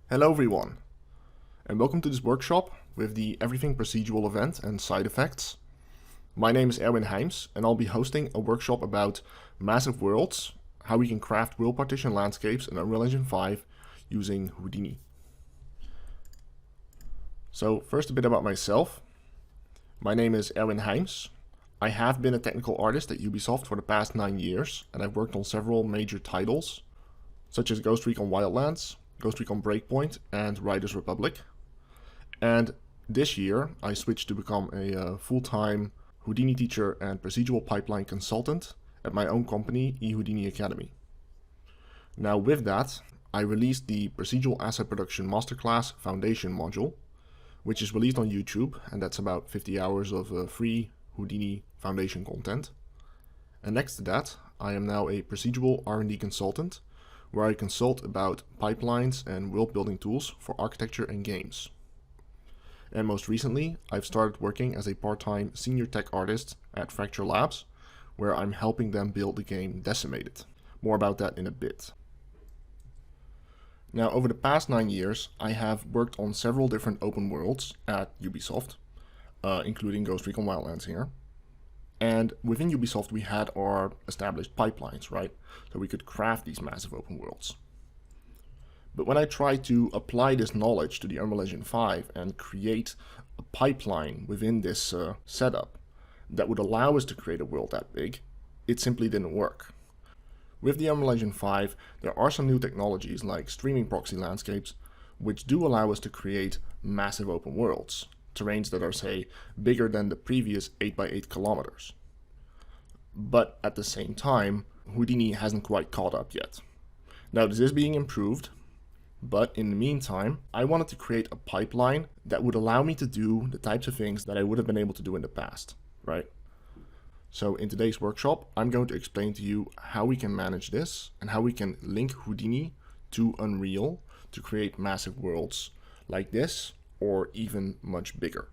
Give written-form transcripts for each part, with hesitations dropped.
Hello everyone, and welcome to this workshop with the Everything Procedural event and side effects. My name is Erwin Heims, and I'll be hosting a workshop about Massive Worlds, how we can craft world partition landscapes in Unreal Engine 5 using Houdini. So first a bit about myself. My name is Erwin Heims. I have been a technical artist at Ubisoft for the past 9 years, and I've worked on several major titles, such as Ghost Recon Wildlands, Ghost Recon Breakpoint, and Riders Republic. And this year, I switched to become a full-time Houdini teacher and procedural pipeline consultant at my own company, E-Houdini Academy. Now with that, I released the Procedural Asset Production Masterclass Foundation module, which is released on YouTube, and that's about 50 hours of free Houdini Foundation content. And next to that, I am now a procedural R&D consultant, where I consult about pipelines and world building tools for architecture and games. And most recently, I've started working as a part-time senior tech artist at Fracture Labs, where I'm helping them build the game Decimated. More about that in a bit. Now, over the past 9 years, I have worked on several different open worlds at Ubisoft, including Ghost Recon Wildlands here. And within Ubisoft, we had our established pipelines, right? So we could craft these massive open worlds. But when I tried to apply this knowledge to the Unreal Engine 5 and create a pipeline within this setup that would allow us to create a world that big, it simply didn't work. With the Unreal Engine 5, there are some new technologies like streaming proxy landscapes, which do allow us to create massive open worlds. Terrains that are, say, bigger than the previous 8x8 kilometers. But at the same time, Houdini hasn't quite caught up yet. Now this is being improved, but in the meantime, I wanted to create a pipeline that would allow me to do the types of things that I would have been able to do in the past, right? So in today's workshop, I'm going to explain to you how we can manage this and how we can link Houdini to Unreal to create massive worlds like this, or even much bigger.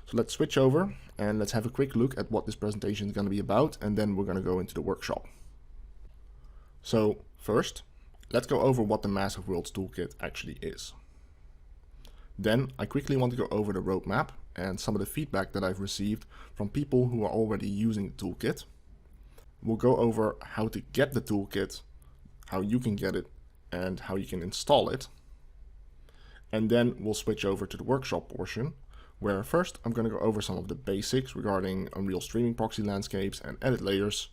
So let's switch over and let's have a quick look at what this presentation is going to be about, and then we're going to go into the workshop. So first, let's go over what the Massive Worlds Toolkit actually is. Then I quickly want to go over the roadmap and some of the feedback that I've received from people who are already using the toolkit. We'll go over how to get the toolkit, how you can get it, and how you can install it. And then we'll switch over to the workshop portion, where first I'm going to go over some of the basics regarding Unreal streaming proxy landscapes and edit layers.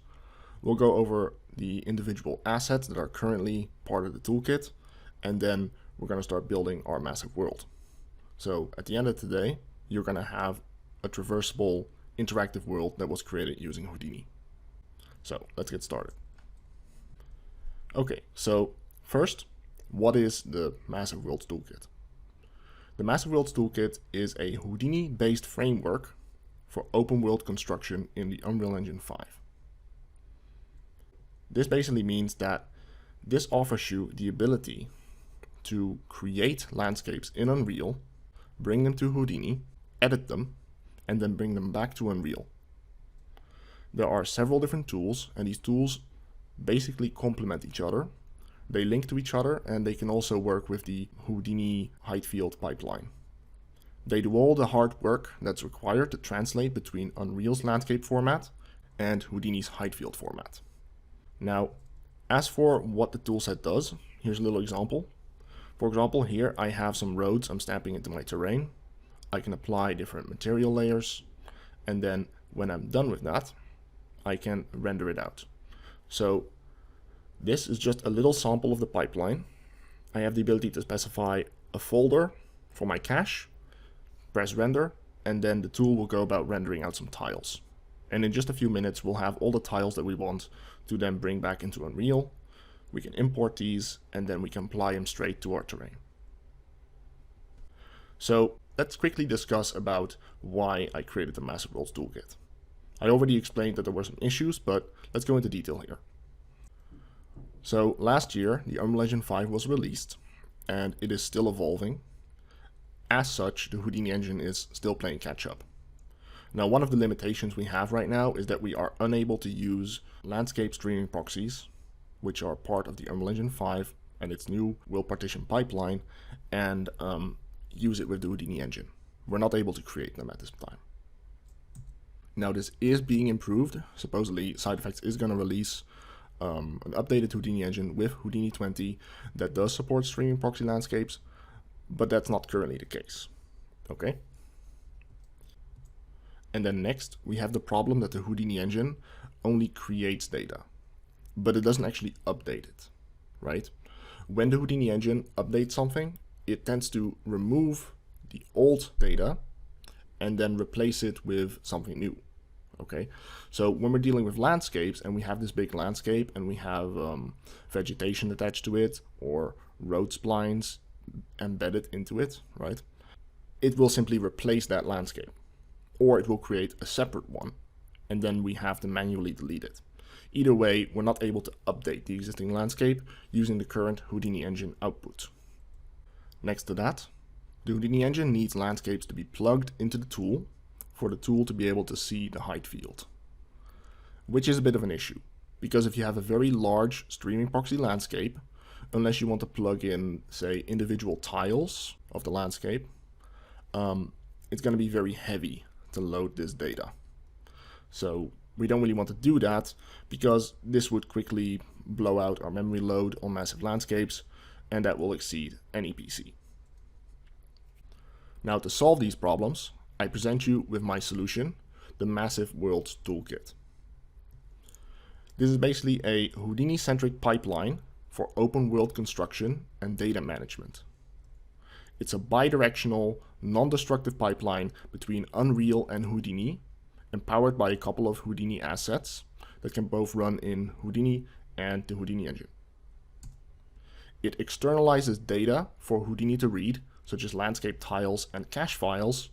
We'll go over the individual assets that are currently part of the toolkit, and then we're going to start building our massive world. So at the end of today, you're going to have a traversable interactive world that was created using Houdini. So let's get started. Okay, so first, what is the Massive Worlds Toolkit? The Massive Worlds Toolkit is a Houdini-based framework for open world construction in the Unreal Engine 5. This basically means that this offers you the ability to create landscapes in Unreal, bring them to Houdini, edit them, and then bring them back to Unreal. There are several different tools, and these tools basically complement each other. They link to each other, and they can also work with the Houdini height field pipeline. They do all the hard work that's required to translate between Unreal's landscape format and Houdini's height field format. Now, as for what the toolset does, here's a little example. For example, here I have some roads I'm stamping into my terrain. I can apply different material layers, and then when I'm done with that, I can render it out. So this is just a little sample of the pipeline. I have the ability to specify a folder for my cache, press render, and then the tool will go about rendering out some tiles. And in just a few minutes, we'll have all the tiles that we want to then bring back into Unreal. We can import these, and then we can apply them straight to our terrain. So let's quickly discuss about why I created the Massive Worlds Toolkit. I already explained that there were some issues, but let's go into detail here. So last year, the Unreal Engine 5 was released, and it is still evolving. As such, the Houdini engine is still playing catch up. Now, one of the limitations we have right now is that we are unable to use landscape streaming proxies, which are part of the Unreal Engine 5, and its new will partition pipeline and use it with the Houdini engine. We're not able to create them at this time. Now this is being improved. Supposedly SideEffects is going to release an updated Houdini engine with Houdini 20 that does support streaming proxy landscapes, but that's not currently the case. Okay. And then next we have the problem that the Houdini engine only creates data, but it doesn't actually update it, right? When the Houdini engine updates something, it tends to remove the old data and then replace it with something new. Okay, so when we're dealing with landscapes and we have this big landscape and we have vegetation attached to it or road splines embedded into it, right? It will simply replace that landscape, or it will create a separate one and then we have to manually delete it. Either way, we're not able to update the existing landscape using the current Houdini engine output. Next to that, the Houdini engine needs landscapes to be plugged into the tool for the tool to be able to see the height field, which is a bit of an issue, because if you have a very large streaming proxy landscape, unless you want to plug in, say, individual tiles of the landscape, it's going to be very heavy to load this data. So we don't really want to do that because this would quickly blow out our memory load on massive landscapes, and that will exceed any PC. Now to solve these problems, I present you with my solution, the Massive Worlds Toolkit. This is basically a Houdini-centric pipeline for open world construction and data management. It's a bidirectional, non-destructive pipeline between Unreal and Houdini, and powered by a couple of Houdini assets that can both run in Houdini and the Houdini engine. It externalizes data for Houdini to read, such as landscape tiles and cache files,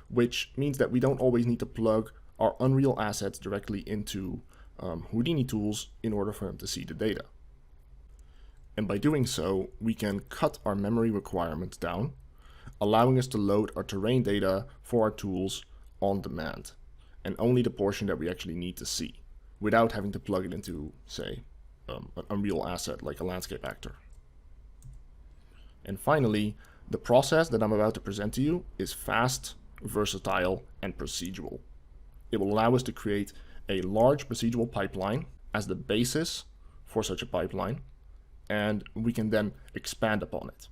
which means that we don't always need to plug our Unreal assets directly into Houdini tools in order for them to see the data. And by doing so, we can cut our memory requirements down, allowing us to load our terrain data for our tools on demand, and only the portion that we actually need to see, without having to plug it into, say, an Unreal asset like a landscape actor. And finally, the process that I'm about to present to you is fast, versatile, and procedural. It will allow us to create a large procedural pipeline as the basis for such a pipeline, and we can then expand upon it.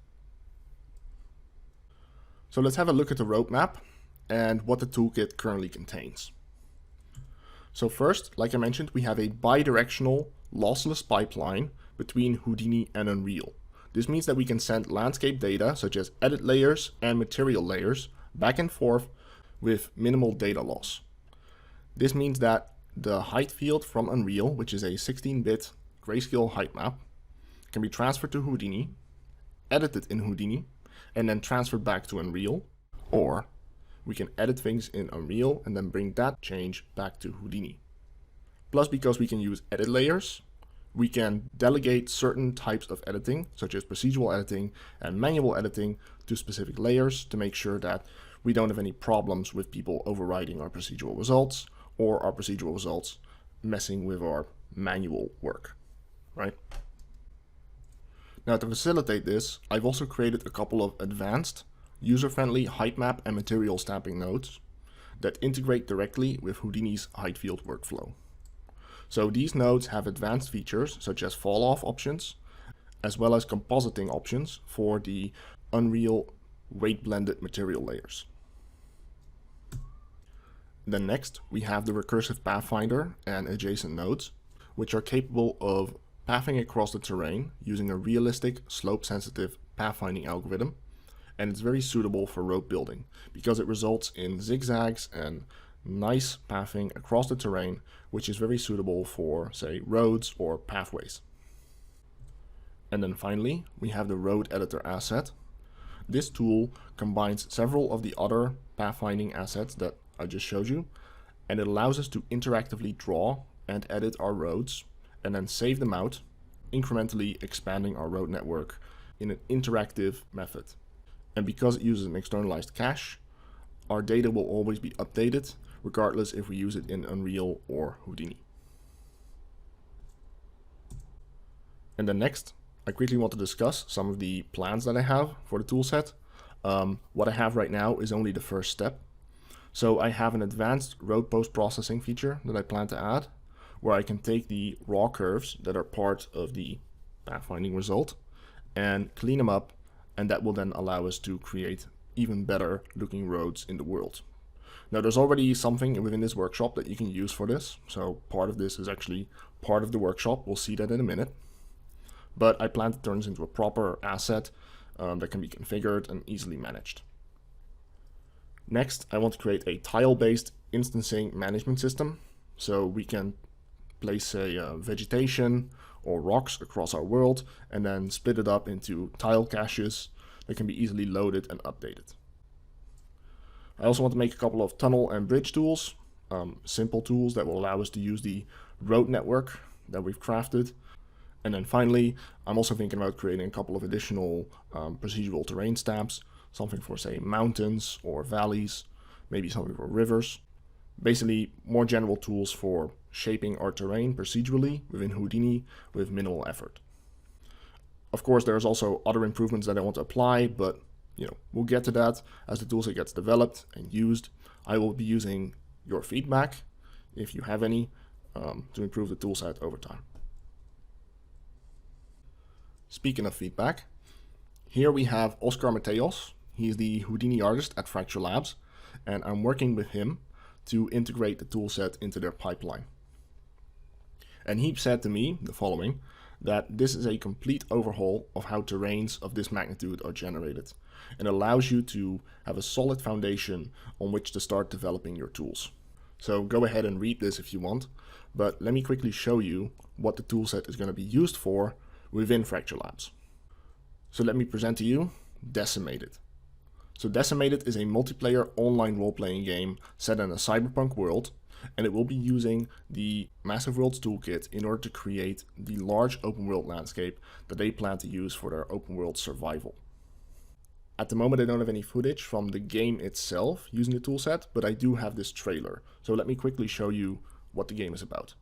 So let's have a look at the roadmap and what the toolkit currently contains. So first, like I mentioned, we have a bidirectional lossless pipeline between Houdini and Unreal. This means that we can send landscape data such as edit layers and material layers back and forth with minimal data loss. This means that the height field from Unreal, which is a 16-bit grayscale height map, can be transferred to Houdini, edited in Houdini, and then transferred back to Unreal, or we can edit things in Unreal and then bring that change back to Houdini. Plus, because we can use edit layers, we can delegate certain types of editing, such as procedural editing and manual editing, to specific layers to make sure that we don't have any problems with people overriding our procedural results or our procedural results messing with our manual work, right? Now, to facilitate this, I've also created a couple of advanced, user-friendly height map and material stamping nodes that integrate directly with Houdini's height field workflow. So these nodes have advanced features such as fall-off options, as well as compositing options for the Unreal weight-blended material layers. Then next, we have the recursive Pathfinder and adjacent nodes, which are capable of pathing across the terrain using a realistic, slope-sensitive pathfinding algorithm, and it's very suitable for road building because it results in zigzags and nice pathing across the terrain, which is very suitable for, say, roads or pathways. And then finally, we have the road editor asset. This tool combines several of the other pathfinding assets that I just showed you, and it allows us to interactively draw and edit our roads and then save them out, incrementally expanding our road network in an interactive method. And because it uses an externalized cache, our data will always be updated, regardless if we use it in Unreal or Houdini. And then next, I quickly want to discuss some of the plans that I have for the toolset. What I have right now is only the first step. So I have an advanced road post-processing feature that I plan to add, where I can take the raw curves that are part of the pathfinding result and clean them up, and that will then allow us to create even better looking roads in the world. Now there's already something within this workshop that you can use for this, so part of this is actually part of the workshop. We'll see that in a minute. But I plan to turn this into a proper asset that can be configured and easily managed. Next, I want to create a tile-based instancing management system, so we can place vegetation or rocks across our world and then split it up into tile caches that can be easily loaded and updated. I also want to make a couple of tunnel and bridge tools, simple tools that will allow us to use the road network that we've crafted. And then finally, I'm also thinking about creating a couple of additional procedural terrain stamps, something for, say, mountains or valleys, maybe something for rivers. Basically, more general tools for shaping our terrain procedurally within Houdini with minimal effort. Of course, there's also other improvements that I want to apply, but we'll get to that as the toolset gets developed and used. I will be using your feedback, if you have any, to improve the toolset over time. Speaking of feedback, here we have Oscar Mateos. He's the Houdini artist at Fracture Labs, and I'm working with him to integrate the toolset into their pipeline. And he said to me the following, that this is a complete overhaul of how terrains of this magnitude are generated, and allows you to have a solid foundation on which to start developing your tools. So go ahead and read this if you want, but let me quickly show you what the toolset is going to be used for within Fracture Labs. So let me present to you Decimated. So Decimated is a multiplayer online role-playing game set in a cyberpunk world, and it will be using the Massive Worlds Toolkit in order to create the large open world landscape that they plan to use for their open world survival. At the moment I don't have any footage from the game itself using the toolset, but I do have this trailer. So let me quickly show you what the game is about.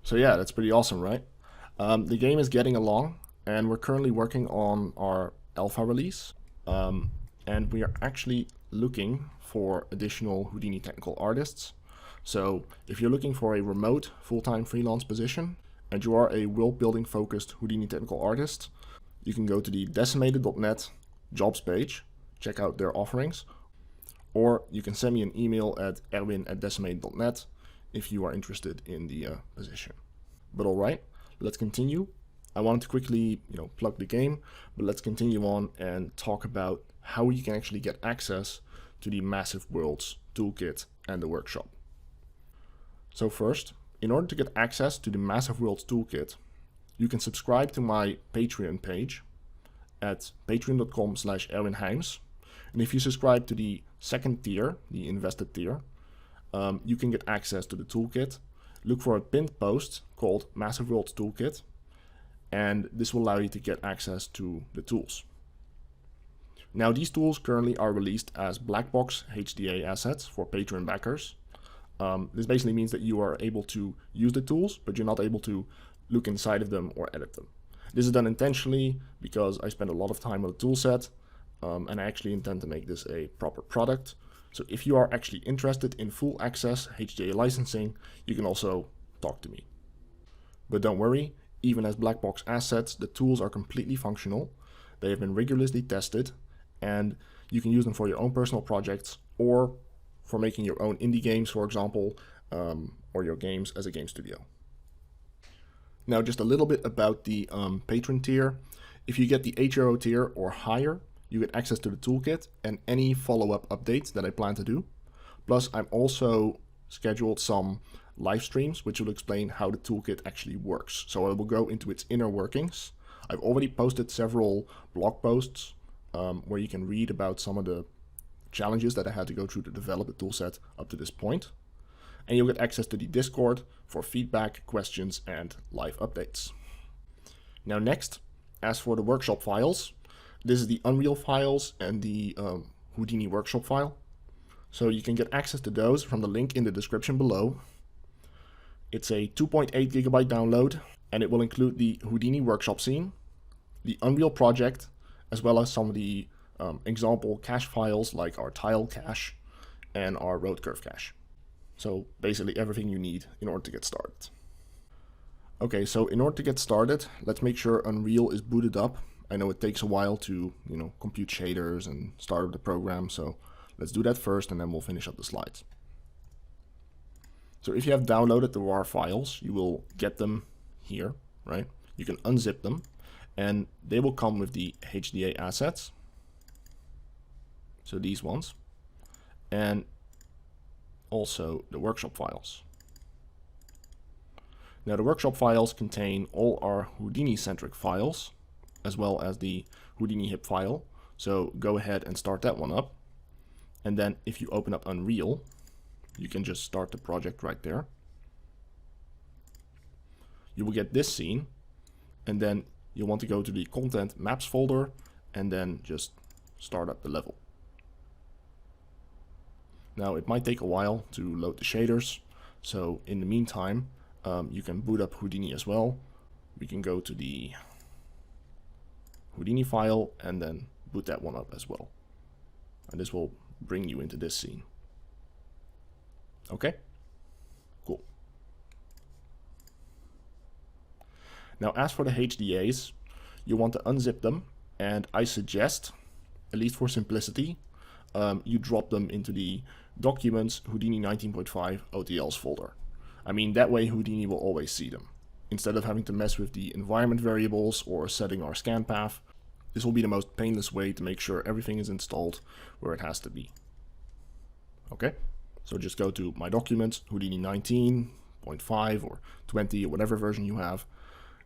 So yeah, that's pretty awesome, right? The game is getting along, and we're currently working on our alpha release, and we are actually looking for additional Houdini technical artists. So if you're looking for a remote full-time freelance position and you are a world-building focused Houdini technical artist, you can go to the decimated.net jobs page check out their offerings, or you can send me an email at erwin@decimate.net if you are interested in the position. But all right, let's continue. I wanted to quickly, plug the game, but let's continue on and talk about how you can actually get access to the Massive Worlds Toolkit and the workshop. So first, in order to get access to the Massive Worlds Toolkit, you can subscribe to my Patreon page at patreon.com/erwinheims. And if you subscribe to the second tier, the invested tier, you can get access to the toolkit. Look for a pinned post called Massive Worlds Toolkit, and this will allow you to get access to the tools. Now, these tools currently are released as black box HDA assets for Patreon backers. This basically means that you are able to use the tools, but you're not able to look inside of them or edit them. This is done intentionally because I spend a lot of time on the toolset, and I actually intend to make this a proper product. So if you are actually interested in full access HDA licensing, you can also talk to me. But don't worry, even as black box assets, the tools are completely functional. They have been rigorously tested, and you can use them for your own personal projects or for making your own indie games, for example, or your games as a game studio. Now, just a little bit about the patron tier. If you get the HRO tier or higher, you get access to the toolkit and any follow-up updates that I plan to do. Plus, I'm also scheduled some live streams which will explain how the toolkit actually works. So I will go into its inner workings. I've already posted several blog posts where you can read about some of the challenges that I had to go through to develop the toolset up to this point. And you'll get access to the Discord for feedback, questions, and live updates. Now next, as for the workshop files, this is the Unreal files and the Houdini workshop file. So you can get access to those from the link in the description below. It's a 2.8 gigabyte download, and it will include the Houdini workshop scene, the Unreal project, as well as some of the example cache files like our tile cache and our road curve cache. So basically everything you need in order to get started. Okay, so in order to get started, let's make sure Unreal is booted up. I know it takes a while to, compute shaders and start up the program, so let's do that first and then we'll finish up the slides. So if you have downloaded the RAR files, you will get them here, right? You can unzip them and they will come with the HDA assets. So these ones, and also the workshop files. Now the workshop files contain all our Houdini-centric files, as well as the Houdini hip file. So go ahead and start that one up. And then if you open up Unreal, you can just start the project right there. You will get this scene, and then you'll want to go to the Content Maps folder and then just start up the level. Now it might take a while to load the shaders, so in the meantime you can boot up Houdini as well. We can go to the Houdini file and then boot that one up as well. And this will bring you into this scene. Okay, cool. Now as for the HDAs, you want to unzip them, and I suggest, at least for simplicity, you drop them into the Documents Houdini 19.5 OTLs folder. I mean, that way Houdini will always see them. Instead of having to mess with the environment variables or setting our scan path, this will be the most painless way to make sure everything is installed where it has to be. Okay, so just go to My Documents, Houdini 19.5 or 20 or whatever version you have,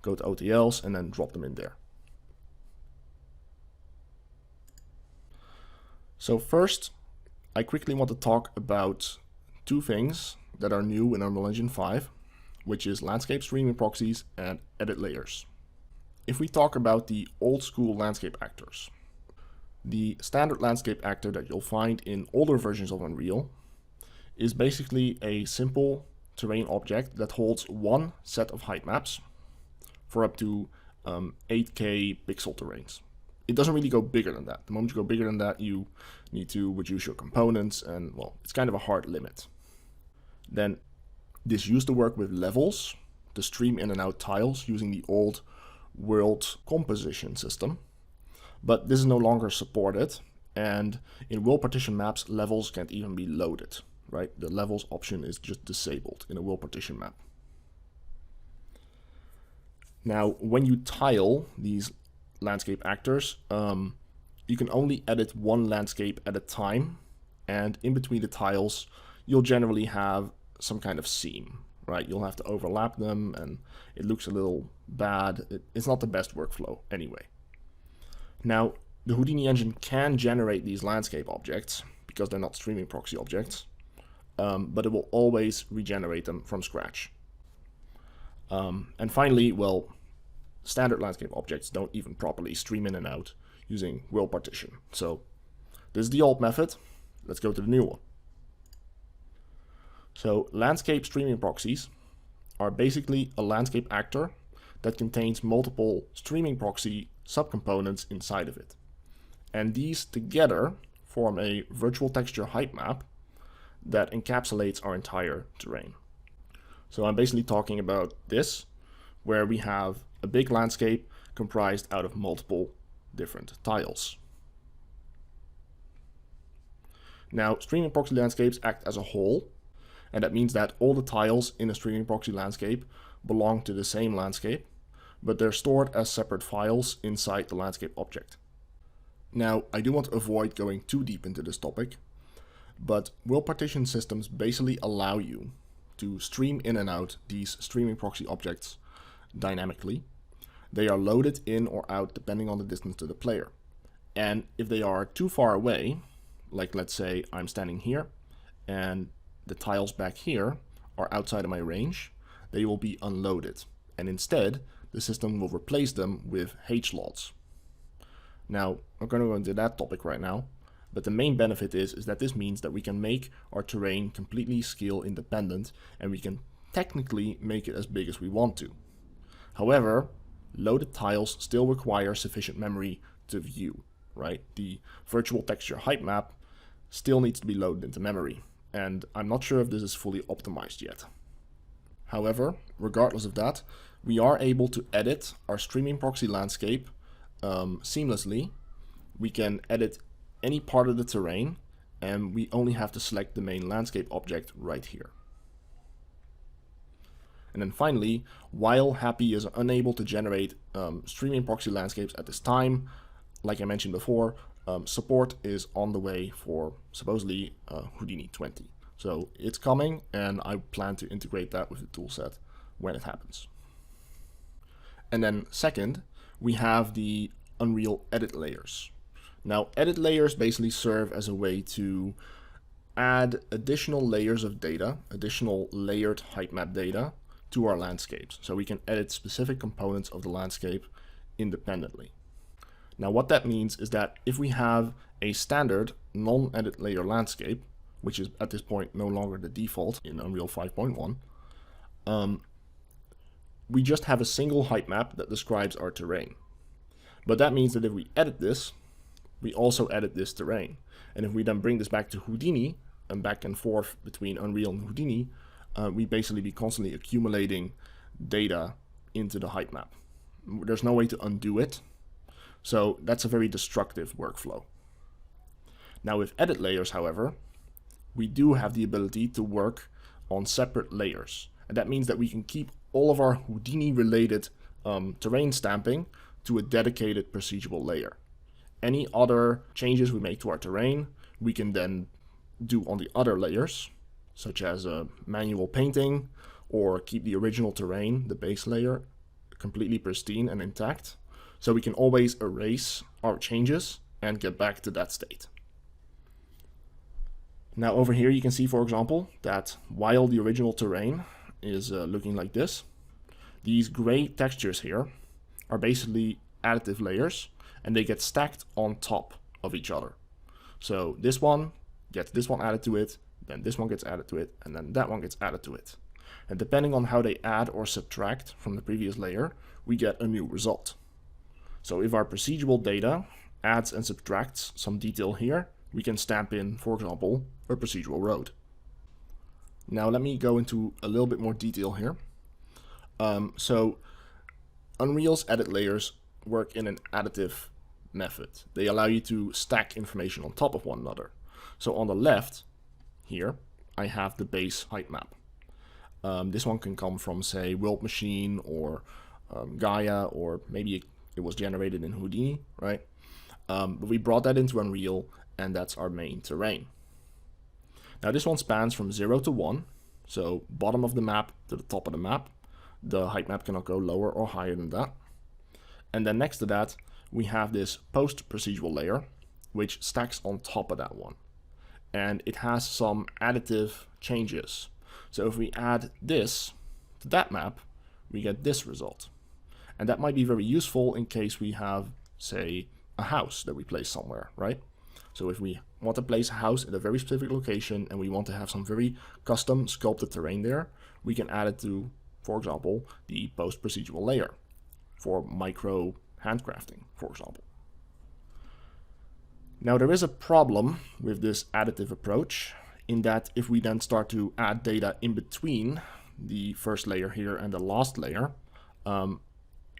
go to OTLs and then drop them in there. So first, I quickly want to talk about two things that are new in Unreal Engine 5, which is landscape streaming proxies and edit layers. If we talk about the old school landscape actors, the standard landscape actor that you'll find in older versions of Unreal is basically a simple terrain object that holds one set of height maps for up to 8K pixel terrains. It doesn't really go bigger than that. The moment you go bigger than that, you need to reduce your components, and well, it's kind of a hard limit. Then this used to work with levels to stream in and out tiles using the old world composition system, but this is no longer supported, And in will partition maps, levels can't even be loaded, right? The levels option is just disabled in a will partition map. Now, when you tile these landscape actors, you can only edit one landscape at a time. And in between the tiles, you'll generally have some kind of seam, right? You'll have to overlap them and it looks a little bad. It's not the best workflow anyway. Now, the Houdini engine can generate these landscape objects because they're not streaming proxy objects, but it will always regenerate them from scratch. And finally, well, standard landscape objects don't even properly stream in and out using will partition. So this is the old method. Let's go to the new one. So landscape streaming proxies are basically a landscape actor that contains multiple streaming proxy subcomponents inside of it. And these together form a virtual texture height map that encapsulates our entire terrain. So I'm basically talking about this, where we have a big landscape comprised out of multiple different tiles. Now, streaming proxy landscapes act as a whole, and that means that all the tiles in a streaming proxy landscape belong to the same landscape, but they're stored as separate files inside the landscape object. Now, I do want to avoid going too deep into this topic, but will partition systems basically allow you to stream in and out these streaming proxy objects dynamically. They are loaded in or out depending on the distance to the player. And if they are too far away, like let's say I'm standing here and the tiles back here are outside of my range, they will be unloaded. And instead, the system will replace them with H slots. Now, I'm going to go into that topic right now, but the main benefit is that this means that we can make our terrain completely scale independent and we can technically make it as big as we want to. However, loaded tiles still require sufficient memory to view, right? The virtual texture height map still needs to be loaded into memory, and I'm not sure if this is fully optimized yet. However, regardless of that, we are able to edit our streaming proxy landscape seamlessly. We can edit any part of the terrain, and we only have to select the main landscape object right here. And then finally, while Happy is unable to generate streaming proxy landscapes at this time, like I mentioned before, support is on the way for supposedly Houdini 20. So it's coming, and I plan to integrate that with the toolset when it happens. And then second, we have the Unreal edit layers. Now, edit layers basically serve as a way to add additional layers of data, additional layered height map data to our landscapes. So we can edit specific components of the landscape independently. Now, what that means is that if we have a standard non-edit layer landscape, which is at this point no longer the default in Unreal 5.1, we just have a single height map that describes our terrain. But that means that if we edit this, we also edit this terrain. And if we then bring this back to Houdini and back and forth between Unreal and Houdini, we basically be constantly accumulating data into the height map. There's no way to undo it. So that's a very destructive workflow. Now with edit layers, however, we do have the ability to work on separate layers. And that means that we can keep all of our Houdini related terrain stamping to a dedicated procedural layer. Any other changes we make to our terrain, we can then do on the other layers, such as manual painting, or keep the original terrain, the base layer, completely pristine and intact. So we can always erase our changes and get back to that state. Now over here you can see, for example, that while the original terrain is looking like this, these gray textures here are basically additive layers, and they get stacked on top of each other. So this one gets this one added to it, then this one gets added to it, and then that one gets added to it. And depending on how they add or subtract from the previous layer, we get a new result. So if our procedural data adds and subtracts some detail here, we can stamp in, for example, a procedural road. Now let me go into a little bit more detail here. So Unreal's edit layers work in an additive method. They allow you to stack information on top of one another. So on the left here, I have the base height map. This one can come from, say, World Machine or Gaia, or maybe it was generated in Houdini, right? But we brought that into Unreal, and that's our main terrain. Now this one spans from 0 to 1, so bottom of the map to the top of the map. The height map cannot go lower or higher than that. And then next to that, we have this post procedural layer, which stacks on top of that one. And it has some additive changes. So if we add this to that map, we get this result. And that might be very useful in case we have, say, a house that we place somewhere, right? So if we want to place a house at a very specific location and we want to have some very custom sculpted terrain there, we can add it to, for example, the post procedural layer for micro handcrafting, for example. Now there is a problem with this additive approach, in that if we then start to add data in between the first layer here and the last layer,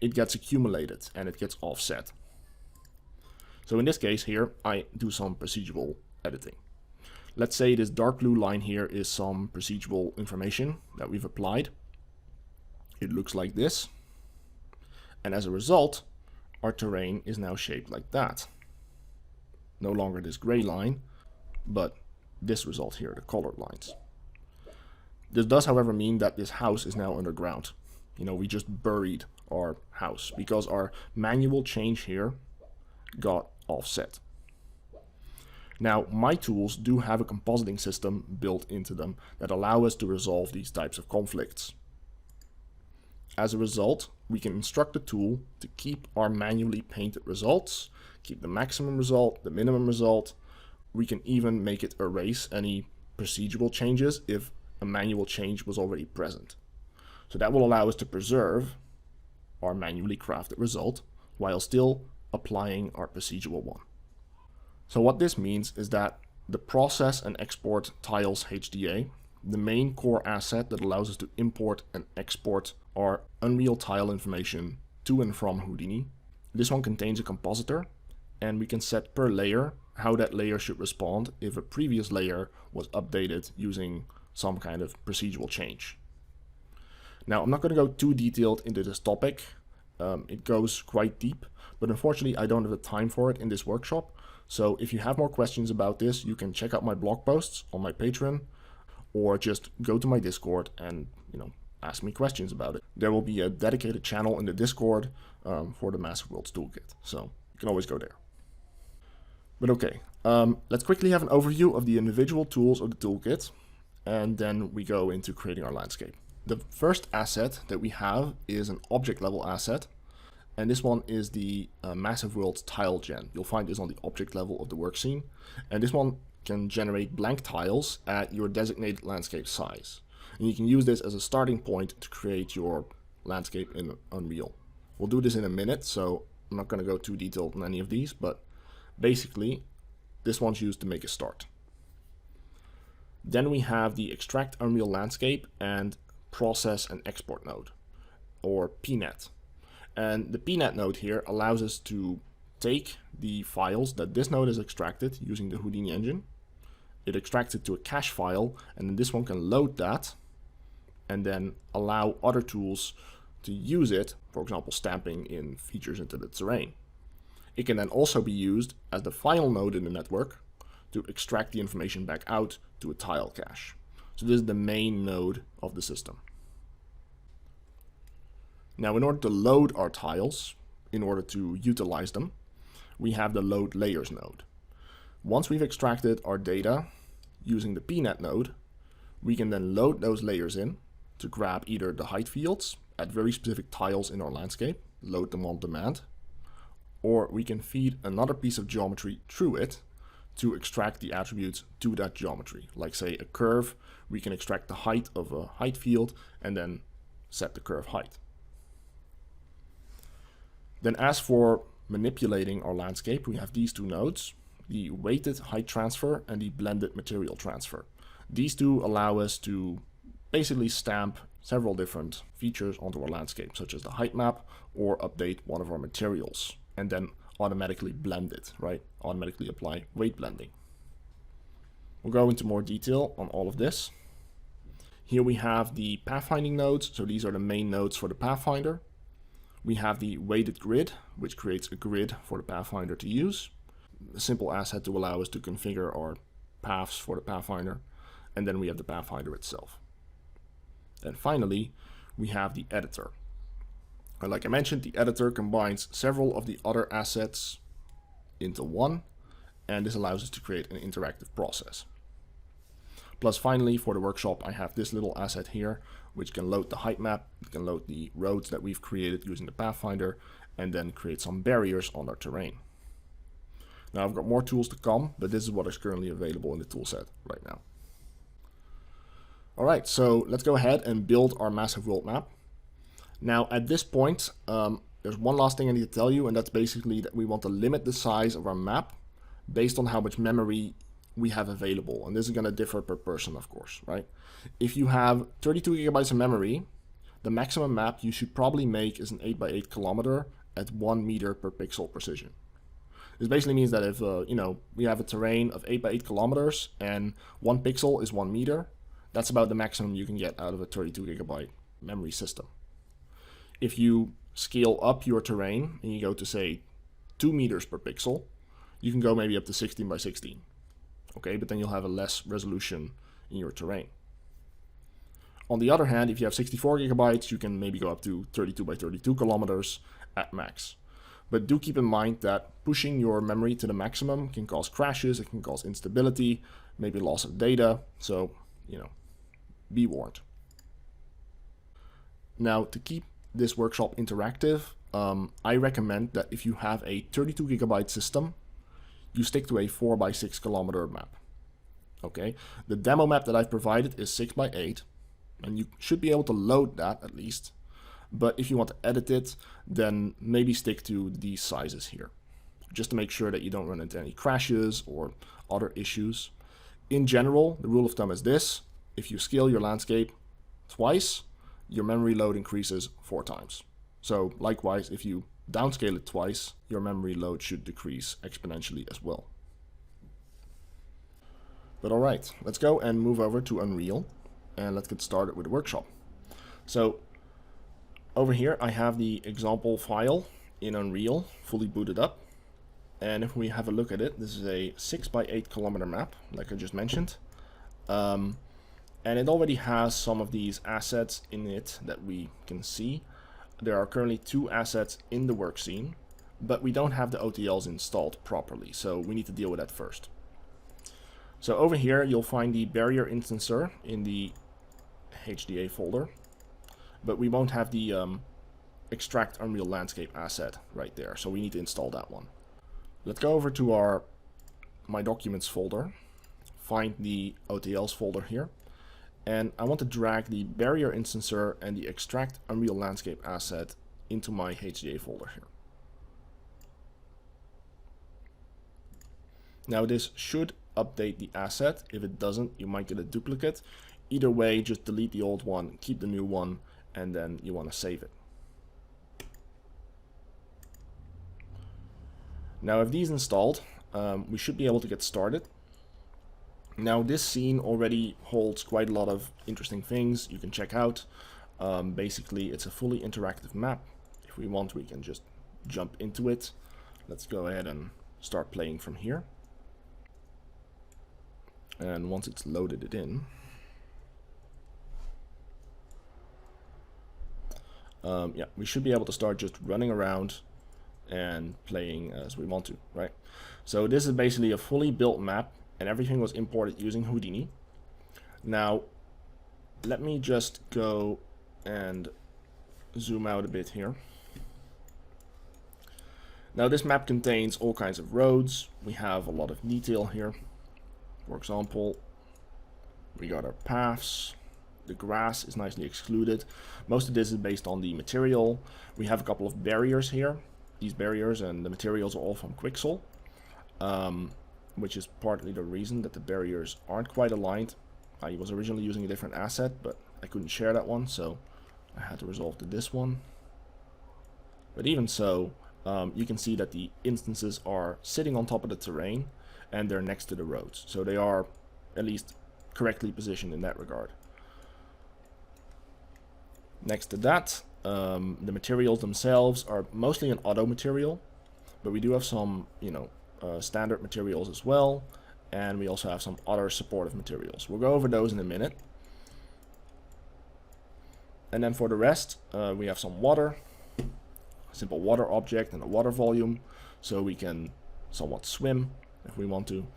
it gets accumulated and it gets offset. So in this case here, I do some procedural editing. Let's say this dark blue line here is some procedural information that we've applied. It looks like this. And as a result, our terrain is now shaped like that. No longer this gray line, but this result here, the colored lines. This does, however, mean that this house is now underground. You know, we just buried our house because our manual change here got offset. Now, my tools do have a compositing system built into them that allow us to resolve these types of conflicts. As a result, we can instruct the tool to keep our manually painted results, keep the maximum result, the minimum result. We can even make it erase any procedural changes if a manual change was already present. So that will allow us to preserve our manually crafted result while still applying our procedural one. So what this means is that the process and export tiles HDA, the main core asset that allows us to import and export our Unreal tile information to and from Houdini. This one contains a compositor, and we can set per layer how that layer should respond if a previous layer was updated using some kind of procedural change. Now, I'm not going to go too detailed into this topic. It goes quite deep, but unfortunately I don't have the time for it in this workshop. So if you have more questions about this, you can check out my blog posts on my Patreon, or just go to my Discord and, ask me questions about it. There will be a dedicated channel in the Discord for the Massive Worlds Toolkit, so you can always go there. But okay, let's quickly have an overview of the individual tools of the toolkit, and then we go into creating our landscape. The first asset that we have is an object level asset, and this one is the Massive Worlds Tile Gen. You'll find this on the object level of the work scene, and this one can generate blank tiles at your designated landscape size. And you can use this as a starting point to create your landscape in Unreal. We'll do this in a minute, so I'm not going to go too detailed on any of these, but basically this one's used to make a start. Then we have the Extract Unreal Landscape and Process and Export node, or PNet. And the PNet node here allows us to take the files that this node has extracted using the Houdini engine. It extracts it to a cache file, and then this one can load that and then allow other tools to use it, for example, stamping in features into the terrain. It can then also be used as the final node in the network to extract the information back out to a tile cache. So this is the main node of the system. Now, in order to load our tiles, in order to utilize them, we have the Load Layers node. Once we've extracted our data using the PNet node, we can then load those layers in to grab either the height fields at very specific tiles in our landscape, load them on demand, or we can feed another piece of geometry through it to extract the attributes to that geometry. Like, say, a curve, we can extract the height of a height field and then set the curve height. Then as for manipulating our landscape, we have these two nodes, the weighted height transfer and the blended material transfer. These two allow us to basically stamp several different features onto our landscape, such as the height map, or update one of our materials. And then automatically blend it, right? Automatically apply weight blending. We'll go into more detail on all of this. Here we have the pathfinding nodes, so these are the main nodes for the Pathfinder. We have the weighted grid, which creates a grid for the Pathfinder to use. A simple asset to allow us to configure our paths for the Pathfinder. And then we have the Pathfinder itself. And finally, we have the editor. And like I mentioned, the editor combines several of the other assets into one, and this allows us to create an interactive process. Plus finally, for the workshop, I have this little asset here, which can load the height map, it can load the roads that we've created using the Pathfinder, and then create some barriers on our terrain. Now I've got more tools to come, but this is what is currently available in the toolset right now. Alright, so let's go ahead and build our massive world map. Now at this point, there's one last thing I need to tell you, and that's basically that we want to limit the size of our map based on how much memory we have available. And this is going to differ per person, of course, right? If you have 32 gigabytes of memory, the maximum map you should probably make is an 8x8 kilometer at 1 meter per pixel precision. This basically means that if we have a terrain of 8x8 kilometers and 1 pixel is 1 meter, that's about the maximum you can get out of a 32 gigabyte memory system. If you scale up your terrain and you go to say 2 meters per pixel, you can go maybe up to 16 by 16. Okay, but then you'll have a less resolution in your terrain. On the other hand, if you have 64 gigabytes, you can maybe go up to 32 by 32 kilometers at max. But do keep in mind that pushing your memory to the maximum can cause crashes, it can cause instability, maybe loss of data, so, be warned. Now, to keep this workshop interactive, I recommend that if you have a 32 gigabyte system, you stick to a 4 by 6 kilometer map. Okay, the demo map that I've provided is 6 by 8, and you should be able to load that at least. But if you want to edit it, then maybe stick to these sizes here, just to make sure that you don't run into any crashes or other issues. In general, the rule of thumb is this: if you scale your landscape twice, your memory load increases 4 times. So likewise, if you downscale it twice, your memory load should decrease exponentially as well. But alright, let's go and move over to Unreal, and let's get started with the workshop. So over here I have the example file in Unreal, fully booted up. And if we have a look at it, this is a 6 by 8 kilometer map, like I just mentioned. And it already has some of these assets in it that we can see. There are currently 2 assets in the work scene, but we don't have the OTLs installed properly, so we need to deal with that first. So over here you'll find the barrier instancer in the HDA folder, but we won't have the extract Unreal Landscape asset right there, so we need to install that one. Let's go over to our My Documents folder, find the OTLs folder here, and I want to drag the barrier instancer and the extract Unreal Landscape asset into my HDA folder here. Now this should update the asset. If it doesn't, you might get a duplicate. Either way, just delete the old one, keep the new one, and then you want to save it. Now if these installed, we should be able to get started. Now this scene already holds quite a lot of interesting things you can check out. Basically it's a fully interactive map. If we want, we can just jump into it. Let's go ahead and start playing from here. And once it's loaded it in, yeah, we should be able to start just running around and playing as we want to, right? So this is basically a fully built map, and everything was imported using Houdini. Now, let me just go and zoom out a bit here. Now this map contains all kinds of roads. We have a lot of detail here. For example, we got our paths. The grass is nicely excluded. Most of this is based on the material. We have a couple of barriers here. These barriers and the materials are all from Quixel, which is partly the reason that the barriers aren't quite aligned. I was originally using a different asset, but I couldn't share that one, so I had to resolve to this one. But even so, you can see that the instances are sitting on top of the terrain and they're next to the roads. So they are at least correctly positioned in that regard. Next to that, the materials themselves are mostly an auto material, but we do have some, standard materials as well, and we also have some other supportive materials. We'll go over those in a minute. And then for the rest, we have some water, a simple water object and a water volume, so we can somewhat swim if we want to.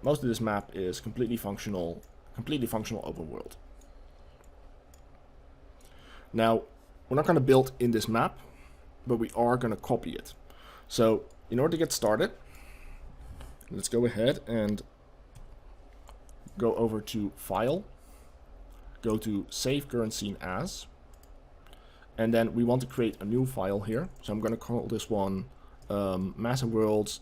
Most of this map is completely functional open world. Now, we're not going to build in this map, but we are going to copy it. So in order to get started, let's go ahead and go over to File, go to Save Current Scene As, and then we want to create a new file here. So I'm going to call this one Massive Worlds,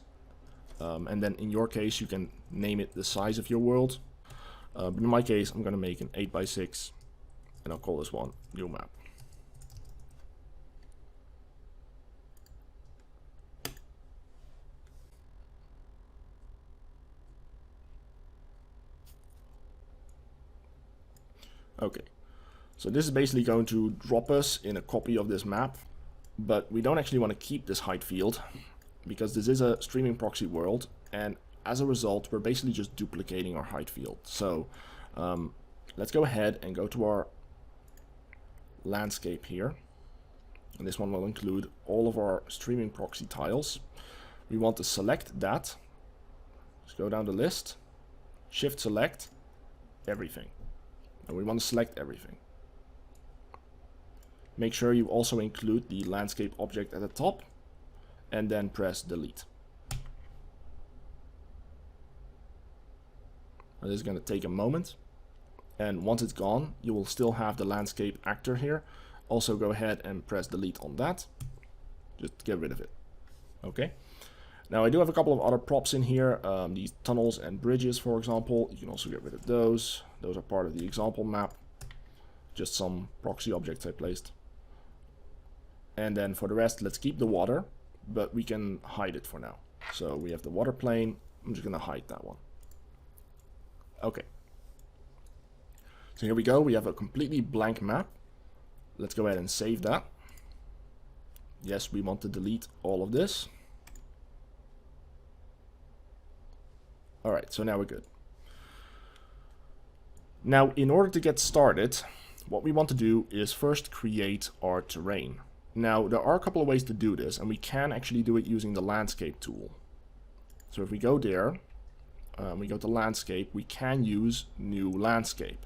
and then in your case you can name it the size of your world. But in my case I'm going to make an 8x6, and I'll call this one New Map. Okay, so this is basically going to drop us in a copy of this map, but we don't actually want to keep this height field because this is a streaming proxy world, and as a result we're basically just duplicating our height field. So let's go ahead and go to our landscape here, and this one will include all of our streaming proxy tiles. We want to select that. Let's go down the list, shift select everything. And we want to select everything. Make sure you also include the landscape object at the top, and then press delete. Now, this is going to take a moment, and once it's gone you will still have the landscape actor here. Also go ahead and press delete on that, just to get rid of it. Okay. Now I do have a couple of other props in here, these tunnels and bridges for example. You can also get rid of those. Those are part of the example map. Just some proxy objects I placed. And then for the rest, let's keep the water, but we can hide it for now. So we have the water plane. I'm just going to hide that one. Okay. So here we go. We have a completely blank map. Let's go ahead and save that. Yes, we want to delete all of this. Alright, so now we're good. Now, in order to get started, what we want to do is first create our terrain. Now, there are a couple of ways to do this, and we can actually do it using the landscape tool. So if we go there, we go to landscape, we can use new landscape.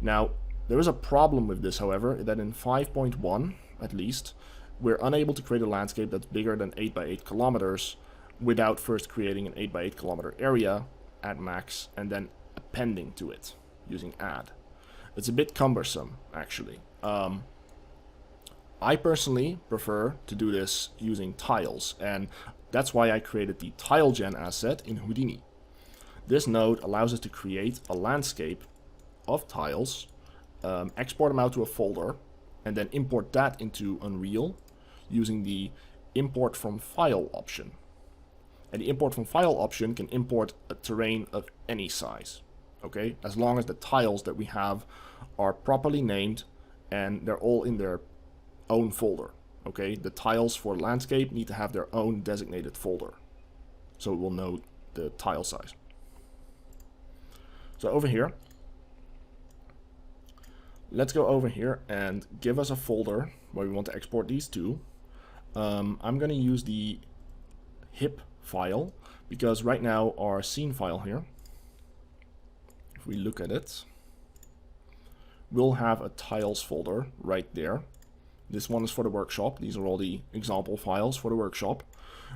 Now, there is a problem with this, however, that in 5.1, at least, we're unable to create a landscape that's bigger than 8 by 8 kilometers without first creating an 8 by 8 kilometer area at max and then appending to it using add. It's a bit cumbersome, actually. I personally prefer to do this using tiles, and that's why I created the TileGen asset in Houdini. This node allows us to create a landscape of tiles, export them out to a folder, and then import that into Unreal using the import from file option. And the import from file option can import a terrain of any size, okay? As long as the tiles that we have are properly named and they're all in their own folder, okay? The tiles for landscape need to have their own designated folder, so it will know the tile size. So over here, let's go over here and give us a folder where we want to export these to. I'm going to use the hip file because right now our scene file here, if we look at it, we'll have a tiles folder right there. This one is for the workshop. These are all the example files for the workshop.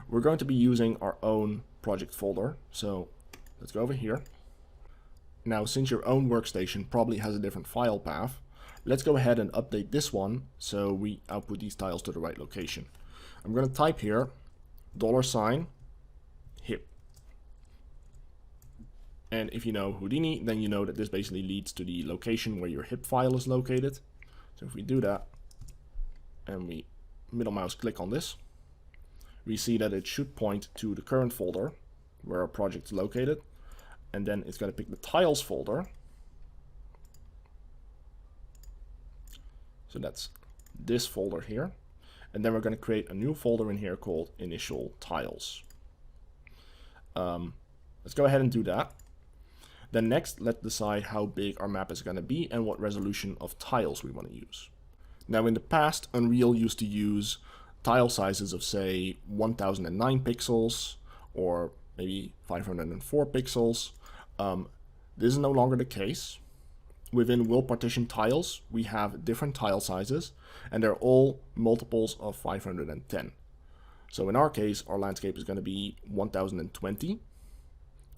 We're going to be using our own project folder. So let's go over here. Now, since your own workstation probably has a different file path, let's go ahead and update this one so we output these tiles to the right location. I'm going to type here $hip. And if you know Houdini, then you know that this basically leads to the location where your hip file is located. So if we do that and we middle mouse click on this, we see that it should point to the current folder where our project is located, and then it's going to pick the tiles folder. So that's this folder here, and then we're going to create a new folder in here called initial tiles. Let's go ahead and do that. Then next, let's decide how big our map is going to be and what resolution of tiles we want to use. Now in the past, Unreal used to use tile sizes of say 1009 pixels or maybe 504 pixels. This is no longer the case. Within World Partition tiles, we have different tile sizes, and they're all multiples of 510. So in our case, our landscape is going to be 1020.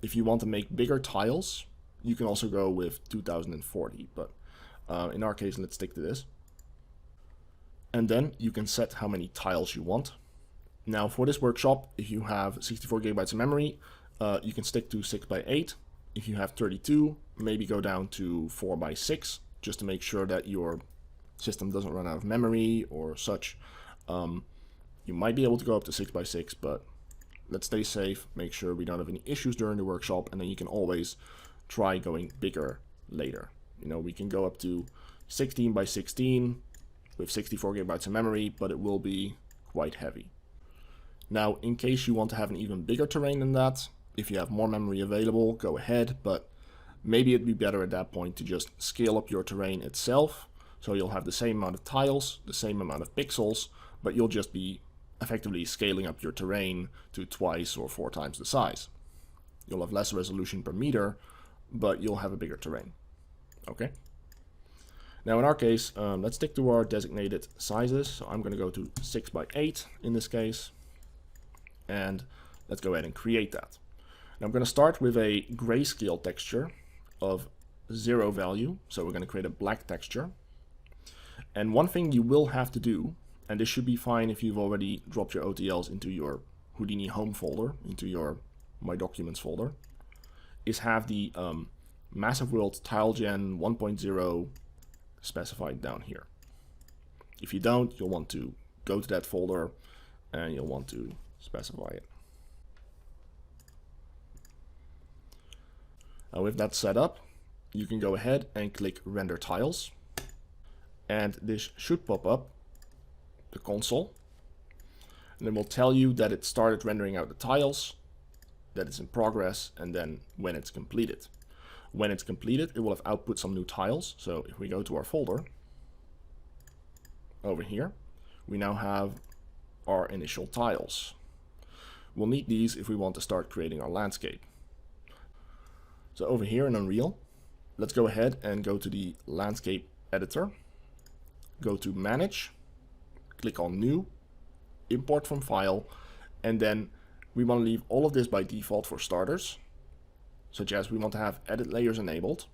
If you want to make bigger tiles, you can also go with 2040, but in our case, let's stick to this. And then you can set how many tiles you want. Now for this workshop, if you have 64 gigabytes of memory, you can stick to 6x8. If you have 32, maybe go down to 4x6, just to make sure that your system doesn't run out of memory or such. You might be able to go up to 6x6, but let's stay safe, make sure we don't have any issues during the workshop, and then you can always try going bigger later. You know, we can go up to 16x16 with 64 gigabytes of memory, but it will be quite heavy. Now, in case you want to have an even bigger terrain than that, if you have more memory available, go ahead, but maybe it'd be better at that point to just scale up your terrain itself, so you'll have the same amount of tiles, the same amount of pixels, but you'll just be effectively scaling up your terrain to twice or 4 times the size. You'll have less resolution per meter, but you'll have a bigger terrain. Okay? Now in our case, let's stick to our designated sizes. So I'm going to go to 6x8 in this case, and let's go ahead and create that. Now I'm going to start with a grayscale texture of 0 value, so we're going to create a black texture. And one thing you will have to do, and this should be fine if you've already dropped your OTLs into your Houdini home folder, into your My Documents folder, is have the Massive Worlds TileGen 1.0 specified down here. If you don't, you'll want to go to that folder and you'll want to specify it. Now with that set up, you can go ahead and click Render Tiles, and this should pop up the console, and then we'll tell you that it started rendering out the tiles, that it's in progress, and then when it's completed. When it's completed, it will have output some new tiles. So if we go to our folder over here, we now have our initial tiles. We'll need these if we want to start creating our landscape. So over here in Unreal, let's go ahead and go to the landscape editor, go to Manage, click on New, Import from File, and then we want to leave all of this by default for starters, such as we want to have edit layers enabled.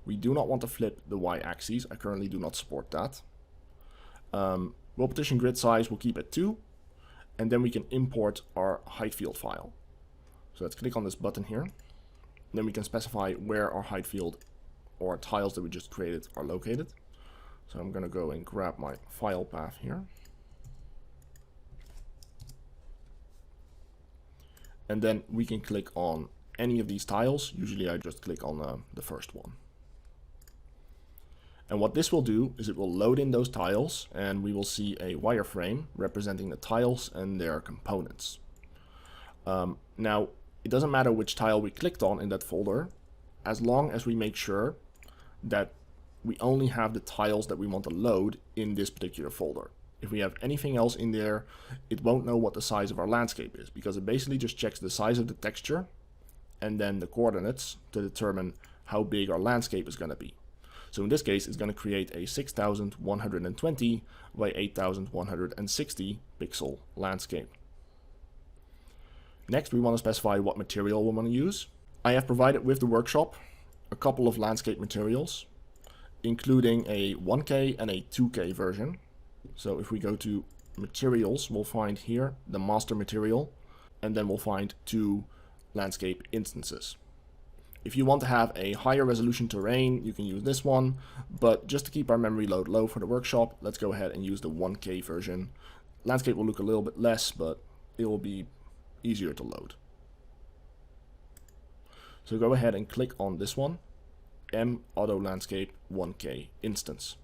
We do not want to flip the y-axis. I currently do not support that. World Partition grid size we'll keep at 2, and then we can import our height field file. So let's click on this button here. Then we can specify where our height field or tiles that we just created are located. So I'm going to go and grab my file path here. And then we can click on any of these tiles. Usually I just click on the first one. And what this will do is it will load in those tiles, and we will see a wireframe representing the tiles and their components. Now, it doesn't matter which tile we clicked on in that folder, as long as we make sure that we only have the tiles that we want to load in this particular folder. If we have anything else in there, it won't know what the size of our landscape is, because it basically just checks the size of the texture and then the coordinates to determine how big our landscape is going to be. So in this case, it's going to create a 6120 by 8160 pixel landscape. Next, we want to specify what material we want to use. I have provided with the workshop a couple of landscape materials, including a 1K and a 2K version. So if we go to materials, we'll find here the master material, and then we'll find 2 landscape instances. If you want to have a higher resolution terrain, you can use this one, but just to keep our memory load low for the workshop, let's go ahead and use the 1K version. Landscape will look a little bit less, but it will be easier to load. So go ahead and click on this one, M Auto Landscape 1K Instance.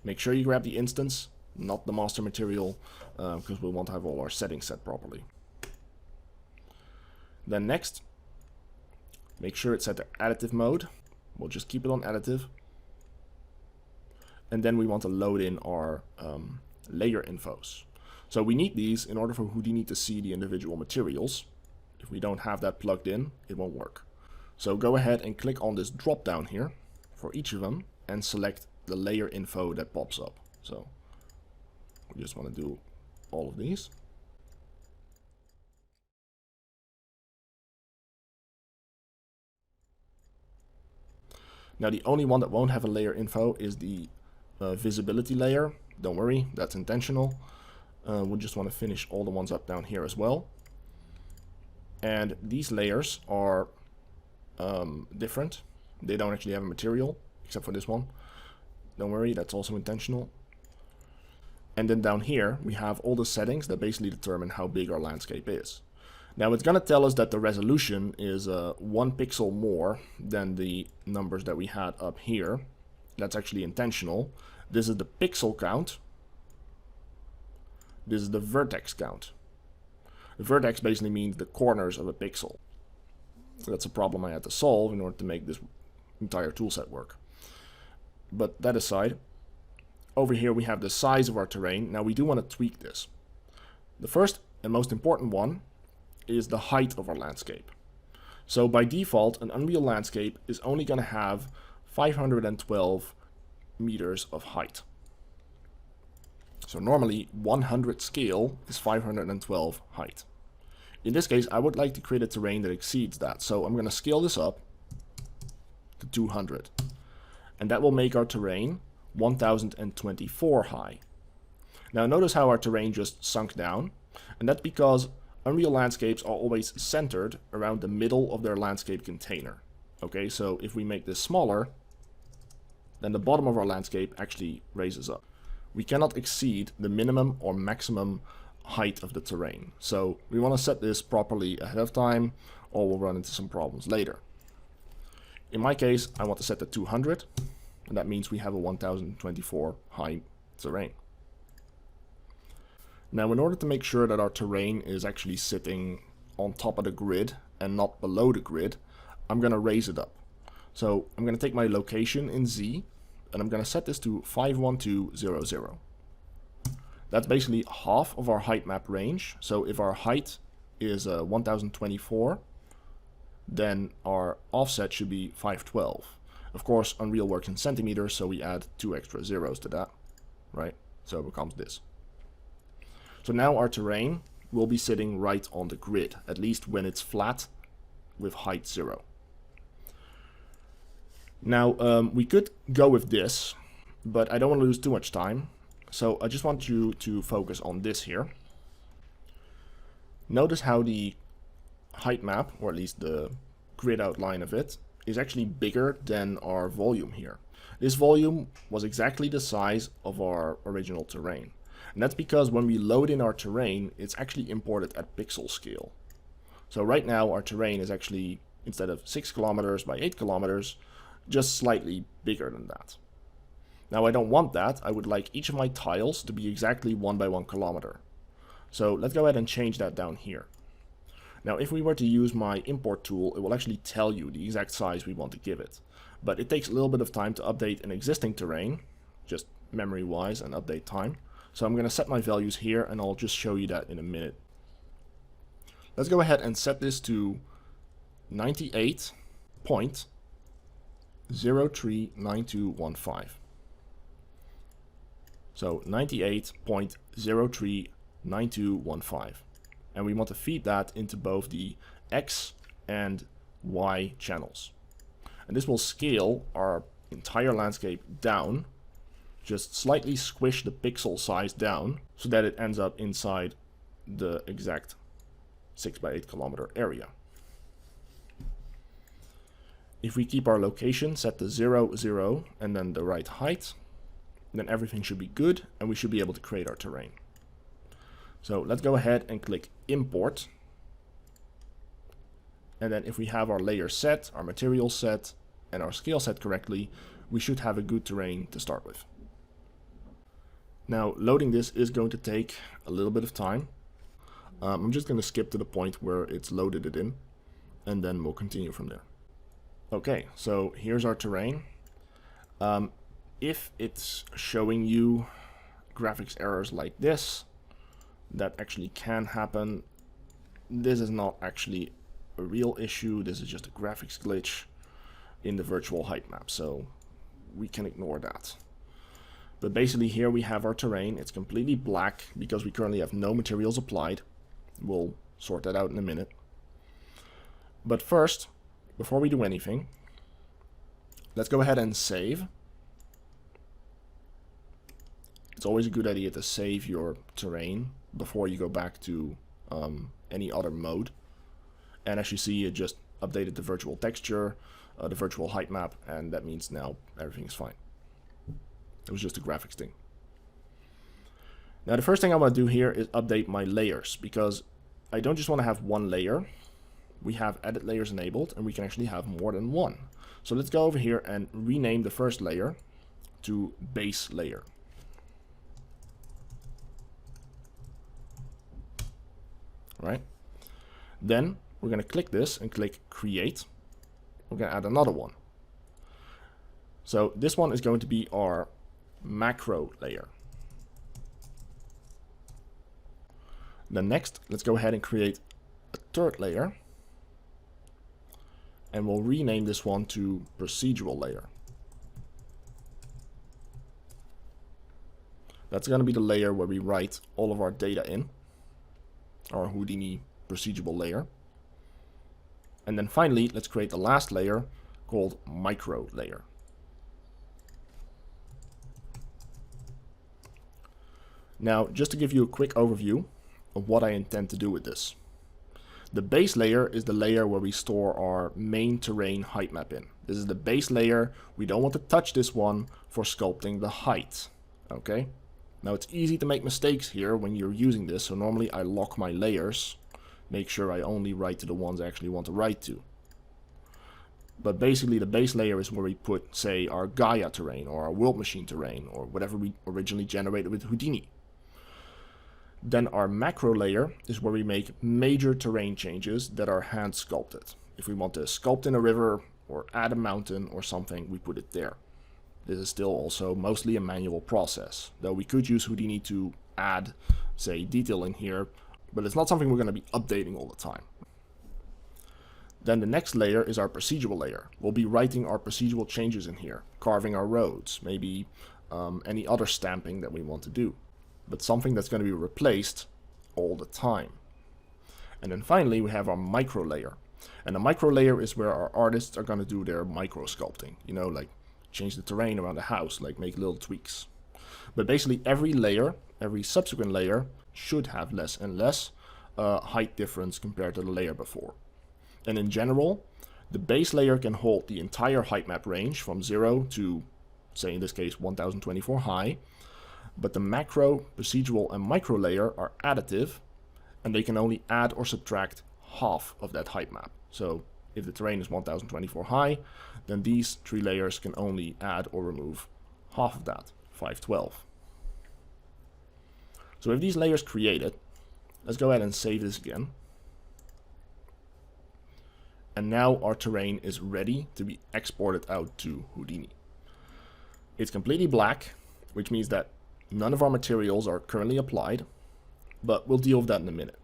Make sure you grab the instance, not the master material, because we want to have all our settings set properly. Then next, make sure it's set to additive mode. We'll just keep it on additive. And then we want to load in our layer infos. So we need these in order for Houdini to see the individual materials. If we don't have that plugged in, it won't work. So go ahead and click on this drop down here for each of them and select the layer info that pops up. So we just want to do all of these. Now the only one that won't have a layer info is the visibility layer. Don't worry, that's intentional. We just want to finish all the ones up down here as well. And these layers are different. They don't actually have a material, except for this one. Don't worry, that's also intentional. And then down here, we have all the settings that basically determine how big our landscape is. Now it's going to tell us that the resolution is 1 pixel more than the numbers that we had up here. That's actually intentional. This is the pixel count. This is the vertex count. The vertex basically means the corners of a pixel. That's a problem I had to solve in order to make this entire toolset work. But that aside, over here we have the size of our terrain. Now we do want to tweak this. The first and most important one is the height of our landscape. So by default, an Unreal landscape is only going to have 512 meters of height. So normally 100 scale is 512 height. In this case, I would like to create a terrain that exceeds that. So I'm going to scale this up to 200. And that will make our terrain 1024 high. Now notice how our terrain just sunk down. And that's because Unreal landscapes are always centered around the middle of their landscape container. Okay, so if we make this smaller, then the bottom of our landscape actually raises up. We cannot exceed the minimum or maximum height of the terrain. So we want to set this properly ahead of time, or we'll run into some problems later. In my case, I want to set the 200, and that means we have a 1024 high terrain. Now, in order to make sure that our terrain is actually sitting on top of the grid and not below the grid, I'm going to raise it up. So I'm going to take my location in Z, and I'm going to set this to 51200. That's basically half of our height map range. So if our height is 1024, then our offset should be 512. Of course, Unreal works in centimeters, so we add 2 extra zeros to that, right? So it becomes this. So now our terrain will be sitting right on the grid, at least when it's flat with height 0. Now, we could go with this, but I don't want to lose too much time. So I just want you to focus on this here. Notice how the height map, or at least the grid outline of it, is actually bigger than our volume here. This volume was exactly the size of our original terrain. And that's because when we load in our terrain, it's actually imported at pixel scale. So right now our terrain is actually, instead of 6 kilometers by 8 kilometers, just slightly bigger than that. Now I don't want that. I would like each of my tiles to be exactly 1 by 1 kilometer. So let's go ahead and change that down here. Now if we were to use my import tool, it will actually tell you the exact size we want to give it. But it takes a little bit of time to update an existing terrain, just memory wise and update time. So I'm going to set my values here, and I'll just show you that in a minute. Let's go ahead and set this to 98.039215. So 98.039215. And we want to feed that into both the X and Y channels. And this will scale our entire landscape down. Just slightly squish the pixel size down so that it ends up inside the exact 6 by 8 kilometer area. If we keep our location set to 0, 0, and then the right height, then everything should be good and we should be able to create our terrain. So let's go ahead and click import. And then if we have our layer set, our material set, and our scale set correctly, we should have a good terrain to start with. Now, loading this is going to take a little bit of time. I'm just going to skip to the point where it's loaded it in, and then we'll continue from there. Okay, so here's our terrain. If it's showing you graphics errors like this, that actually can happen. This is not actually a real issue. This is just a graphics glitch in the virtual height map, so we can ignore that. But basically here we have our terrain. It's completely black because we currently have no materials applied. We'll sort that out in a minute. But first, before we do anything, let's go ahead and save. It's always a good idea to save your terrain before you go back to any other mode. And as you see, it just updated the virtual texture, the virtual height map, and that means now everything is fine. It was just a graphics thing. Now the first thing I want to do here is update my layers, because I don't just want to have one layer. We have edit layers enabled, and we can actually have more than one. So let's go over here and rename the first layer to base layer. Right? Then we're going to click this and click create. We're going to add another one. So this one is going to be our macro layer. Then next, let's go ahead and create a third layer. And we'll rename this one to procedural layer. That's going to be the layer where we write all of our data in, our Houdini procedural layer. And then finally, let's create the last layer called micro layer. Now, just to give you a quick overview of what I intend to do with this. The base layer is the layer where we store our main terrain height map in. This is the base layer. We don't want to touch this one for sculpting the height. Okay? Now it's easy to make mistakes here when you're using this, so normally I lock my layers, make sure I only write to the ones I actually want to write to. But basically the base layer is where we put, say, our Gaia terrain or our world machine terrain or whatever we originally generated with Houdini. Then our macro layer is where we make major terrain changes that are hand sculpted. If we want to sculpt in a river or add a mountain or something, we put it there. This is still also mostly a manual process, though we could use Houdini to add, say, detail in here, but it's not something we're going to be updating all the time. Then the next layer is our procedural layer. We'll be writing our procedural changes in here, carving our roads, maybe any other stamping that we want to do, but something that's going to be replaced all the time. And then finally we have our micro layer. And the micro layer is where our artists are going to do their micro sculpting, you know, like change the terrain around the house, like make little tweaks. But basically every layer, every subsequent layer should have less and less height difference compared to the layer before. And in general, the base layer can hold the entire height map range from 0 to, say in this case, 1024 high. But the macro, procedural, and micro layer are additive, and they can only add or subtract half of that height map. So if the terrain is 1024 high, then these three layers can only add or remove half of that, 512. So with these layers created, let's go ahead and save this again. And now our terrain is ready to be exported out to Houdini. It's completely black, which means that none of our materials are currently applied, but we'll deal with that in a minute.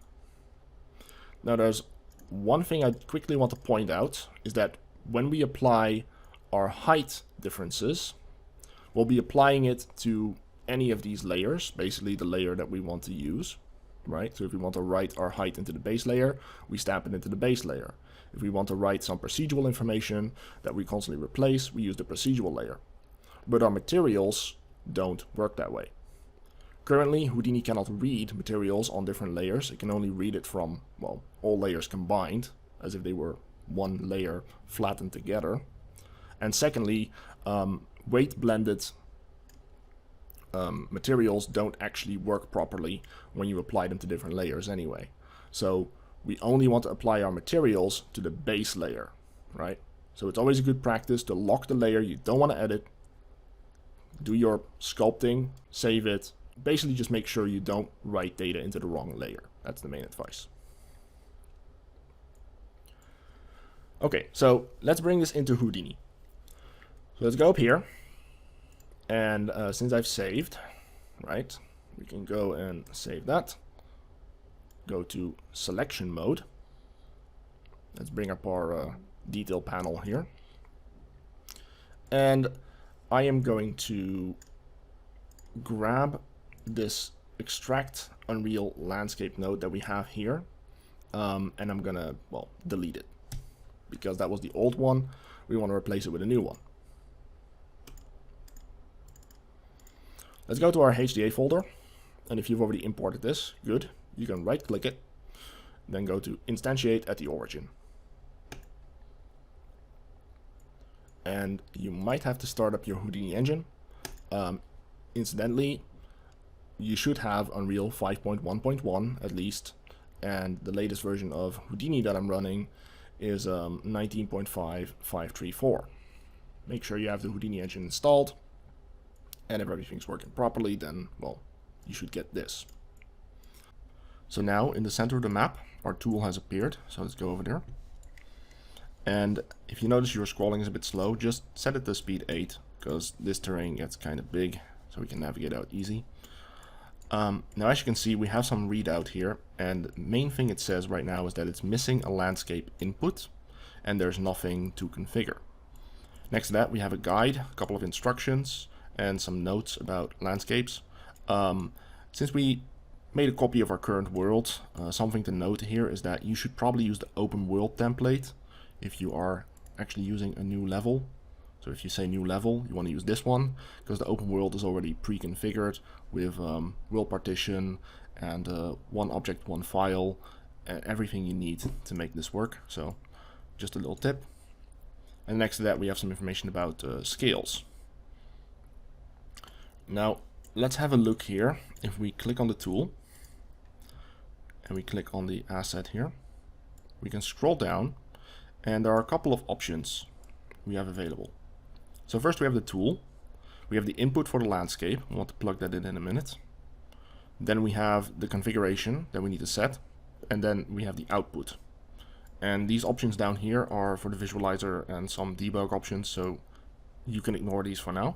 Now there's one thing I quickly want to point out is that when we apply our height differences, we'll be applying it to any of these layers, basically the layer that we want to use, right? So if we want to write our height into the base layer, we stamp it into the base layer. If we want to write some procedural information that we constantly replace, we use the procedural layer. But our materials don't work that way. Currently, Houdini cannot read materials on different layers. It can only read it from, well, all layers combined, as if they were one layer flattened together. And secondly, weight blended materials don't actually work properly when you apply them to different layers anyway. So we only want to apply our materials to the base layer, right? So it's always a good practice to lock the layer you don't want to edit, do your sculpting, save it, basically just make sure you don't write data into the wrong layer. That's the main advice. Okay, so let's bring this into Houdini. So let's go up here, and since I've saved, right, we can go and save that. Go to selection mode. Let's bring up our detail panel here. And I am going to grab this extract Unreal landscape node that we have here, and I'm gonna, well, delete it because that was the old one. We want to replace it with a new one. Let's go to our HDA folder, and if you've already imported this, good. You can right click it, then go to instantiate at the origin. And you might have to start up your Houdini engine. Incidentally, you should have Unreal 5.1.1 at least, and the latest version of Houdini that I'm running is 19.5534. Make sure you have the Houdini engine installed, and if everything's working properly, then, well, you should get this. So now in the center of the map, our tool has appeared. So let's go over there. And if you notice your scrolling is a bit slow, just set it to speed 8, because this terrain gets kind of big, so we can navigate out easy. Now as you can see, we have some readout here, and the main thing it says right now is that it's missing a landscape input, and there's nothing to configure. Next to that, we have a guide, a couple of instructions, and some notes about landscapes. Since we made a copy of our current world, something to note here is that you should probably use the open world template if you are actually using a new level. So if you say new level, you want to use this one, because the open world is already pre-configured with world partition and one object, one file, and everything you need to make this work. So just a little tip. And next to that, we have some information about scales. Now let's have a look here. If we click on the tool and we click on the asset here, we can scroll down, and there are a couple of options we have available. So first we have the tool, we have the input for the landscape, I want to plug that in a minute. Then we have the configuration that we need to set, and then we have the output. And these options down here are for the visualizer and some debug options, so you can ignore these for now.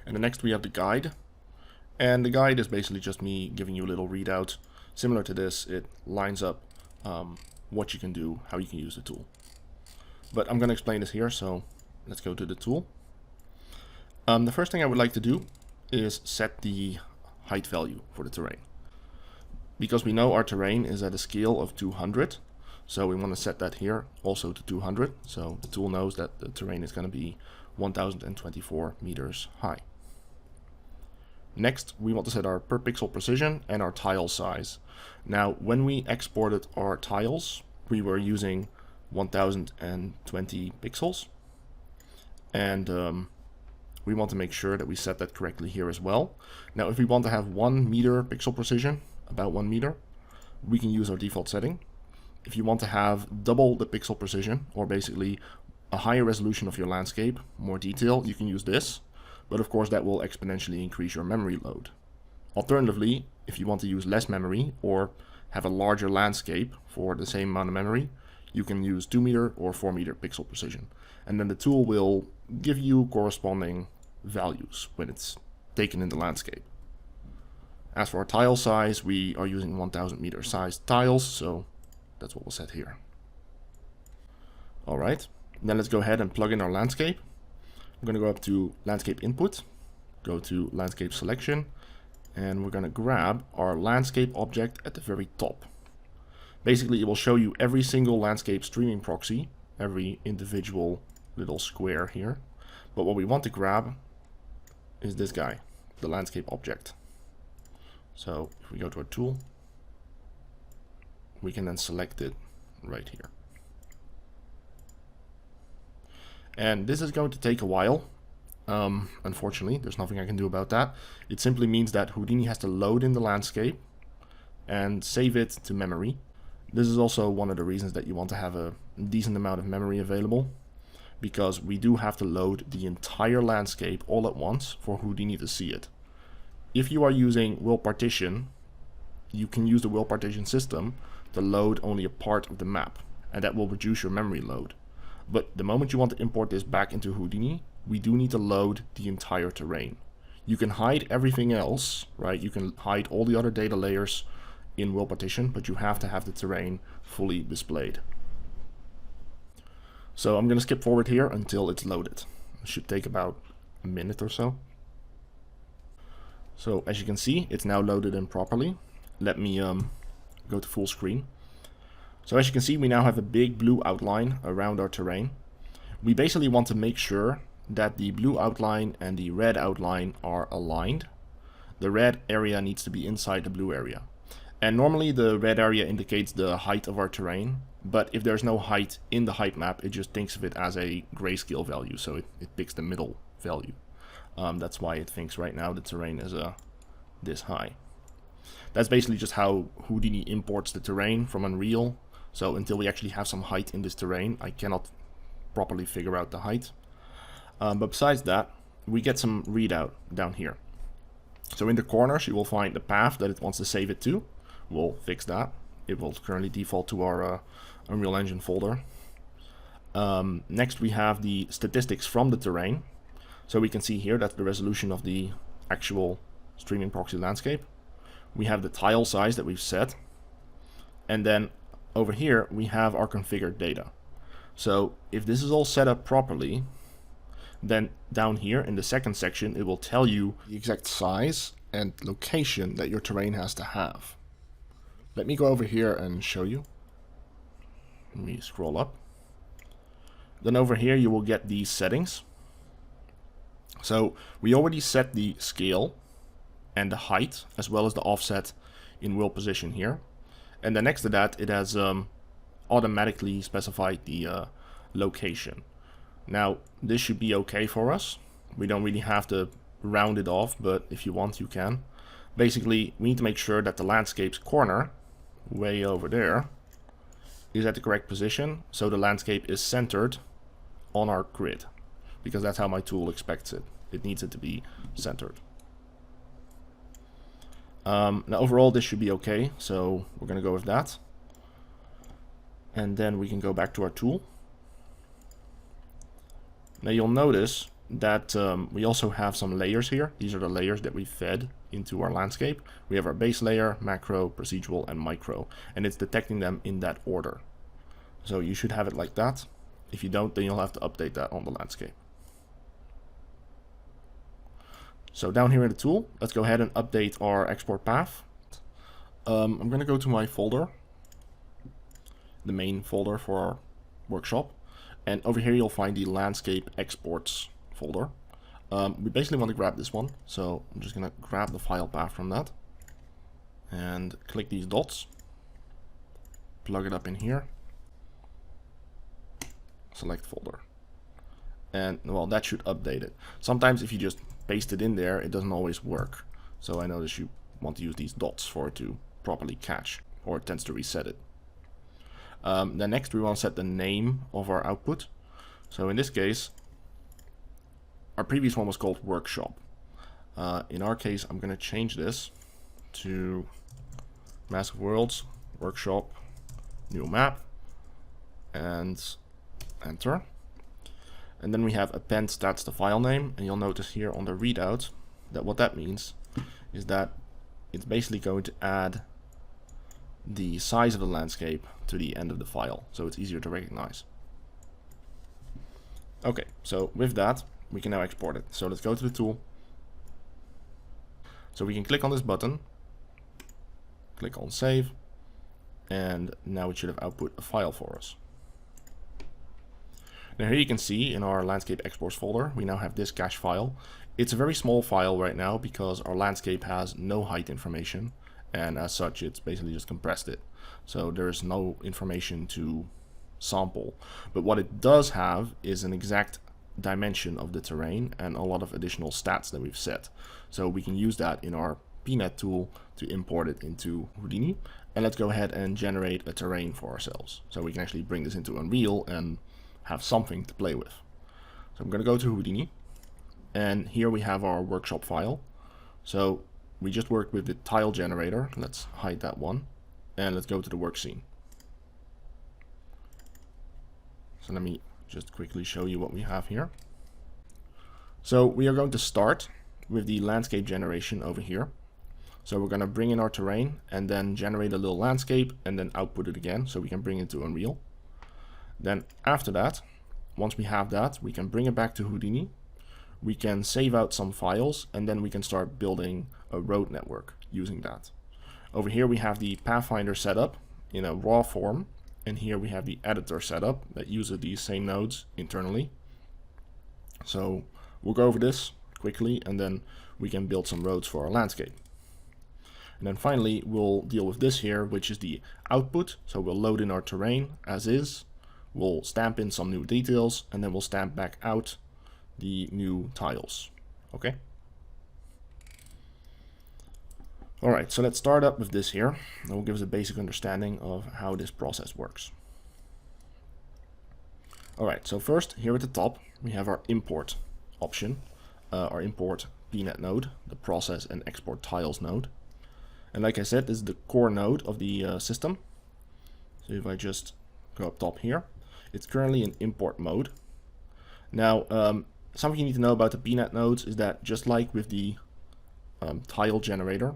And then next we have the guide, and the guide is basically just me giving you a little readout. Similar to this, it lines up what you can do, how you can use the tool. But I'm going to explain this here, so let's go to the tool. The first thing I would like to do is set the height value for the terrain. Because we know our terrain is at a scale of 200, so we want to set that here also to 200, so the tool knows that the terrain is going to be 1024 meters high. Next, we want to set our per pixel precision and our tile size. Now, when we exported our tiles, we were using 1020 pixels, and we want to make sure that we set that correctly here as well. Now, if we want to have 1 meter pixel precision, about 1 meter, we can use our default setting. If you want to have double the pixel precision, or basically a higher resolution of your landscape, more detail, you can use this, but of course that will exponentially increase your memory load. Alternatively, if you want to use less memory or have a larger landscape for the same amount of memory, you can use 2 meter or 4 meter pixel precision. And then the tool will give you corresponding values when it's taken in the landscape. As for our tile size, we are using 1000 meter sized tiles, so that's what we'll set here. Alright, then let's go ahead and plug in our landscape. I'm going to go up to landscape input, go to landscape selection, and we're going to grab our landscape object at the very top. Basically, it will show you every single landscape streaming proxy, every individual little square here. But what we want to grab is this guy, the landscape object. So if we go to our tool, we can then select it right here. And this is going to take a while. Unfortunately, there's nothing I can do about that. It simply means that Houdini has to load in the landscape and save it to memory. This is also one of the reasons that you want to have a decent amount of memory available, because we do have to load the entire landscape all at once for Houdini to see it. If you are using World Partition, you can use the World Partition system to load only a part of the map, and that will reduce your memory load. But the moment you want to import this back into Houdini, we do need to load the entire terrain. You can hide everything else, right? You can hide all the other data layers in World Partition, but you have to have the terrain fully displayed. So I'm going to skip forward here until it's loaded. It should take about a minute or so. So as you can see, it's now loaded in properly. Let me go to full screen. So as you can see, we now have a big blue outline around our terrain. We basically want to make sure that the blue outline and the red outline are aligned. The red area needs to be inside the blue area. And normally the red area indicates the height of our terrain, but if there's no height in the height map, it just thinks of it as a grayscale value, so it picks the middle value. That's why it thinks right now the terrain is this high. That's basically just how Houdini imports the terrain from Unreal. So until we actually have some height in this terrain, I cannot properly figure out the height. But besides that, we get some readout down here. So in the corners, you will find the path that it wants to save it to. We'll fix that. It will currently default to our Unreal Engine folder. Next, we have the statistics from the terrain. So we can see here that's the resolution of the actual streaming proxy landscape. We have the tile size that we've set. And then over here, we have our configured data. So if this is all set up properly, then down here in the second section, it will tell you the exact size and location that your terrain has to have. Let me go over here and show you. Let me scroll up. Then over here, you will get these settings. So we already set the scale and the height, as well as the offset in world position here. And then next to that, it has automatically specified the location. Now, this should be okay for us. We don't really have to round it off, but if you want, you can. Basically, we need to make sure that the landscape's corner, way over there, is at the correct position, so the landscape is centered on our grid, because that's how my tool expects it. It needs it to be centered. Now overall this should be okay, so we're going to go with that. And then we can go back to our tool. Now you'll notice that we also have some layers here. These are the layers that we fed into our landscape. We have our base layer, macro, procedural, and micro, and it's detecting them in that order. So you should have it like that. If you don't, then you'll have to update that on the landscape. So down here in the tool, let's go ahead and update our export path. I'm going to go to my folder, the main folder for our workshop. And over here, you'll find the landscape exports folder. We basically want to grab this one. So I'm just going to grab the file path from that and click these dots, plug it up in here, select folder. And well, that should update it. Sometimes if you just paste it in there, it doesn't always work. So I notice you want to use these dots for it to properly catch, or it tends to reset it. Then next we want to set the name of our output. So in this case, our previous one was called workshop. In our case, I'm going to change this to Massive Worlds Workshop New Map and enter. And then we have append stats to file name, and you'll notice here on the readout that what that means is that it's basically going to add the size of the landscape to the end of the file, so it's easier to recognize. Okay, so with that, we can now export it. So let's go to the tool. So we can click on this button, click on save, and now it should have output a file for us. Now here you can see in our landscape exports folder, we now have this cache file. It's a very small file right now because our landscape has no height information, and as such it's basically just compressed it. So there's no information to sample. But what it does have is an exact dimension of the terrain and a lot of additional stats that we've set. So we can use that in our PNet tool to import it into Houdini. And let's go ahead and generate a terrain for ourselves. So we can actually bring this into Unreal and have something to play with. So I'm going to go to Houdini, and here we have our workshop file. So we just worked with the tile generator. Let's hide that one, and let's go to the work scene. So let me just quickly show you what we have here. So we are going to start with the landscape generation over here. So we're going to bring in our terrain and then generate a little landscape and then output it again so we can bring it to Unreal. Then after that, once we have that, we can bring it back to Houdini. We can save out some files and then we can start building a road network using that. Over here we have the Pathfinder setup in a raw form, and here we have the editor setup that uses these same nodes internally. So we'll go over this quickly and then we can build some roads for our landscape. And then finally, we'll deal with this here, which is the output. So we'll load in our terrain as is, we'll stamp in some new details, and then we'll stamp back out the new tiles. Okay. All right, so let's start up with this here. That will give us a basic understanding of how this process works. All right, so first here at the top, we have our import option, our import PNet node, the process and export tiles node. And like I said, this is the core node of the system. So if I just go up top here, it's currently in import mode. Now, something you need to know about the PNet nodes is that just like with the tile generator,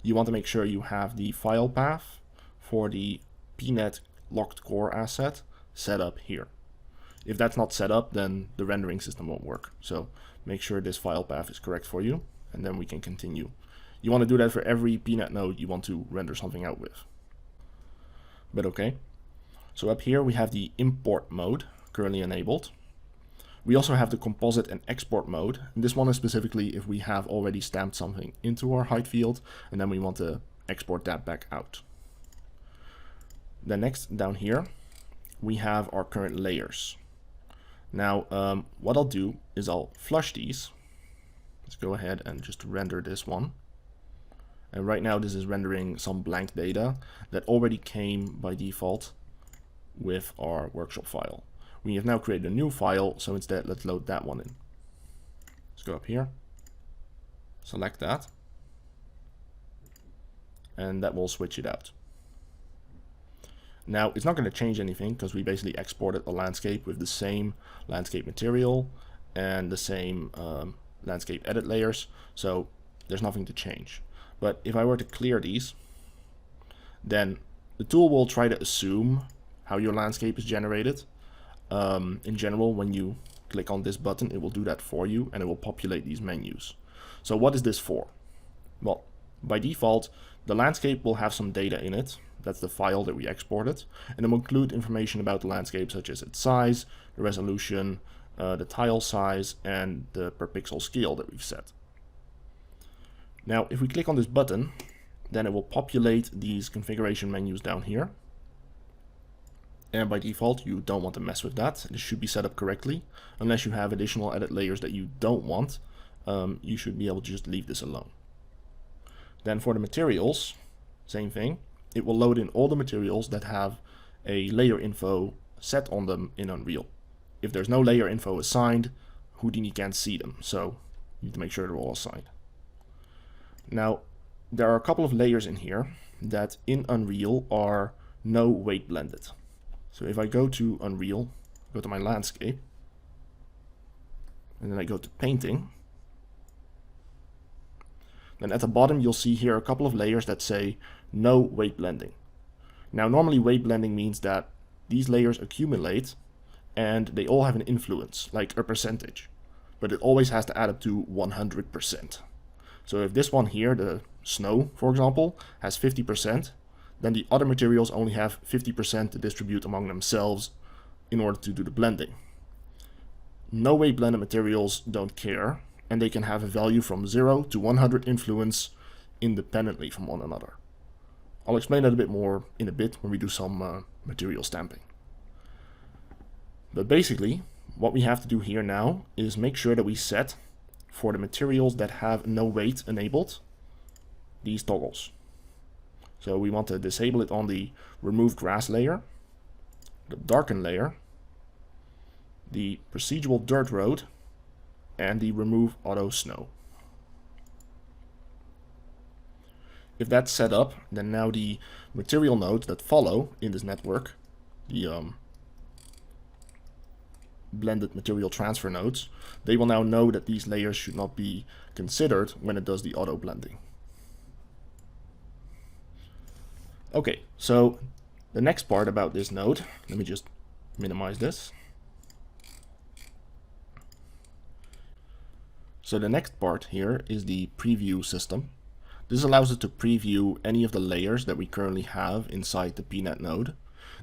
you want to make sure you have the file path for the PNet locked core asset set up here. If that's not set up, then the rendering system won't work. So make sure this file path is correct for you, and then we can continue. You want to do that for every PNet node you want to render something out with. But okay. So up here we have the import mode currently enabled. We also have the composite and export mode. And this one is specifically if we have already stamped something into our height field and then we want to export that back out. Then next down here we have our current layers. Now what I'll do is I'll flush these. Let's go ahead and just render this one. And right now this is rendering some blank data that already came by default with our workshop file. We have now created a new file, so instead let's load that one in. Let's go up here, select that, and that will switch it out. Now it's not going to change anything because we basically exported a landscape with the same landscape material and the same landscape edit layers, so there's nothing to change. But if I were to clear these, then the tool will try to assume how your landscape is generated. In general, when you click on this button, it will do that for you and it will populate these menus. So what is this for? Well, by default, the landscape will have some data in it. That's the file that we exported, and it will include information about the landscape such as its size, the resolution, the tile size, and the per pixel scale that we've set. Now, if we click on this button, then it will populate these configuration menus down here. And by default, you don't want to mess with that. This should be set up correctly. Unless you have additional edit layers that you don't want, you should be able to just leave this alone. Then for the materials, same thing. It will load in all the materials that have a layer info set on them in Unreal. If there's no layer info assigned, Houdini can't see them. So you need to make sure they're all assigned. Now, there are a couple of layers in here that in Unreal are no weight blended. So if I go to Unreal, go to my landscape, and then I go to painting, then at the bottom you'll see here a couple of layers that say no weight blending. Now normally weight blending means that these layers accumulate and they all have an influence, like a percentage, but it always has to add up to 100%. So if this one here, the snow, for example, has 50%, then the other materials only have 50% to distribute among themselves in order to do the blending. No weight blended materials don't care, and they can have a value from 0 to 100 influence independently from one another. I'll explain that a bit more in a bit when we do some material stamping. But basically, what we have to do here now is make sure that we set for the materials that have no weight enabled these toggles. So we want to disable it on the remove grass layer, the darken layer, the procedural dirt road, and the remove auto snow. If that's set up, then now the material nodes that follow in this network, the blended material transfer nodes, they will now know that these layers should not be considered when it does the auto blending. Okay, so the next part about this node, let me just minimize this. So the next part here is the preview system. This allows us to preview any of the layers that we currently have inside the PNet node.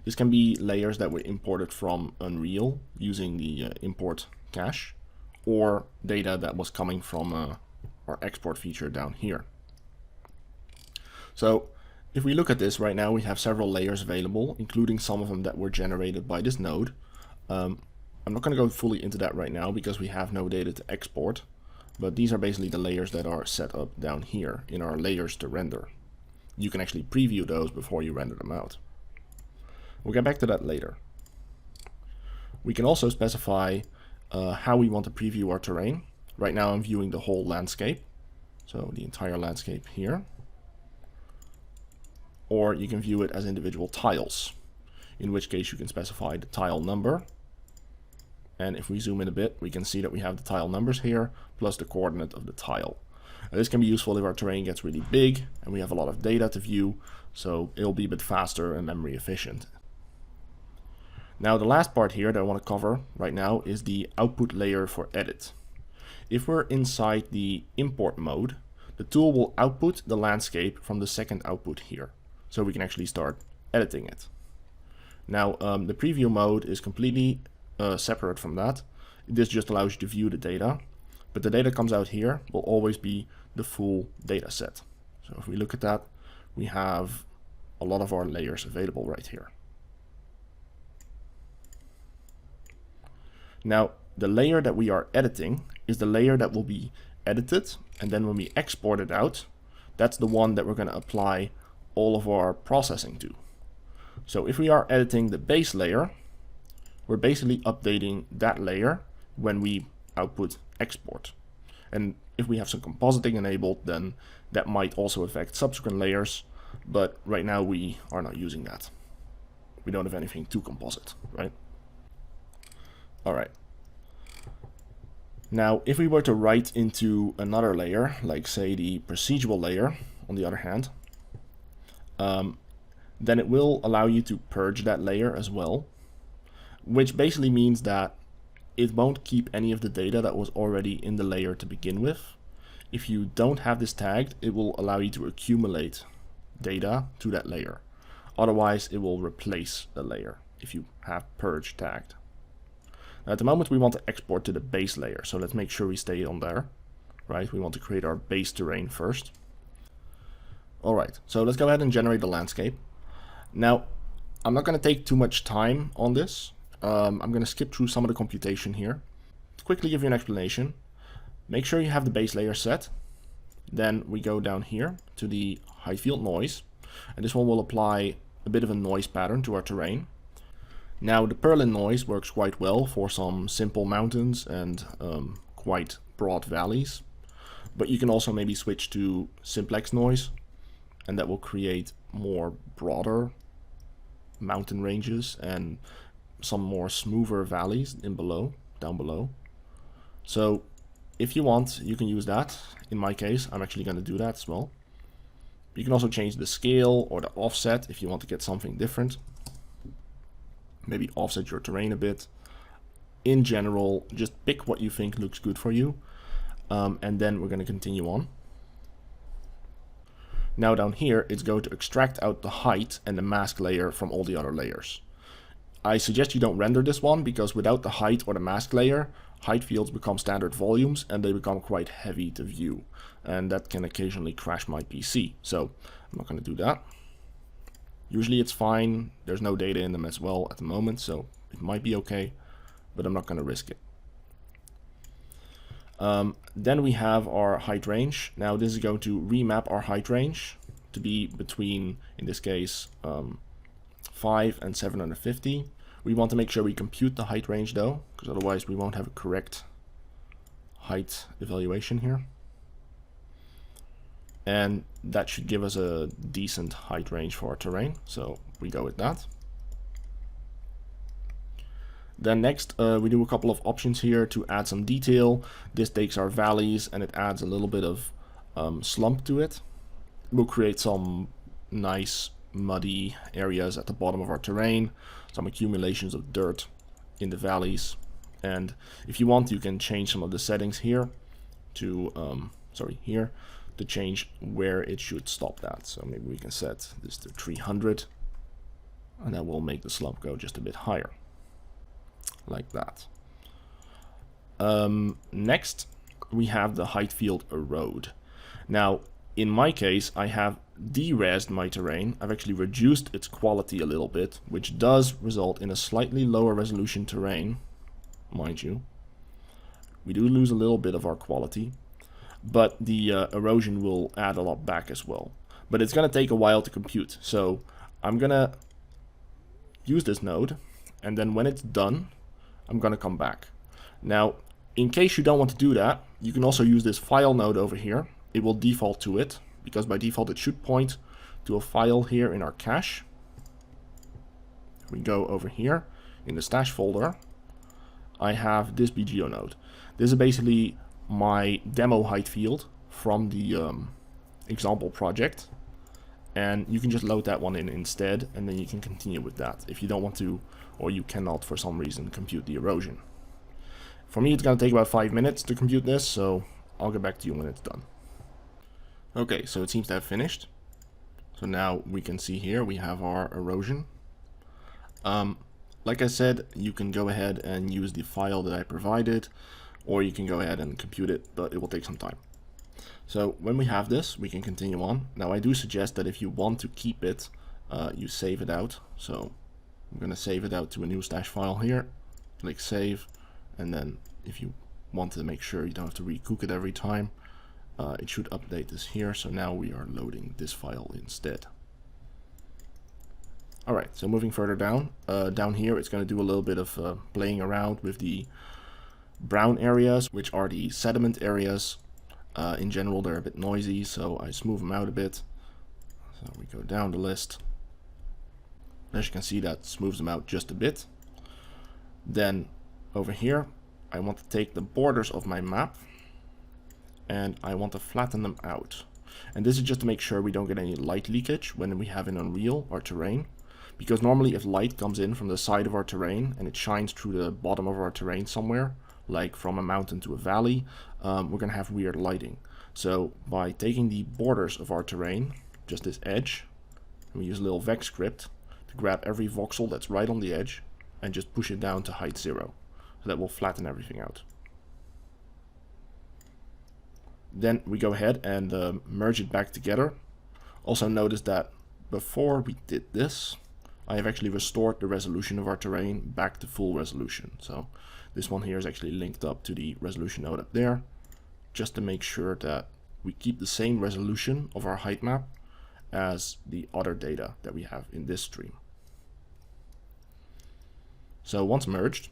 This can be layers that were imported from Unreal using the import cache, or data that was coming from our export feature down here. So if we look at this right now, we have several layers available, including some of them that were generated by this node. I'm not going to go fully into that right now because we have no data to export, but these are basically the layers that are set up down here in our layers to render. You can actually preview those before you render them out. We'll get back to that later. We can also specify how we want to preview our terrain. Right now I'm viewing the whole landscape, so the entire landscape here. Or you can view it as individual tiles, in which case you can specify the tile number. And if we zoom in a bit, we can see that we have the tile numbers here, plus the coordinate of the tile. Now, this can be useful if our terrain gets really big and we have a lot of data to view, so it'll be a bit faster and memory efficient. Now the last part here that I want to cover right now is the output layer for edit. If we're inside the import mode, the tool will output the landscape from the second output here, so we can actually start editing it. Now the preview mode is completely separate from that. This just allows you to view the data, but the data comes out here will always be the full data set. So if we look at that, we have a lot of our layers available right here. Now the layer that we are editing is the layer that will be edited, and then when we export it out, that's the one that we're going to apply all of our processing to. So if we are editing the base layer, we're basically updating that layer when we output export. And if we have some compositing enabled, then that might also affect subsequent layers, but right now we are not using that. We don't have anything to composite, right? All right. Now, if we were to write into another layer, like say the procedural layer, on the other hand, then it will allow you to purge that layer as well, which basically means that it won't keep any of the data that was already in the layer to begin with. If you don't have this tagged, it will allow you to accumulate data to that layer. Otherwise, it will replace the layer if you have purge tagged. Now, at the moment, we want to export to the base layer, so let's make sure we stay on there, right? We want to create our base terrain first. All right, so let's go ahead and generate the landscape. Now, I'm not going to take too much time on this. I'm going to skip through some of the computation here. To quickly give you an explanation, make sure you have the base layer set. Then we go down here to the height field noise, and this one will apply a bit of a noise pattern to our terrain. Now the Perlin noise works quite well for some simple mountains and quite broad valleys, but you can also maybe switch to simplex noise, and that will create more broader mountain ranges and some more smoother valleys down below. So if you want, you can use that. In my case, I'm actually going to do that as well. You can also change the scale or the offset if you want to get something different. Maybe offset your terrain a bit. In general, just pick what you think looks good for you, and then we're going to continue on. Now down here, it's going to extract out the height and the mask layer from all the other layers. I suggest you don't render this one because without the height or the mask layer, height fields become standard volumes and they become quite heavy to view, and that can occasionally crash my PC. So I'm not going to do that. Usually it's fine. There's no data in them as well at the moment, so it might be okay. but I'm not going to risk it. Then we have our height range. Now this is going to remap our height range to be between, in this case, 5 and 750. We want to make sure we compute the height range though, because otherwise we won't have a correct height evaluation here. And that should give us a decent height range for our terrain, so we go with that. Then next we do a couple of options here to add some detail. This takes our valleys and it adds a little bit of slump to it. We'll create some nice muddy areas at the bottom of our terrain, some accumulations of dirt in the valleys. And if you want, you can change some of the settings here to here to change where it should stop that. So maybe we can set this to 300 and that will make the slump go just a bit higher, like that. Next we have the height field erode. Now in my case I have derezzed my terrain. I've actually reduced its quality a little bit, which does result in a slightly lower resolution terrain, mind you. We do lose a little bit of our quality, but the erosion will add a lot back as well. But it's going to take a while to compute, so I'm going to use this node, and then when it's done I'm going to come back. Now in case you don't want to do that, you can also use this file node over here. It will default to it, because by default it should point to a file here in our cache. We go over here in the stash folder. I have this BGO node. This is basically my demo height field from the example project, and you can just load that one in instead, and then you can continue with that if you don't want to, or you cannot for some reason compute the erosion. For me it's going to take about 5 minutes to compute this, so I'll get back to you when it's done. Okay, so it seems to have finished. So now we can see here we have our erosion. Like I said, you can go ahead and use the file that I provided, or you can go ahead and compute it, but it will take some time. So when we have this, we can continue on. Now I do suggest that if you want to keep it, you save it out. So I'm going to save it out to a new stash file here, click save, and then if you want to make sure you don't have to recook it every time, it should update this here. So now we are loading this file instead. Alright, so moving further down, down here it's going to do a little bit of playing around with the brown areas, which are the sediment areas. In general they're a bit noisy, so I smooth them out a bit. So we go down the list. As you can see, that smooths them out just a bit. Then over here I want to take the borders of my map and I want to flatten them out. And this is just to make sure we don't get any light leakage when we have in Unreal our terrain. Because normally if light comes in from the side of our terrain and it shines through the bottom of our terrain somewhere, like from a mountain to a valley, we're going to have weird lighting. So by taking the borders of our terrain, just this edge, we use a little vex script to grab every voxel that's right on the edge and just push it down to height 0. So that will flatten everything out. Then we go ahead and merge it back together. Also notice that before we did this, I have actually restored the resolution of our terrain back to full resolution. So this one here is actually linked up to the resolution node up there, just to make sure that we keep the same resolution of our height map as the other data that we have in this stream. So once merged,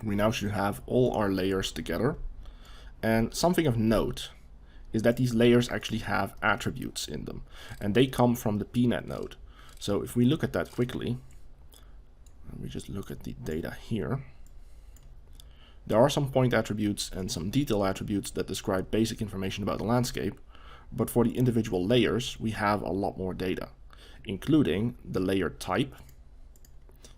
we now should have all our layers together. And something of note is that these layers actually have attributes in them, and they come from the pnet node. So if we look at that quickly, and we just look at the data here, there are some point attributes and some detail attributes that describe basic information about the landscape, but for the individual layers we have a lot more data, including the layer type,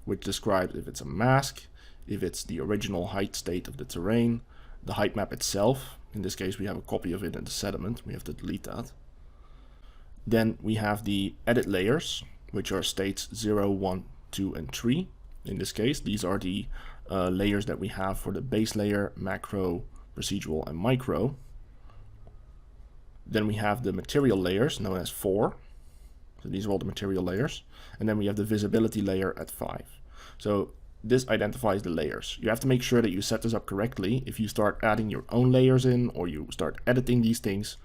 which describes if it's a mask, if it's the original height state of the terrain, the height map itself. In this case we have a copy of it in the sediment, we have to delete that. Then we have the edit layers, which are states 0, 1, 2 and 3. In this case these are the layers that we have for the base layer, macro, procedural and micro. Then we have the material layers known as 4. So these are all the material layers. And then we have the visibility layer at 5. So this identifies the layers. You have to make sure that you set this up correctly. If you start adding your own layers in or you start editing these things,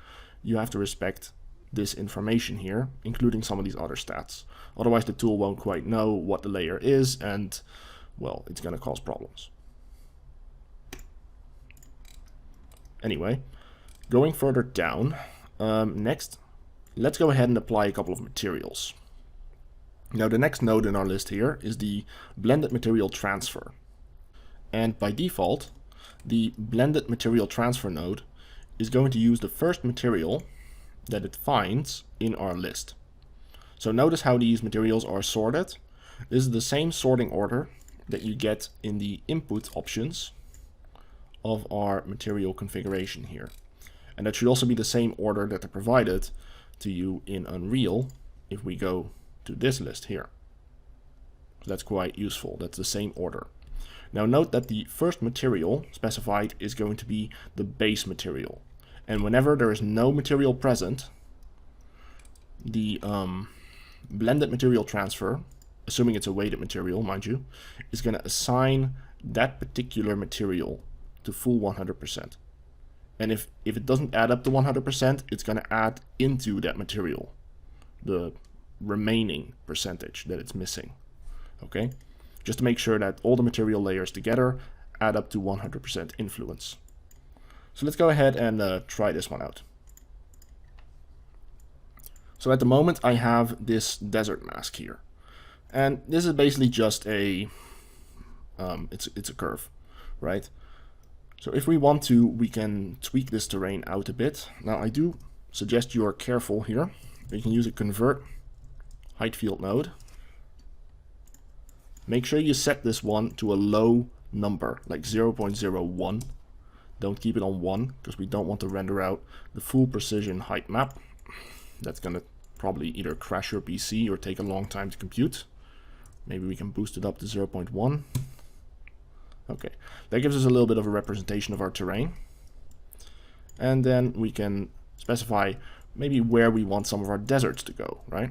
you have to respect this information here, including some of these other stats. Otherwise the tool won't quite know what the layer is, and well, it's going to cause problems. Anyway, going further down, next, let's go ahead and apply a couple of materials. Now the next node in our list here is the blended material transfer. And by default, the blended material transfer node is going to use the first material that it finds in our list. So notice how these materials are sorted. This is the same sorting order that you get in the input options of our material configuration here. And that should also be the same order that they provided to you in Unreal if we go to this list here. So that's quite useful. That's the same order. Now note that the first material specified is going to be the base material. And whenever there is no material present, the blended material transfer, assuming it's a weighted material, mind you, is going to assign that particular material to full 100%. And if it doesn't add up to 100%, it's going to add into that material the remaining percentage that it's missing. Okay? Just to make sure that all the material layers together add up to 100% influence. So let's go ahead and try this one out. So at the moment I have this desert mask here. And this is basically just a, it's a curve, right? So if we want to, we can tweak this terrain out a bit. Now I do suggest you are careful here. You can use a convert height field node. Make sure you set this one to a low number, like 0.01. Don't keep it on 1, because we don't want to render out the full precision height map. That's going to probably either crash your PC or take a long time to compute. Maybe we can boost it up to 0.1. Okay, that gives us a little bit of a representation of our terrain. And then we can specify maybe where we want some of our deserts to go, right?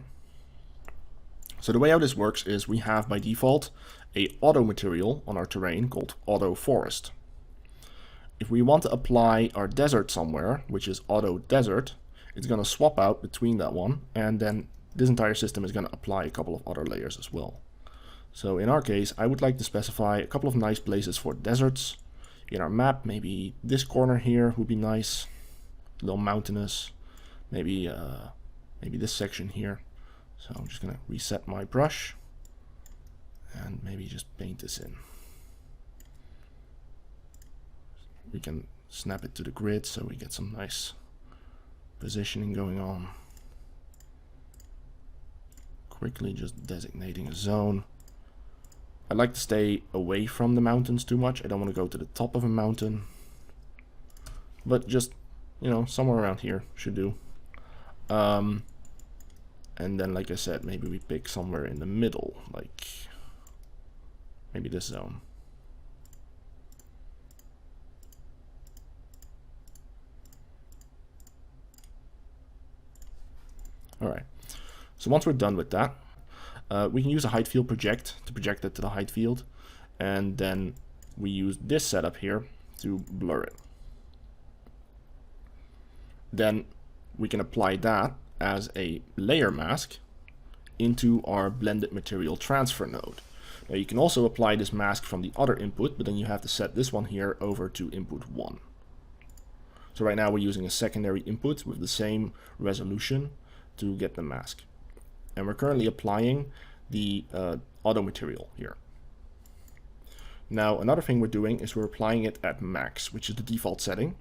So the way how this works is we have by default a auto material on our terrain called auto forest. If we want to apply our desert somewhere, which is auto desert, it's going to swap out between that one, and then this entire system is going to apply a couple of other layers as well. So in our case, I would like to specify a couple of nice places for deserts in our map. Maybe this corner here would be nice, a little mountainous. Maybe maybe this section here. So I'm just going to reset my brush and maybe just paint this in. We can snap it to the grid so we get some nice positioning going on. Quickly just designating a zone. I like to stay away from the mountains too much. I don't want to go to the top of a mountain. But just, you know, somewhere around here should do. And then, like I said, maybe we pick somewhere in the middle, like maybe this zone. Alright, so once we're done with that, we can use a height field project to project it to the height field, and then we use this setup here to blur it. Then we can apply that as a layer mask into our blended material transfer node. Now you can also apply this mask from the other input, but then you have to set this one here over to input 1. So right now we're using a secondary input with the same resolution to get the mask. And we're currently applying the auto material here. Now another thing we're doing is we're applying it at max, which is the default setting.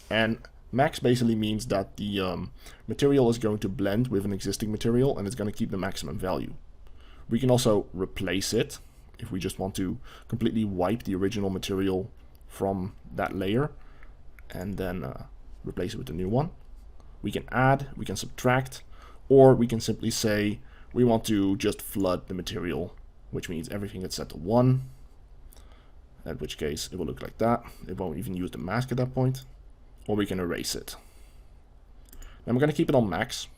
And max basically means that the material is going to blend with an existing material and it's going to keep the maximum value. We can also replace it if we just want to completely wipe the original material from that layer and then replace it with a new one. We can add, we can subtract, or we can simply say we want to just flood the material, which means everything gets set to 1, in which case it will look like that. It won't even use the mask at that point. Or we can erase it. Now I'm going to keep it on max.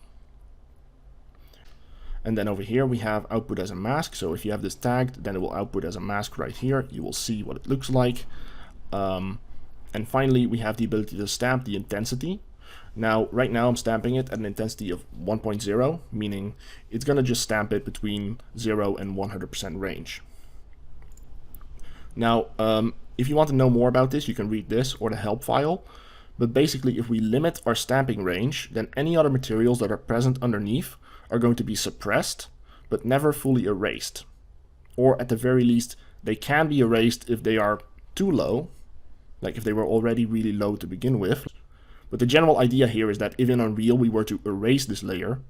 And then over here we have output as a mask. So if you have this tagged, then it will output as a mask right here. You will see what it looks like. And finally, we have the ability to stamp the intensity. Now, right now I'm stamping it at an intensity of 1.0, meaning it's going to just stamp it between 0 and 100% range. Now, if you want to know more about this, you can read this or the help file. But basically, if we limit our stamping range, then any other materials that are present underneath are going to be suppressed, but never fully erased. Or at the very least, they can be erased if they are too low, like if they were already really low to begin with. But the general idea here is that if in Unreal we were to erase this layer,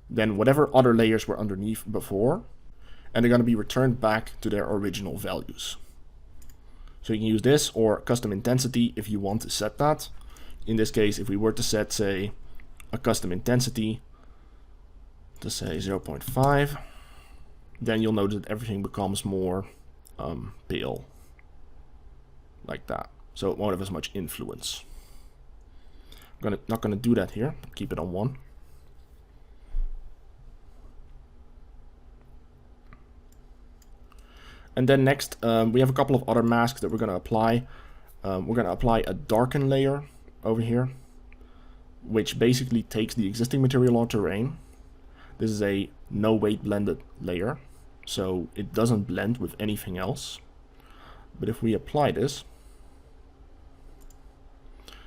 then whatever other layers were underneath before, and they're going to be returned back to their original values. So you can use this or custom intensity if you want to set that. In this case, if we were to set, say, a custom intensity to say 0.5, then you'll notice that everything becomes more pale, like that. So it won't have as much influence. I'm not gonna do that here. Keep it on 1. And then next, we have a couple of other masks that we're gonna apply. We're gonna apply a darken layer over here, which basically takes the existing material on terrain. This is a no weight blended layer, so it doesn't blend with anything else. But if we apply this,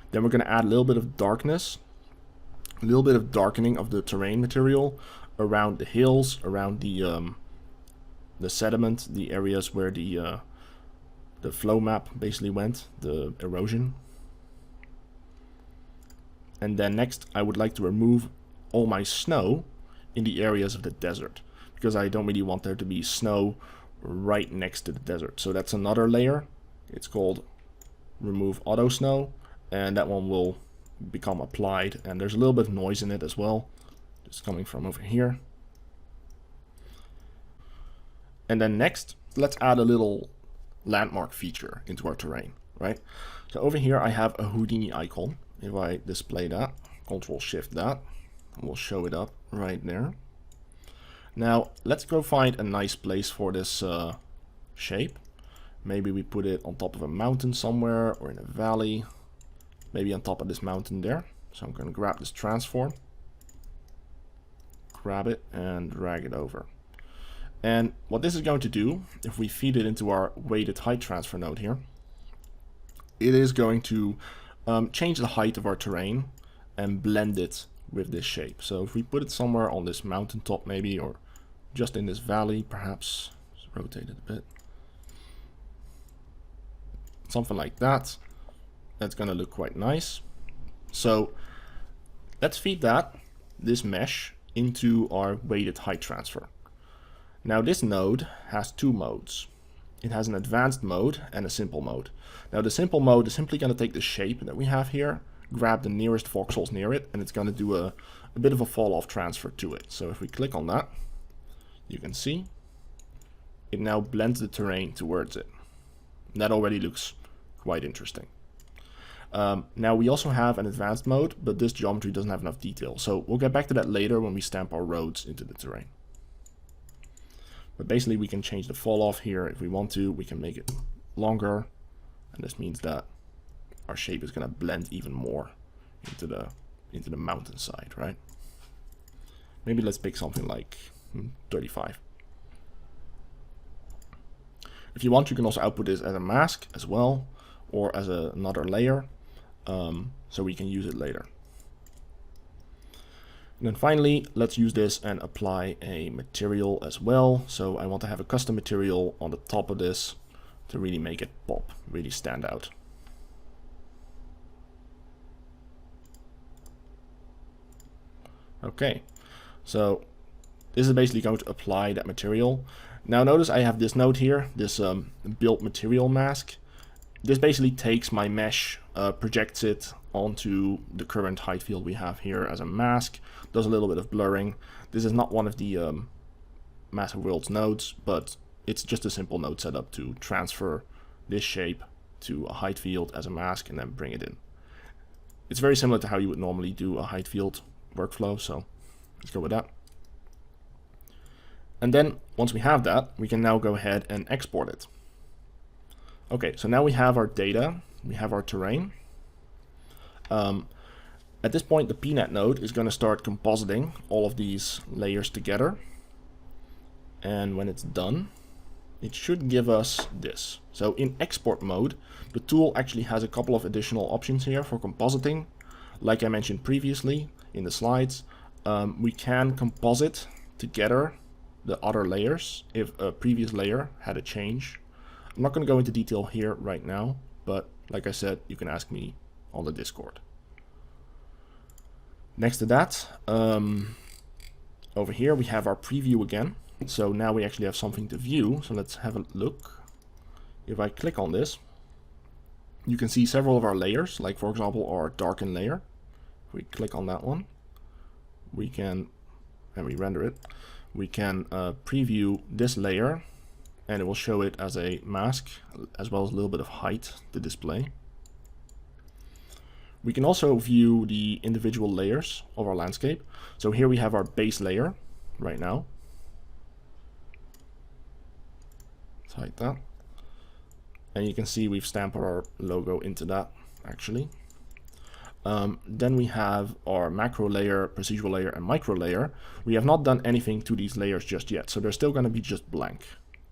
then we're going to add a little bit of darkness, a little bit of darkening of the terrain material around the hills, around the sediment, the areas where the flow map basically went, the erosion. And then next, I would like to remove all my snow in the areas of the desert, because I don't really want there to be snow right next to the desert. So that's another layer. It's called remove auto snow. And that one will become applied, and there's a little bit of noise in it as well, just coming from over here. And then next, let's add a little landmark feature into our terrain, right? So over here I have a Houdini icon. If I display that, Control Shift that, and we'll show it up right there. Now let's go find a nice place for this shape. Maybe we put it on top of a mountain somewhere, or in a valley. Maybe on top of this mountain there. So I'm going to grab this transform, grab it, and drag it over. And what this is going to do, if we feed it into our weighted height transfer node here, it is going to change the height of our terrain and blend it with this shape. So if we put it somewhere on this mountaintop maybe, or just in this valley perhaps, just rotate it a bit, something like that. That's going to look quite nice. So let's feed this mesh into our weighted height transfer. Now this node has two modes. It has an advanced mode and a simple mode. Now the simple mode is simply going to take the shape that we have here, grab the nearest voxels near it, and it's going to do a bit of a fall off transfer to it. So if we click on that, you can see it now blends the terrain towards it. And that already looks quite interesting. Now we also have an advanced mode, but this geometry doesn't have enough detail. So we'll get back to that later when we stamp our roads into the terrain. But basically we can change the fall off here if we want to. We can make it longer, and this means that our shape is going to blend even more into the mountainside, right? Maybe let's pick something like 35. If you want, you can also output this as a mask as well, or as another layer, so we can use it later. And then finally, let's use this and apply a material as well. So I want to have a custom material on the top of this to really make it pop, really stand out. Okay, so this is basically going to apply that material. Now notice I have this node here, this build material mask. This basically takes my mesh, projects it onto the current height field we have here as a mask, does a little bit of blurring. This is not one of the Massive Worlds nodes, but it's just a simple node setup to transfer this shape to a height field as a mask and then bring it in. It's very similar to how you would normally do a height field workflow, so let's go with that. And then once we have that, we can now go ahead and export it. Okay, so now we have our data, we have our terrain. At this point, the PNet node is going to start compositing all of these layers together. And when it's done, it should give us this. So in export mode, the tool actually has a couple of additional options here for compositing. Like I mentioned previously in the slides, we can composite together the other layers if a previous layer had a change. I'm not going to go into detail here right now, but like I said, you can ask me on the Discord. Next to that, over here we have our preview again. So now we actually have something to view. So let's have a look. If I click on this, you can see several of our layers, like for example our darken layer. If we click on that one, we can, and we render it, we can preview this layer, and it will show it as a mask as well as a little bit of height to display. We can also view the individual layers of our landscape. So here we have our base layer right now. Let's hide that. And you can see we've stamped our logo into that actually. Then we have our macro layer, procedural layer, and micro layer. We have not done anything to these layers just yet, so they're still going to be just blank,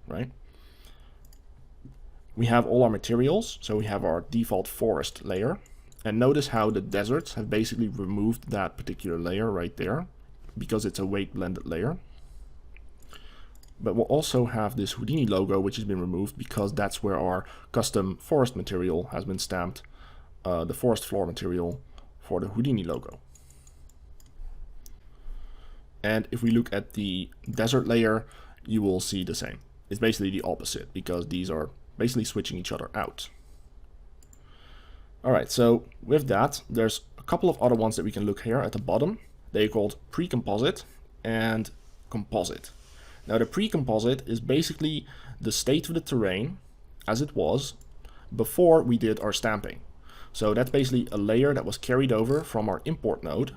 right? We have all our materials, so we have our default forest layer. And notice how the deserts have basically removed that particular layer right there, because it's a weight blended layer. But we'll also have this Houdini logo, which has been removed because that's where our custom forest material has been stamped, the forest floor material for the Houdini logo. And if we look at the desert layer, you will see the same. It's basically the opposite, because these are basically switching each other out. All right, so with that, there's a couple of other ones that we can look here at the bottom. They're called pre-composite and composite. Now the pre-composite is basically the state of the terrain as it was before we did our stamping. So that's basically a layer that was carried over from our import node,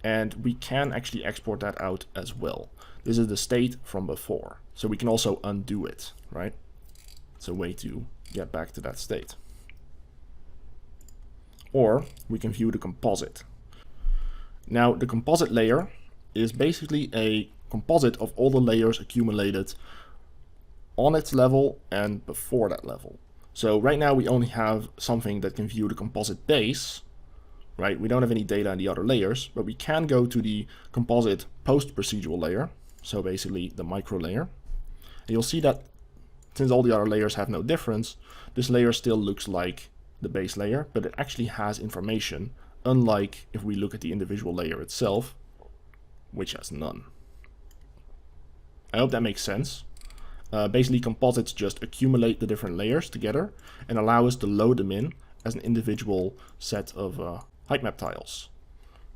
and we can actually export that out as well. This is the state from before. So we can also undo it, right? It's a way to get back to that state. Or we can view the composite. Now the composite layer is basically a composite of all the layers accumulated on its level and before that level. So right now we only have something that can view the composite base, right? We don't have any data in the other layers, but we can go to the composite post-procedural layer, so basically the micro layer. And you'll see that since all the other layers have no difference, this layer still looks like the base layer, but it actually has information, unlike if we look at the individual layer itself, which has none. I hope that makes sense. Basically, composites just accumulate the different layers together and allow us to load them in as an individual set of height map tiles.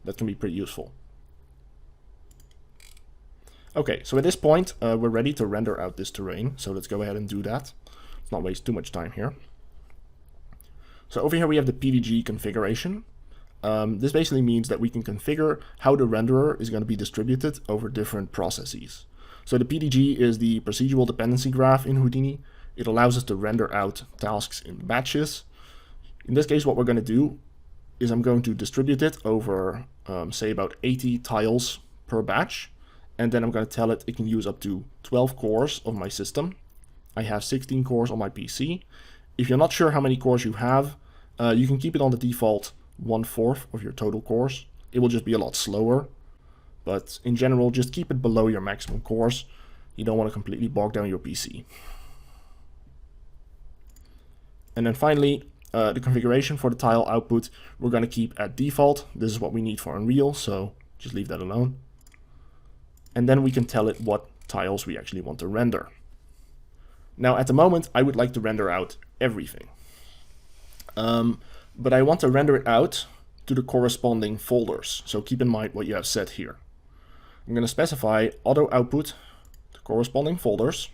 That can be pretty useful. Okay, so at this point, we're ready to render out this terrain. So let's go ahead and do that. Let's not waste too much time here. So over here we have the PDG configuration. This basically means that we can configure how the renderer is going to be distributed over different processes. So the PDG is the procedural dependency graph in Houdini. It allows us to render out tasks in batches. In this case, what we're going to do is I'm going to distribute it over, say, about 80 tiles per batch. And then I'm going to tell it can use up to 12 cores of my system. I have 16 cores on my PC. If you're not sure how many cores you have, you can keep it on the default 1/4 of your total cores. It will just be a lot slower. But in general, just keep it below your maximum cores. You don't want to completely bog down your PC. And then finally, the configuration for the tile output, we're going to keep at default. This is what we need for Unreal, so just leave that alone. And then we can tell it what tiles we actually want to render. Now at the moment, I would like to render out everything. But I want to render it out to the corresponding folders. So keep in mind what you have set here. I'm going to specify auto output to corresponding folders.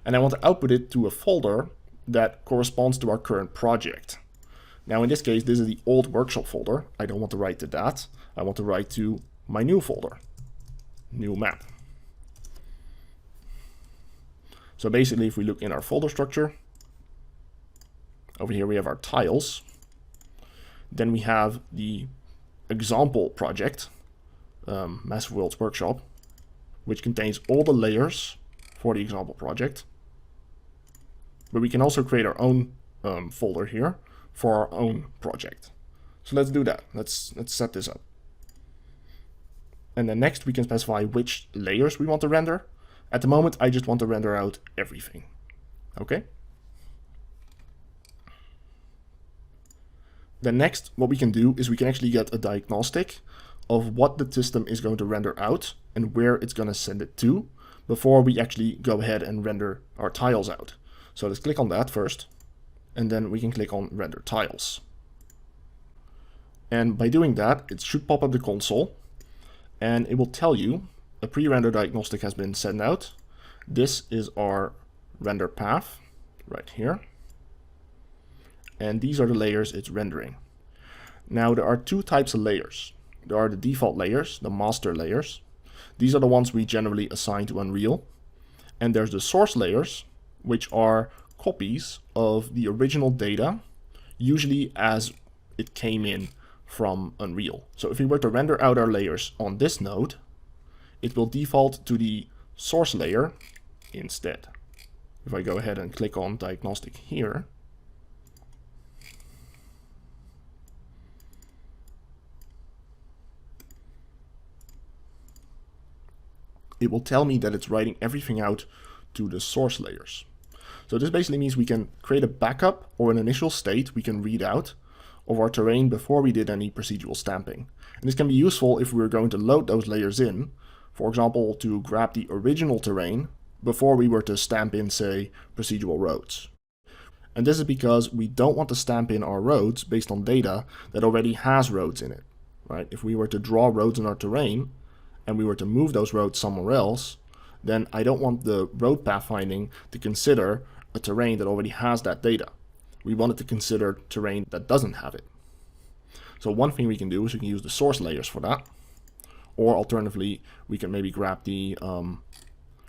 And I want to output it to a folder that corresponds to our current project. Now in this case, this is the old workshop folder. I don't want to write to that. I want to write to my new folder, new map. So basically, if we look in our folder structure, over here we have our tiles. Then we have the example project, Massive Worlds Workshop, which contains all the layers for the example project. But we can also create our own folder here for our own project. So let's do that. Let's set this up. And then next we can specify which layers we want to render. At the moment, I just want to render out everything. Okay. Then next, what we can do is we can actually get a diagnostic of what the system is going to render out and where it's going to send it to before we actually go ahead and render our tiles out. So let's click on that first, and then we can click on Render Tiles. And by doing that, it should pop up the console, and it will tell you a pre-render diagnostic has been sent out. This is our render path right here. And these are the layers it's rendering. Now there are two types of layers. There are the default layers, the master layers. These are the ones we generally assign to Unreal. And there's the source layers, which are copies of the original data, usually as it came in from Unreal. So if we were to render out our layers on this node, it will default to the source layer instead. If I go ahead and click on diagnostic here, it will tell me that it's writing everything out to the source layers. So this basically means we can create a backup or an initial state we can read out of our terrain before we did any procedural stamping. And this can be useful if we're going to load those layers in, for example, to grab the original terrain before we were to stamp in, say, procedural roads. And this is because we don't want to stamp in our roads based on data that already has roads in it, right? If we were to draw roads in our terrain and we were to move those roads somewhere else, then I don't want the road pathfinding to consider a terrain that already has that data. We want it to consider terrain that doesn't have it. So one thing we can do is we can use the source layers for that. Or alternatively, we can maybe grab the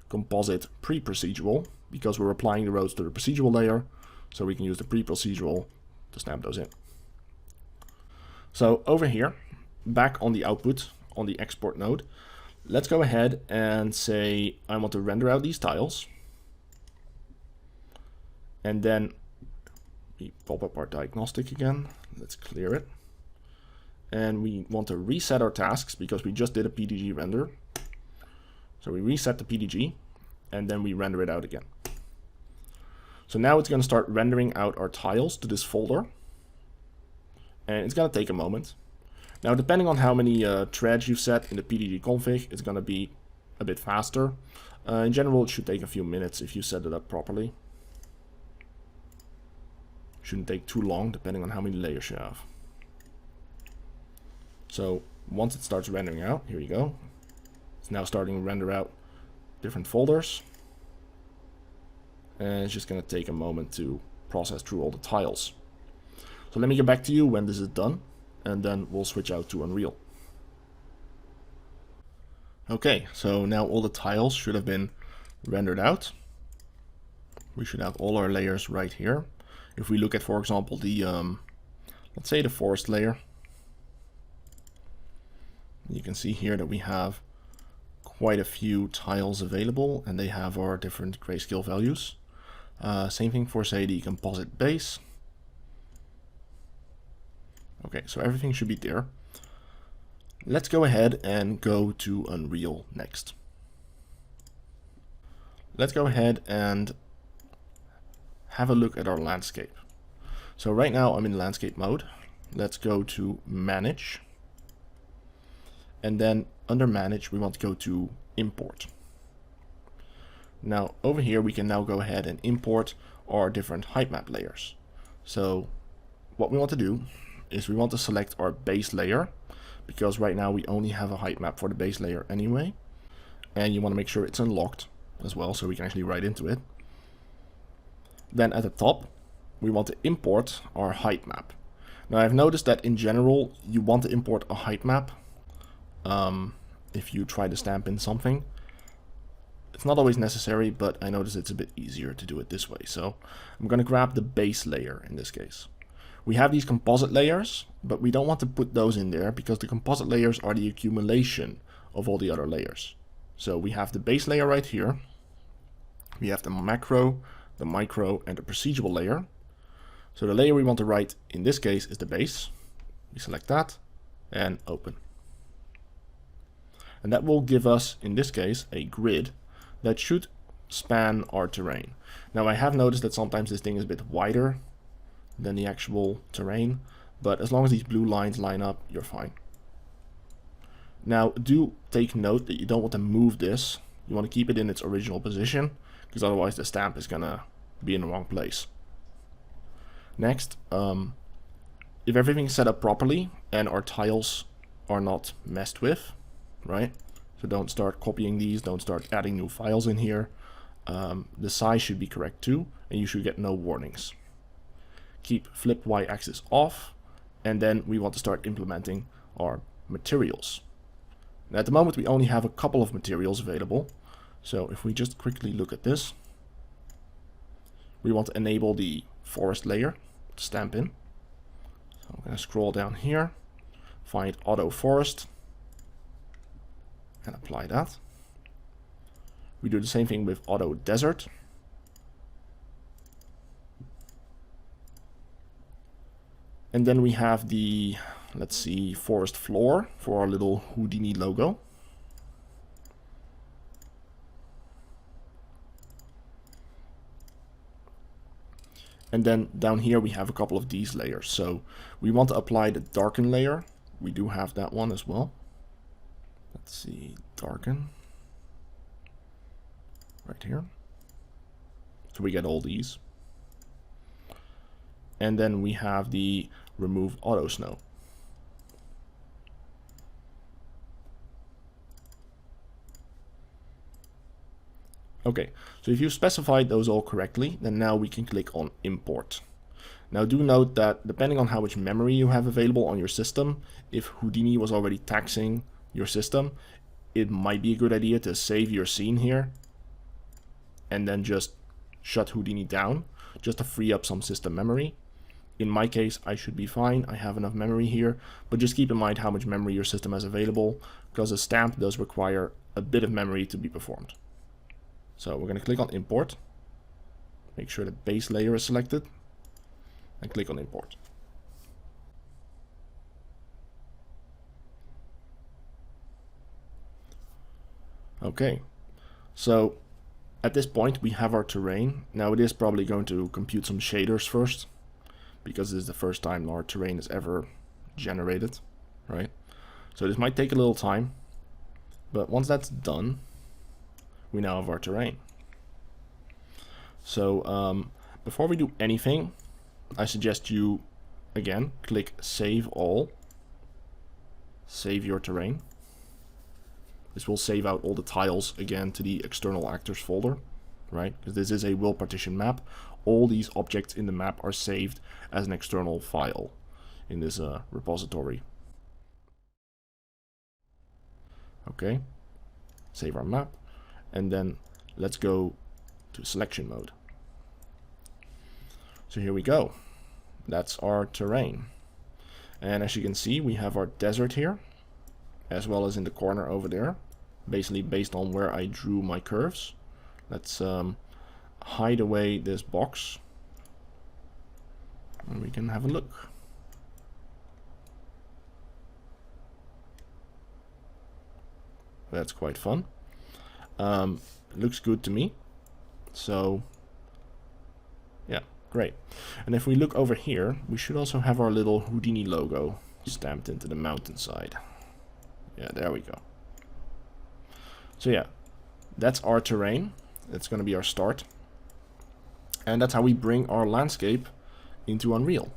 composite pre-procedural, because we're applying the roads to the procedural layer. So we can use the pre-procedural to stamp those in. So over here, back on the output, on the export node, let's go ahead and say I want to render out these tiles. And then we pop up our diagnostic again. Let's clear it. And we want to reset our tasks because we just did a PDG render. So we reset the PDG and then we render it out again. So now it's going to start rendering out our tiles to this folder. And it's going to take a moment. Now, depending on how many threads you've set in the PDG config, it's going to be a bit faster. In general, it should take a few minutes if you set it up properly. Shouldn't take too long, depending on how many layers you have. So once it starts rendering out, here you go. It's now starting to render out different folders. And it's just going to take a moment to process through all the tiles. So let me get back to you when this is done, and then we'll switch out to Unreal. Okay, so now all the tiles should have been rendered out. We should have all our layers right here. If we look at, for example, the, let's say the forest layer, you can see here that we have quite a few tiles available and they have our different grayscale values. Same thing for, say, the composite base. Okay, so everything should be there. Let's go ahead and go to Unreal next. Let's go ahead and have a look at our landscape. So right now I'm in landscape mode. Let's go to Manage. And then under Manage, we want to go to Import. Now over here, we can now go ahead and import our different height map layers. So what we want to do is we want to select our base layer, because right now we only have a height map for the base layer anyway. And you want to make sure it's unlocked as well, so we can actually write into it. Then at the top, we want to import our height map. Now I've noticed that in general, you want to import a height map if you try to stamp in something. It's not always necessary, but I notice it's a bit easier to do it this way. So I'm going to grab the base layer in this case. We have these composite layers, but we don't want to put those in there because the composite layers are the accumulation of all the other layers. So we have the base layer right here. We have the macro, the micro, and the procedural layer. So the layer we want to write in this case is the base. We select that and open. And that will give us, in this case, a grid that should span our terrain. Now I have noticed that sometimes this thing is a bit wider than the actual terrain, but as long as these blue lines line up, you're fine. Now do take note that you don't want to move this. You want to keep it in its original position, because otherwise the stamp is gonna be in the wrong place. Next, if everything's set up properly and our tiles are not messed with, right? So don't start copying these, don't start adding new files in here. The size should be correct too, and you should get no warnings. Keep flip y-axis off, and then we want to start implementing our materials. Now, at the moment we only have a couple of materials available. So if we just quickly look at this, we want to enable the forest layer to stamp in. So I'm going to scroll down here, find auto forest, and apply that. We do the same thing with auto desert. And then we have the, let's see, forest floor for our little Houdini logo. And then down here we have a couple of these layers. So we want to apply the darken layer. We do have that one as well. Let's see, darken. Right here. So we get all these. And then we have the remove auto snow. Okay, so if you specified those all correctly, then now we can click on import. Now do note that depending on how much memory you have available on your system, if Houdini was already taxing your system, it might be a good idea to save your scene here and then just shut Houdini down just to free up some system memory. In my case, I should be fine. I have enough memory here, but just keep in mind how much memory your system has available, because a stamp does require a bit of memory to be performed. So we're going to click on import, make sure the base layer is selected, and click on import. Okay, so at this point we have our terrain. Now it is probably going to compute some shaders first, because this is the first time our terrain is ever generated, right? So this might take a little time, but once that's done, we now have our terrain. So before we do anything, I suggest you again click save all, save your terrain. This will save out all the tiles again to the external actors folder, right? Because this is a will partition map. All these objects in the map are saved as an external file in this repository. Okay, save our map, and then let's go to selection mode. So here we go. That's our terrain. And as you can see, we have our desert here, as well as in the corner over there, basically based on where I drew my curves. Let's hide away this box, and we can have a look. That's quite fun. It looks good to me. So yeah, great. And if we look over here, we should also have our little Houdini logo stamped into the mountainside. Yeah, there we go. So yeah, that's our terrain. That's going to be our start. And that's how we bring our landscape into Unreal.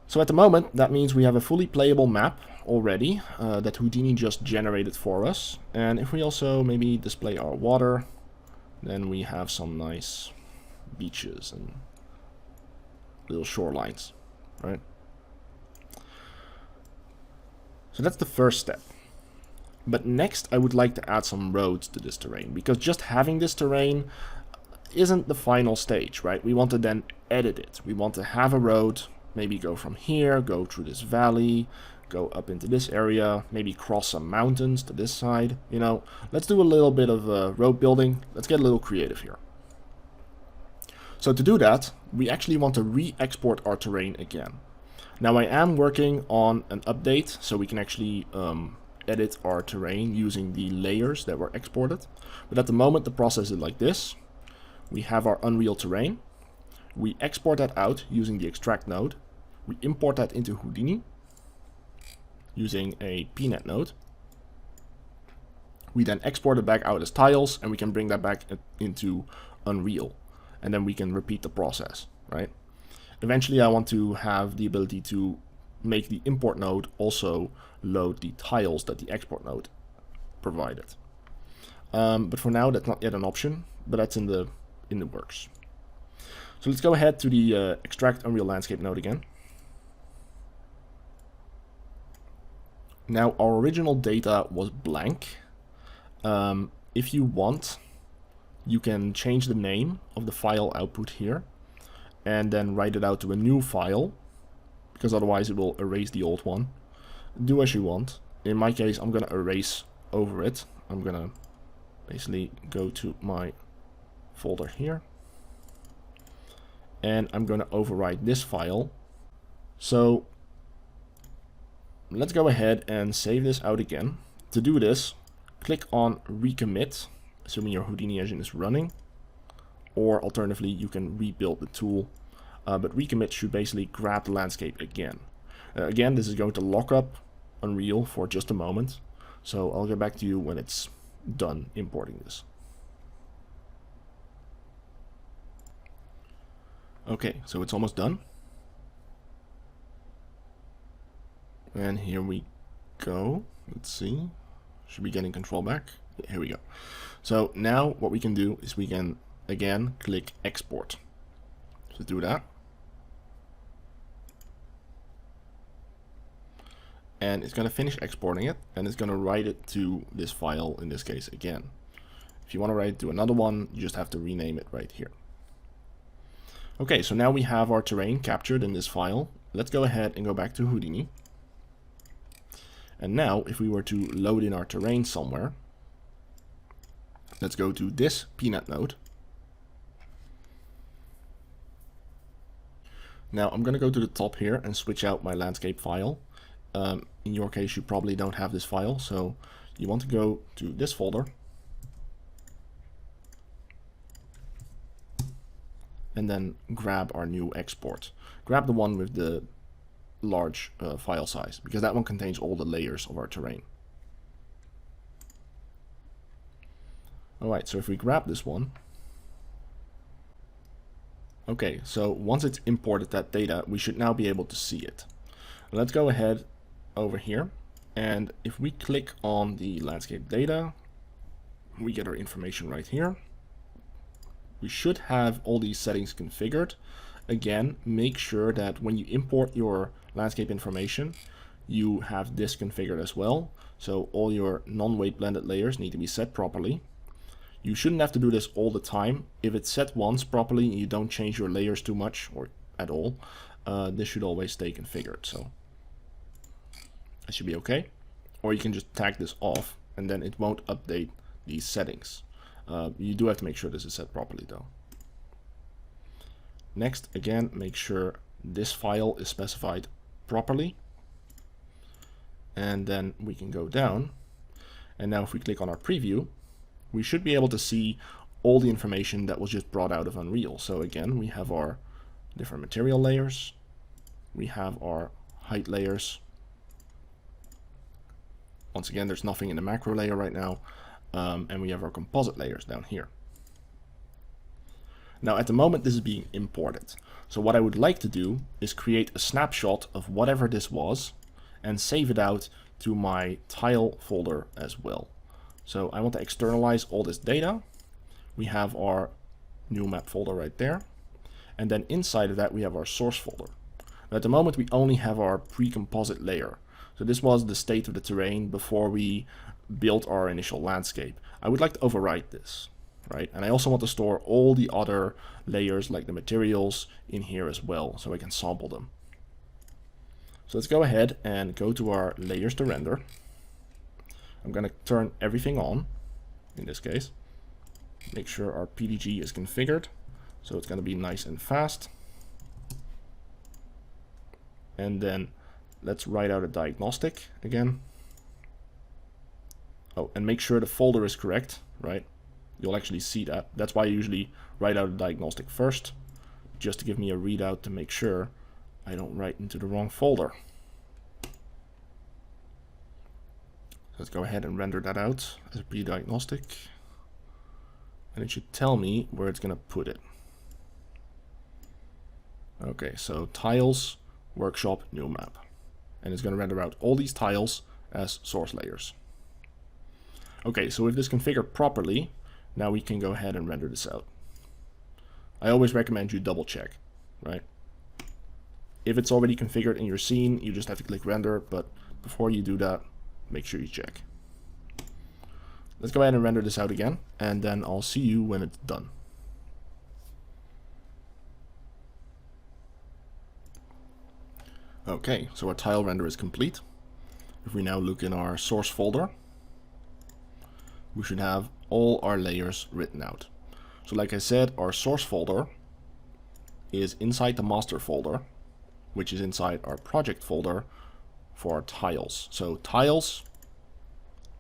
So at the moment, that means we have a fully playable map already that Houdini just generated for us. And if we also maybe display our water, then we have some nice beaches and little shorelines, right? So that's the first step. But next I would like to add some roads to this terrain, because just having this terrain isn't the final stage, right? We want to then edit it. We want to have a road, maybe go from here, go through this valley, go up into this area, maybe cross some mountains to this side. You know, let's do a little bit of road building. Let's get a little creative here. So to do that, we actually want to re-export our terrain again. Now I am working on an update so we can actually edit our terrain using the layers that were exported. But at the moment the process is like this. We have our Unreal terrain. We export that out using the extract node. We import that into Houdini using a pnet node. We then export it back out as tiles, and we can bring that back into Unreal. And then we can repeat the process, right? Eventually I want to have the ability to make the import node also load the tiles that the export node provided. But for now that's not yet an option, but that's in the works. So let's go ahead to the extract Unreal Landscape node again. Now our original data was blank. If you want, you can change the name of the file output here and then write it out to a new file, because otherwise it will erase the old one. Do as you want. In my case, I'm going to erase over it. I'm going to basically go to my folder here, and I'm going to overwrite this file. So let's go ahead and save this out again. To do this, click on recommit, assuming your Houdini engine is running, or alternatively you can rebuild the tool, but recommit should basically grab the landscape again. Again, this is going to lock up Unreal for just a moment, so I'll get back to you when it's done importing this. Okay, so it's almost done. And here we go. Let's see. Should be getting control back. Yeah, here we go. So now what we can do is we can again click export. So do that. And it's going to finish exporting it, and it's going to write it to this file in this case again. If you want to write it to another one, you just have to rename it right here. Okay, so now we have our terrain captured in this file. Let's go ahead and go back to Houdini. And now if we were to load in our terrain somewhere, let's go to this pnet node. Now I'm going to go to the top here and switch out my landscape file. In your case you probably don't have this file, so you want to go to this folder and then grab our new export. Grab the one with the large file size, because that one contains all the layers of our terrain. Alright, so if we grab this one, okay, so once it's imported that data, we should now be able to see it. Let's go ahead over here, and if we click on the landscape data, we get our information right here. We should have all these settings configured. Again, make sure that when you import your landscape information, you have this configured as well. So all your non-weight blended layers need to be set properly. You shouldn't have to do this all the time. If it's set once properly and you don't change your layers too much or at all, this should always stay configured. So that should be okay. Or you can just tag this off and then it won't update these settings. You do have to make sure this is set properly though. Next, again, make sure this file is specified properly. And then we can go down. And now if we click on our preview, we should be able to see all the information that was just brought out of Unreal. So again, we have our different material layers. We have our height layers. Once again, there's nothing in the macro layer right now. And we have our composite layers down here. Now at the moment this is being imported. So what I would like to do is create a snapshot of whatever this was and save it out to my tile folder as well. So I want to externalize all this data. We have our new map folder right there. And then inside of that we have our source folder. Now at the moment we only have our pre-composite layer. So this was the state of the terrain before we built our initial landscape, I would like to overwrite this, right? And I also want to store all the other layers like the materials in here as well, so I can sample them. So let's go ahead and go to our layers to render. I'm going to turn everything on in this case. Make sure our PDG is configured, so it's going to be nice and fast. And then let's write out a diagnostic again. Oh, and make sure the folder is correct, right? You'll actually see that. That's why I usually write out a diagnostic first, just to give me a readout to make sure I don't write into the wrong folder. Let's go ahead and render that out as a pre-diagnostic. And it should tell me where it's going to put it. Okay, so tiles, workshop, new map. And it's going to render out all these tiles as source layers. Okay, so with this configured properly, now we can go ahead and render this out. I always recommend you double check, right? If it's already configured in your scene, you just have to click render, but before you do that, make sure you check. Let's go ahead and render this out again, and then I'll see you when it's done. Okay, so our tile render is complete. If we now look in our source folder, we should have all our layers written out. So like I said, our source folder is inside the master folder, which is inside our project folder for our tiles. So tiles,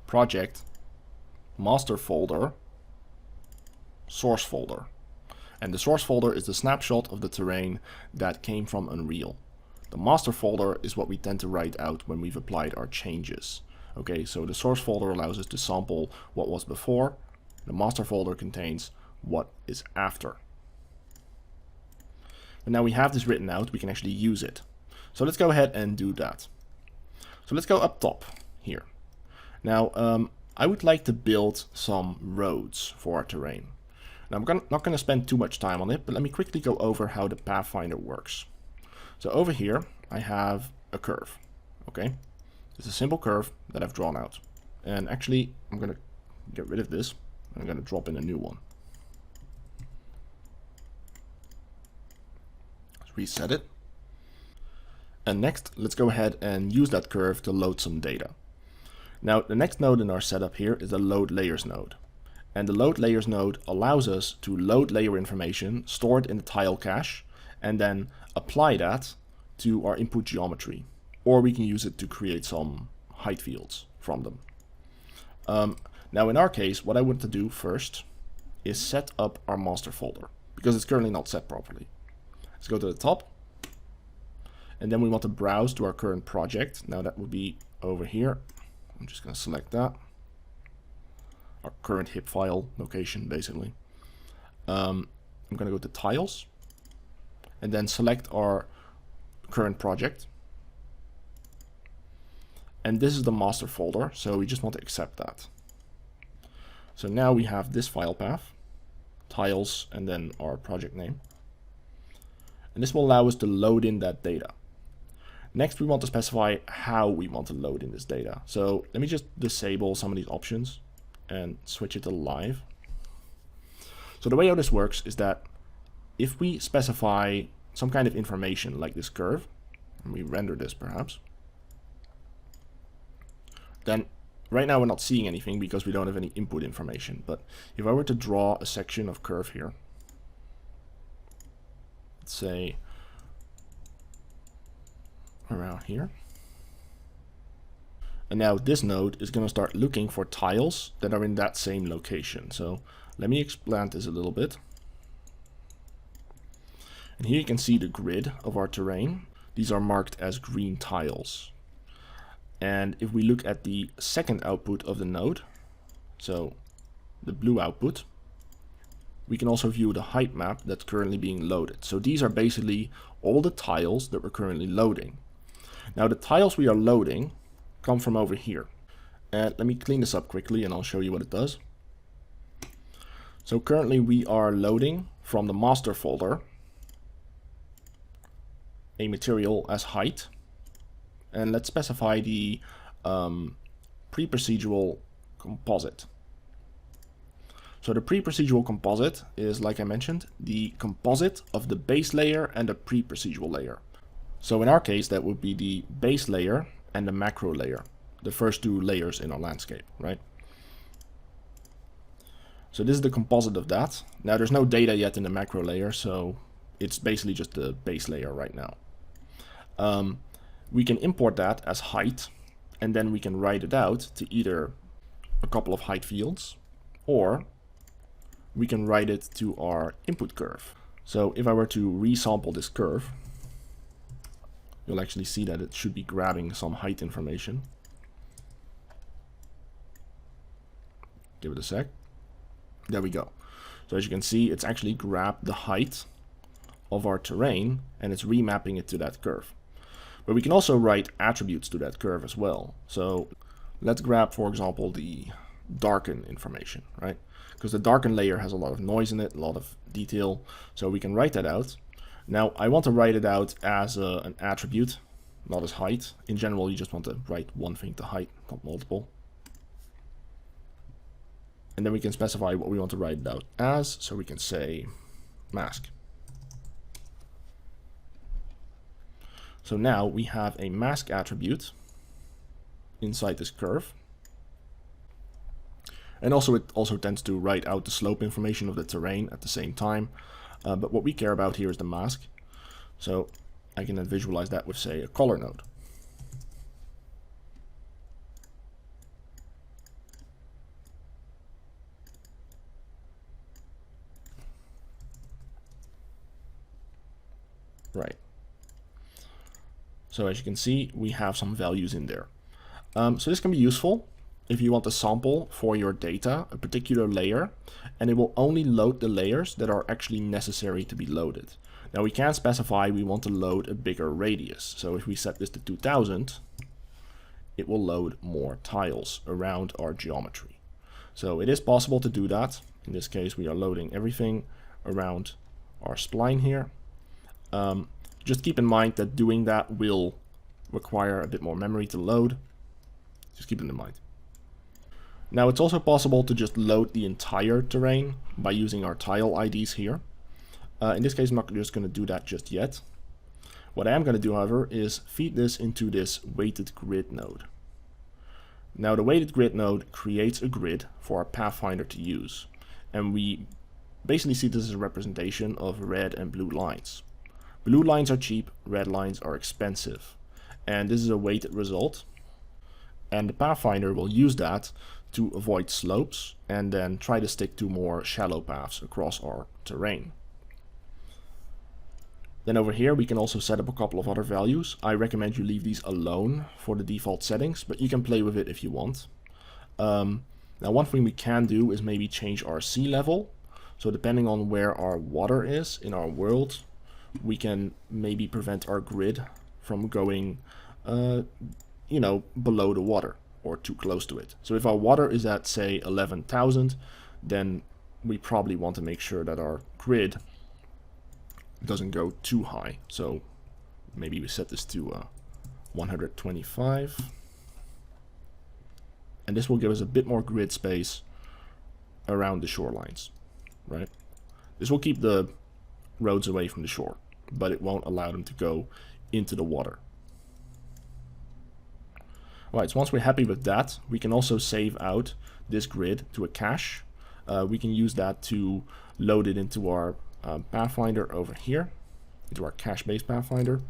project, master folder, source folder. And the source folder is the snapshot of the terrain that came from Unreal. The master folder is what we tend to write out when we've applied our changes. Okay, so the source folder allows us to sample what was before. The master folder contains what is after. And now we have this written out, we can actually use it. So let's go ahead and do that. So let's go up top here. Now, I would like to build some roads for our terrain. Now, I'm not going to spend too much time on it, but let me quickly go over how the Pathfinder works. So over here, I have a curve, okay? It's a simple curve that I've drawn out. And actually, I'm going to get rid of this. I'm going to drop in a new one. Let's reset it. And next, let's go ahead and use that curve to load some data. Now, the next node in our setup here is the load layers node. And the load layers node allows us to load layer information stored in the tile cache and then apply that to our input geometry. Or we can use it to create some height fields from them. Now in our case, what I want to do first is set up our master folder because it's currently not set properly. Let's go to the top. And then we want to browse to our current project. Now that would be over here. I'm just going to select that. Our current hip file location, basically. I'm going to go to tiles and then select our current project. And this is the master folder, so we just want to accept that. So now we have this file path, tiles, and then our project name. And this will allow us to load in that data. Next, we want to specify how we want to load in this data. So let me just disable some of these options and switch it to live. So the way how this works is that if we specify some kind of information like this curve, and we render this perhaps, then right now we're not seeing anything because we don't have any input information. But if I were to draw a section of curve here, let's say around here. And now this node is going to start looking for tiles that are in that same location. So let me expand this a little bit. And here you can see the grid of our terrain. These are marked as green tiles. And if we look at the second output of the node, so the blue output, we can also view the height map that's currently being loaded. So these are basically all the tiles that we're currently loading. Now the tiles we are loading come from over here. And let me clean this up quickly and I'll show you what it does. So currently we are loading from the master folder a material as height. And let's specify the pre-procedural composite. So the pre-procedural composite is, like I mentioned, the composite of the base layer and the pre-procedural layer. So in our case, that would be the base layer and the macro layer, the first two layers in our landscape, right? So this is the composite of that. Now there's no data yet in the macro layer, so it's basically just the base layer right now. We can import that as height, and then we can write it out to either a couple of height fields, or we can write it to our input curve. So if I were to resample this curve, you'll actually see that it should be grabbing some height information. Give it a sec. There we go. So as you can see, it's actually grabbed the height of our terrain and it's remapping it to that curve. But we can also write attributes to that curve as well. So let's grab, for example, the darken information, right? Because the darken layer has a lot of noise in it, a lot of detail. So we can write that out. Now I want to write it out as an attribute, not as height. In general, you just want to write one thing to height, not multiple. And then we can specify what we want to write it out as. So we can say mask. So now we have a mask attribute inside this curve. And also it also tends to write out the slope information of the terrain at the same time. But what we care about here is the mask. So I can then visualize that with, say, a color node. Right. So as you can see, we have some values in there. So this can be useful if you want to sample for your data a particular layer, and it will only load the layers that are actually necessary to be loaded. Now we can specify we want to load a bigger radius. So if we set this to 2000, it will load more tiles around our geometry. So it is possible to do that. In this case, we are loading everything around our spline here. Just keep in mind that doing that will require a bit more memory to load. Just keep it in mind. Now it's also possible to just load the entire terrain by using our tile IDs here. In this case, I'm not just going to do that just yet. What I am going to do, however, is feed this into this weighted grid node. Now the weighted grid node creates a grid for our Pathfinder to use. And we basically see this as a representation of red and blue lines. Blue lines are cheap, red lines are expensive. And this is a weighted result. And the Pathfinder will use that to avoid slopes and then try to stick to more shallow paths across our terrain. Then over here we can also set up a couple of other values. I recommend you leave these alone for the default settings, but you can play with it if you want. Now one thing we can do is maybe change our sea level. So depending on where our water is in our world, we can maybe prevent our grid from going below the water or too close to it. So if our water is at, say, 11,000, then we probably want to make sure that our grid doesn't go too high. So maybe we set this to 125. And this will give us a bit more grid space around the shorelines, right? This will keep the roads away from the shore, but it won't allow them to go into the water. Alright, so once we're happy with that, we can also save out this grid to a cache. We can use that to load it into our Pathfinder over here, into our cache-based Pathfinder,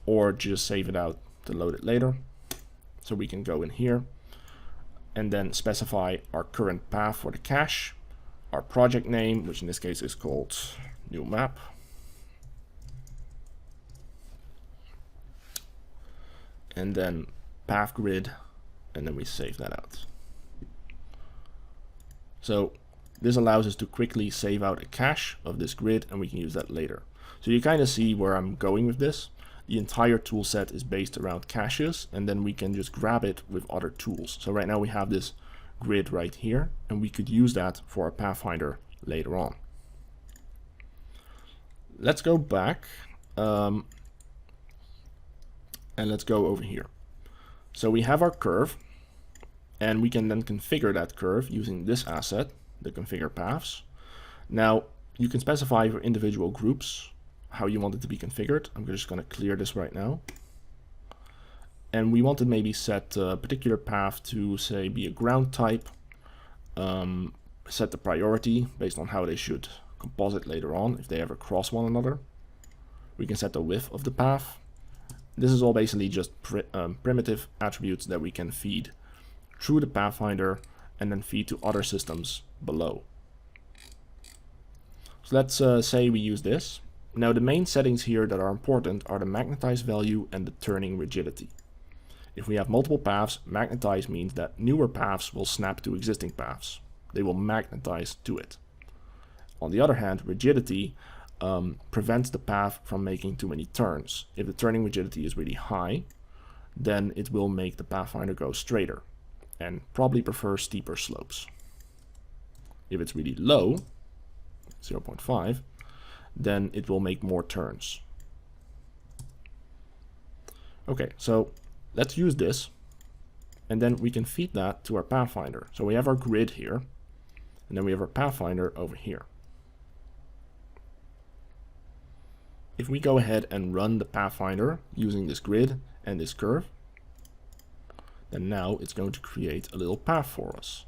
or just save it out to load it later. So we can go in here and then specify our current path for the cache, our project name, which in this case is called new map. And then path grid, and then we save that out. So this allows us to quickly save out a cache of this grid, and we can use that later. So you kind of see where I'm going with this. The entire tool set is based around caches, and then we can just grab it with other tools. So right now we have this grid right here, and we could use that for our Pathfinder later on. Let's go back and let's go over here. So we have our curve, And we can then configure that curve using this asset, the configure paths. Now, you can specify for individual groups how you want it to be configured. I'm just going to clear this right now. And we want to maybe set a particular path to, say, be a ground type. Set the priority based on how they should composite later on, if they ever cross one another. We can set the width of the path. This is all basically just primitive attributes that we can feed through the Pathfinder and then feed to other systems below. So let's say we use this. Now the main settings here that are important are the magnetize value and the turning rigidity. If we have multiple paths, magnetize means that newer paths will snap to existing paths. They will magnetize to it. On the other hand, rigidity prevents the path from making too many turns. If the turning rigidity is really high, then it will make the Pathfinder go straighter and probably prefer steeper slopes. If it's really low, 0.5, then it will make more turns. Okay, so let's use this, and then we can feed that to our Pathfinder. So we have our grid here, and then we have our Pathfinder over here. If we go ahead and run the Pathfinder using this grid and this curve, then now it's going to create a little path for us.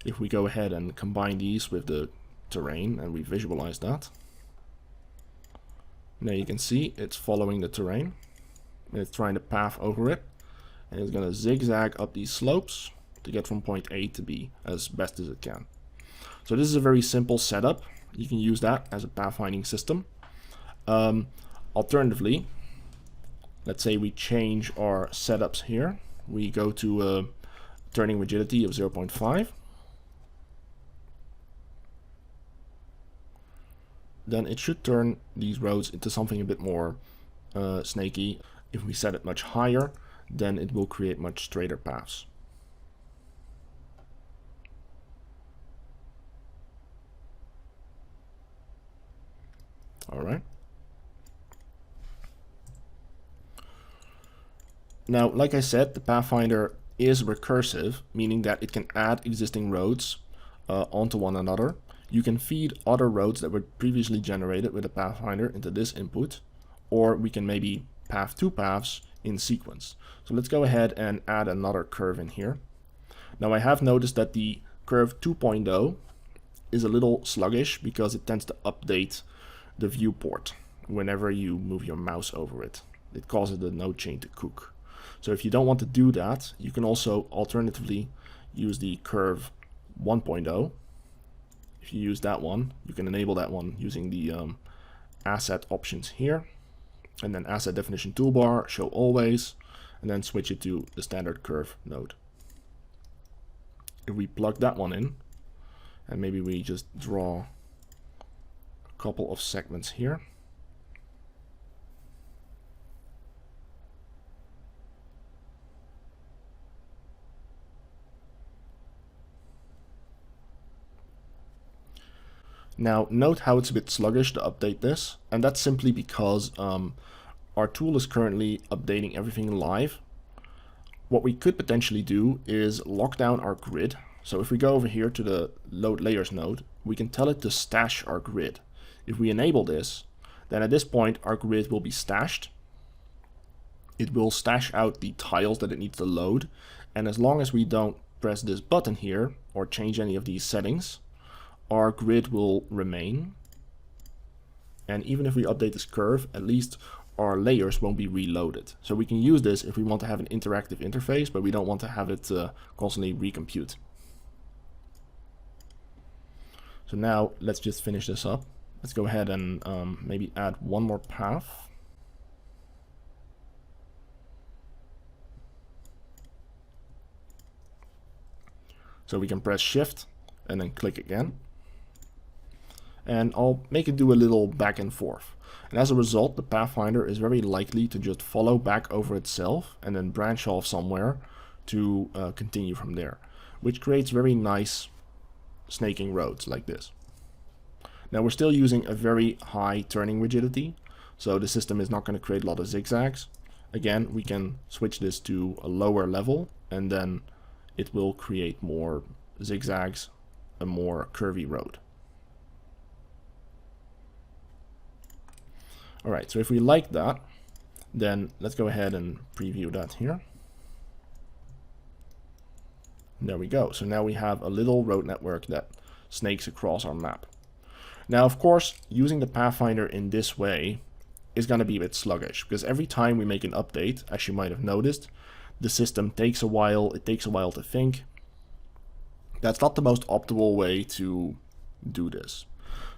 If we go ahead and combine these with the terrain and we visualize that, now you can see it's following the terrain and it's trying to path over it, and it's going to zigzag up these slopes to get from point A to B as best as it can. So this is a very simple setup. You can use that as a pathfinding system. Alternatively, let's say we change our setups here. We go to a turning rigidity of 0.5. Then it should turn these roads into something a bit more snaky. If we set it much higher, then it will create much straighter paths. All right. Now, like I said, the Pathfinder is recursive, meaning that it can add existing roads onto one another. You can feed other roads that were previously generated with the Pathfinder into this input, or we can maybe path two paths in sequence. So let's go ahead and add another curve in here. Now I have noticed that the curve 2.0 is a little sluggish because it tends to update the viewport whenever you move your mouse over it. It causes the node chain to cook. So if you don't want to do that, you can also alternatively use the curve 1.0. If you use that one, you can enable that one using the asset options here, and then asset definition toolbar, show always, and then switch it to the standard curve node. If we plug that one in, and maybe we just draw a couple of segments here. Now note how it's a bit sluggish to update this, and that's simply because our tool is currently updating everything live. What we could potentially do is lock down our grid. So if we go over here to the load layers node, we can tell it to stash our grid. If we enable this, then at this point our grid will be stashed. It will stash out the tiles that it needs to load, and as long as we don't press this button here or change any of these settings, our grid will remain. And even if we update this curve, at least our layers won't be reloaded. So we can use this if we want to have an interactive interface, but we don't want to have it constantly recompute. So now let's just finish this up. Let's go ahead and maybe add one more path. So we can press Shift and then click again. And I'll make it do a little back and forth. And as a result, the Pathfinder is very likely to just follow back over itself and then branch off somewhere to continue from there, which creates very nice snaking roads like this. Now we're still using a very high turning rigidity, so the system is not going to create a lot of zigzags. again, we can switch this to a lower level, and then it will create more zigzags, a more curvy road. All right, so if we like that, then let's go ahead and preview that here. There we go. So now we have a little road network that snakes across our map. Now, of course, using the Pathfinder in this way is going to be a bit sluggish, because every time we make an update, as you might have noticed, the system takes a while. It takes a while to think. That's not the most optimal way to do this.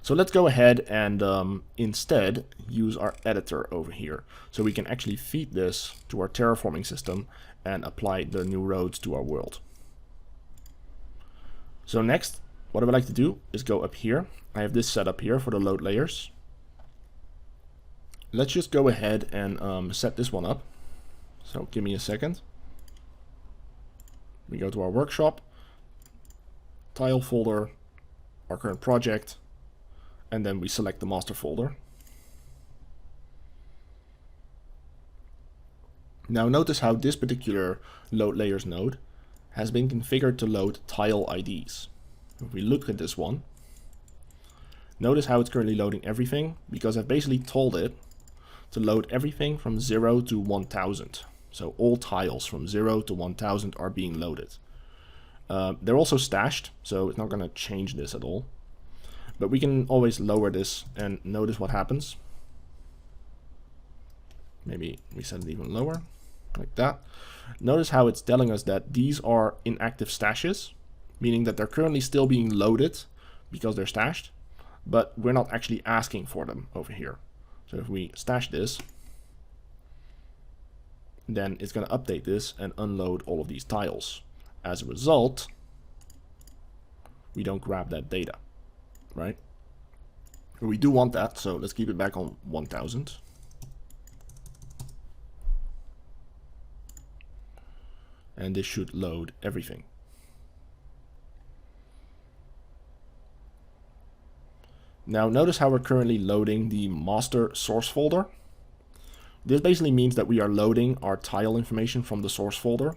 So let's go ahead and instead use our editor over here. So we can actually feed this to our terraforming system and apply the new roads to our world. So next, what I would like to do is go up here. I have this set up here for the load layers. Let's just go ahead and set this one up. So give me a second. We go to our workshop, tile folder, our current project, and then we select the master folder. Now notice how this particular load layers node has been configured to load tile IDs. If we look at this one, notice how it's currently loading everything, because I've basically told it to load everything from 0 to 1000. So all tiles from 0 to 1000 are being loaded. They're also stashed, so it's not going to change this at all. But we can always lower this and notice what happens. Maybe we set it even lower, like that. Notice how it's telling us that these are inactive stashes, meaning that they're currently still being loaded because they're stashed, but we're not actually asking for them over here. So if we stash this, then it's going to update this and unload all of these tiles. As a result, we don't grab that data, right? We do want that, so let's keep it back on 1000. And this should load everything. Now notice how we're currently loading the master source folder. This basically means that we are loading our tile information from the source folder.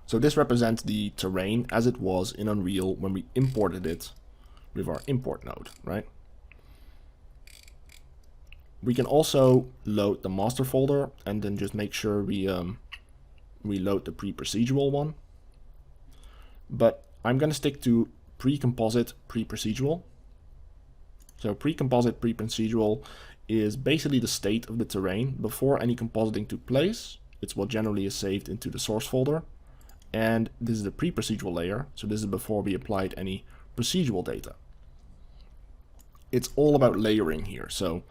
So this represents the terrain as it was in Unreal when we imported it with our import node, right? We can also load the master folder and then just make sure we load the pre-procedural one. But I'm going to stick to pre-composite, pre-procedural. So pre-composite, pre-procedural is basically the state of the terrain before any compositing took place. It's what generally is saved into the source folder. And this is the pre-procedural layer. So this is before we applied any procedural data. It's all about layering here. So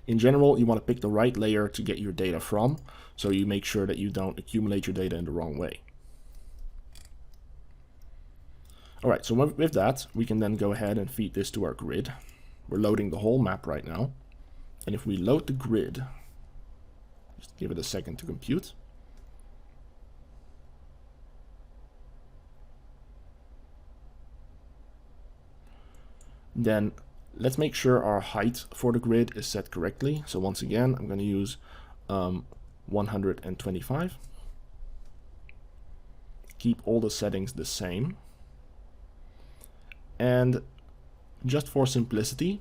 in general, you want to pick the right layer to get your data from, so you make sure that you don't accumulate your data in the wrong way. All right, so with that, we can then go ahead and feed this to our grid. We're loading the whole map right now. And if we load the grid, just give it a second to compute. Then let's make sure our height for the grid is set correctly. So once again, I'm going to use 125. Keep all the settings the same. And just for simplicity,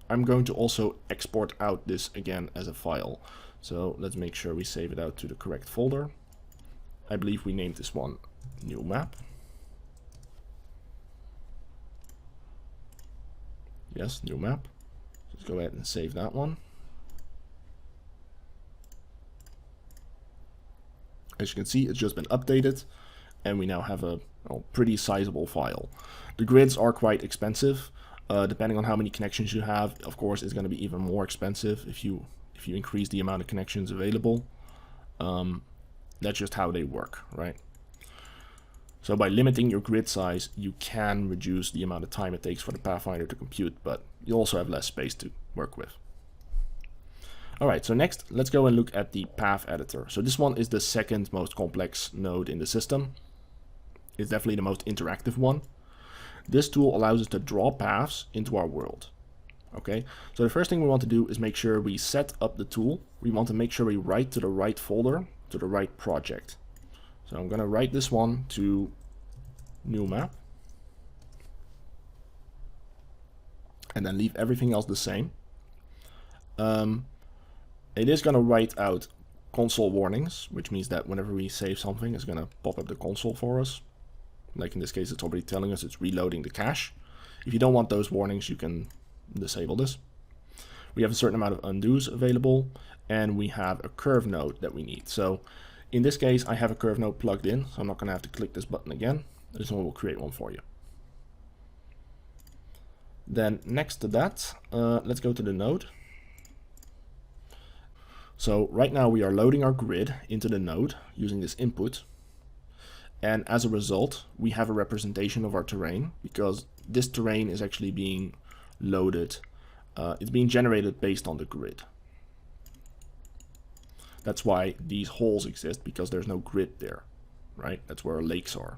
I'm going to also export out this again as a file. So let's make sure we save it out to the correct folder. I believe we named this one new map. Yes, new map. Let's go ahead and save that one. As you can see, it's just been updated and we now have a pretty sizable file. The grids are quite expensive. Depending on how many connections you have, of course, it's going to be even more expensive if you increase the amount of connections available. That's just how they work, right? So by limiting your grid size, you can reduce the amount of time it takes for the Pathfinder to compute, but you also have less space to work with. All right, so next, let's go and look at the path editor. So this one is the second most complex node in the system. It's definitely the most interactive one. This tool allows us to draw paths into our world. Okay, so the first thing we want to do is make sure we set up the tool. We want to make sure we write to the right folder to the right project. So I'm going to write this one to new map and then leave everything else the same. It is going to write out console warnings, which means that whenever we save something, it's going to pop up the console for us. Like in this case, it's already telling us it's reloading the cache. If you don't want those warnings, you can disable this. We have a certain amount of undos available, and we have a curve node that we need. So in this case, I have a curve node plugged in, so I'm not going to have to click this button again. This one will create one for you. Then next to that, let's go to the node. So right now we are loading our grid into the node using this input. And as a result, we have a representation of our terrain because this terrain is actually being loaded. It's being generated based on the grid. That's why these holes exist, because there's no grid there, right? That's where our lakes are.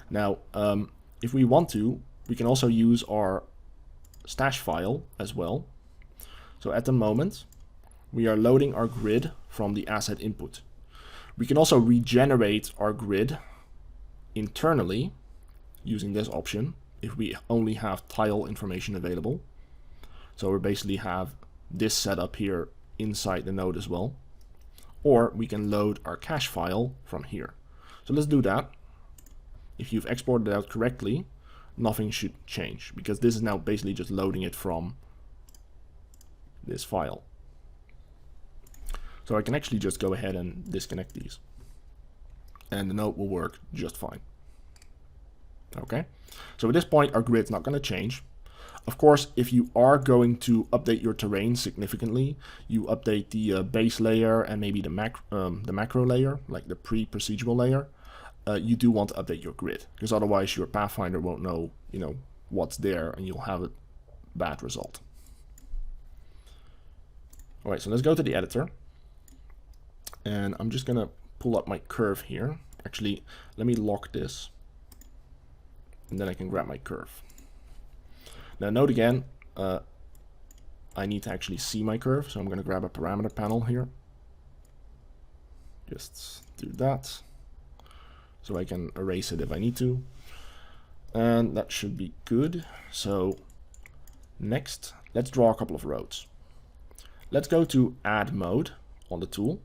Now, if we want to, we can also use our stash file as well. So at the moment, we are loading our grid from the asset input. We can also regenerate our grid internally using this option if we only have tile information available. So we basically have this setup here inside the node as well. Or we can load our cache file from here. So let's do that. If you've exported it out correctly, nothing should change because this is now basically just loading it from this file. So I can actually just go ahead and disconnect these, and the node will work just fine. Okay, so at this point our grid's not going to change. Of course, if you are going to update your terrain significantly, you update the base layer and maybe the macro layer, like the pre-procedural layer. You do want to update your grid, because otherwise your Pathfinder won't know, what's there, and you'll have a bad result. All right, so let's go to the editor. And I'm just going to pull up my curve here. Actually, let me lock this. And then I can grab my curve. Now note again, I need to actually see my curve. So I'm going to grab a parameter panel here. Just do that. So I can erase it if I need to. And that should be good. So next, let's draw a couple of roads. Let's go to add mode on the tool.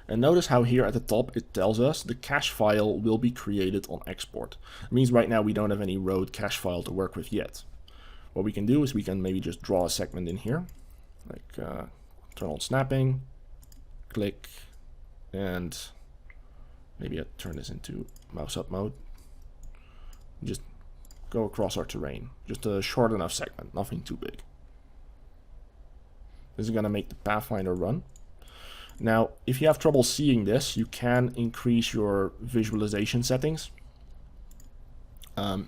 And notice how here at the top it tells us the cache file will be created on export. It means right now we don't have any road cache file to work with yet. What we can do is we can maybe just draw a segment in here, like turn on snapping, click, and maybe I turn this into mouse up mode. Just go across our terrain. Just a short enough segment, nothing too big. This is going to make the Pathfinder run. Now, if you have trouble seeing this, you can increase your visualization settings.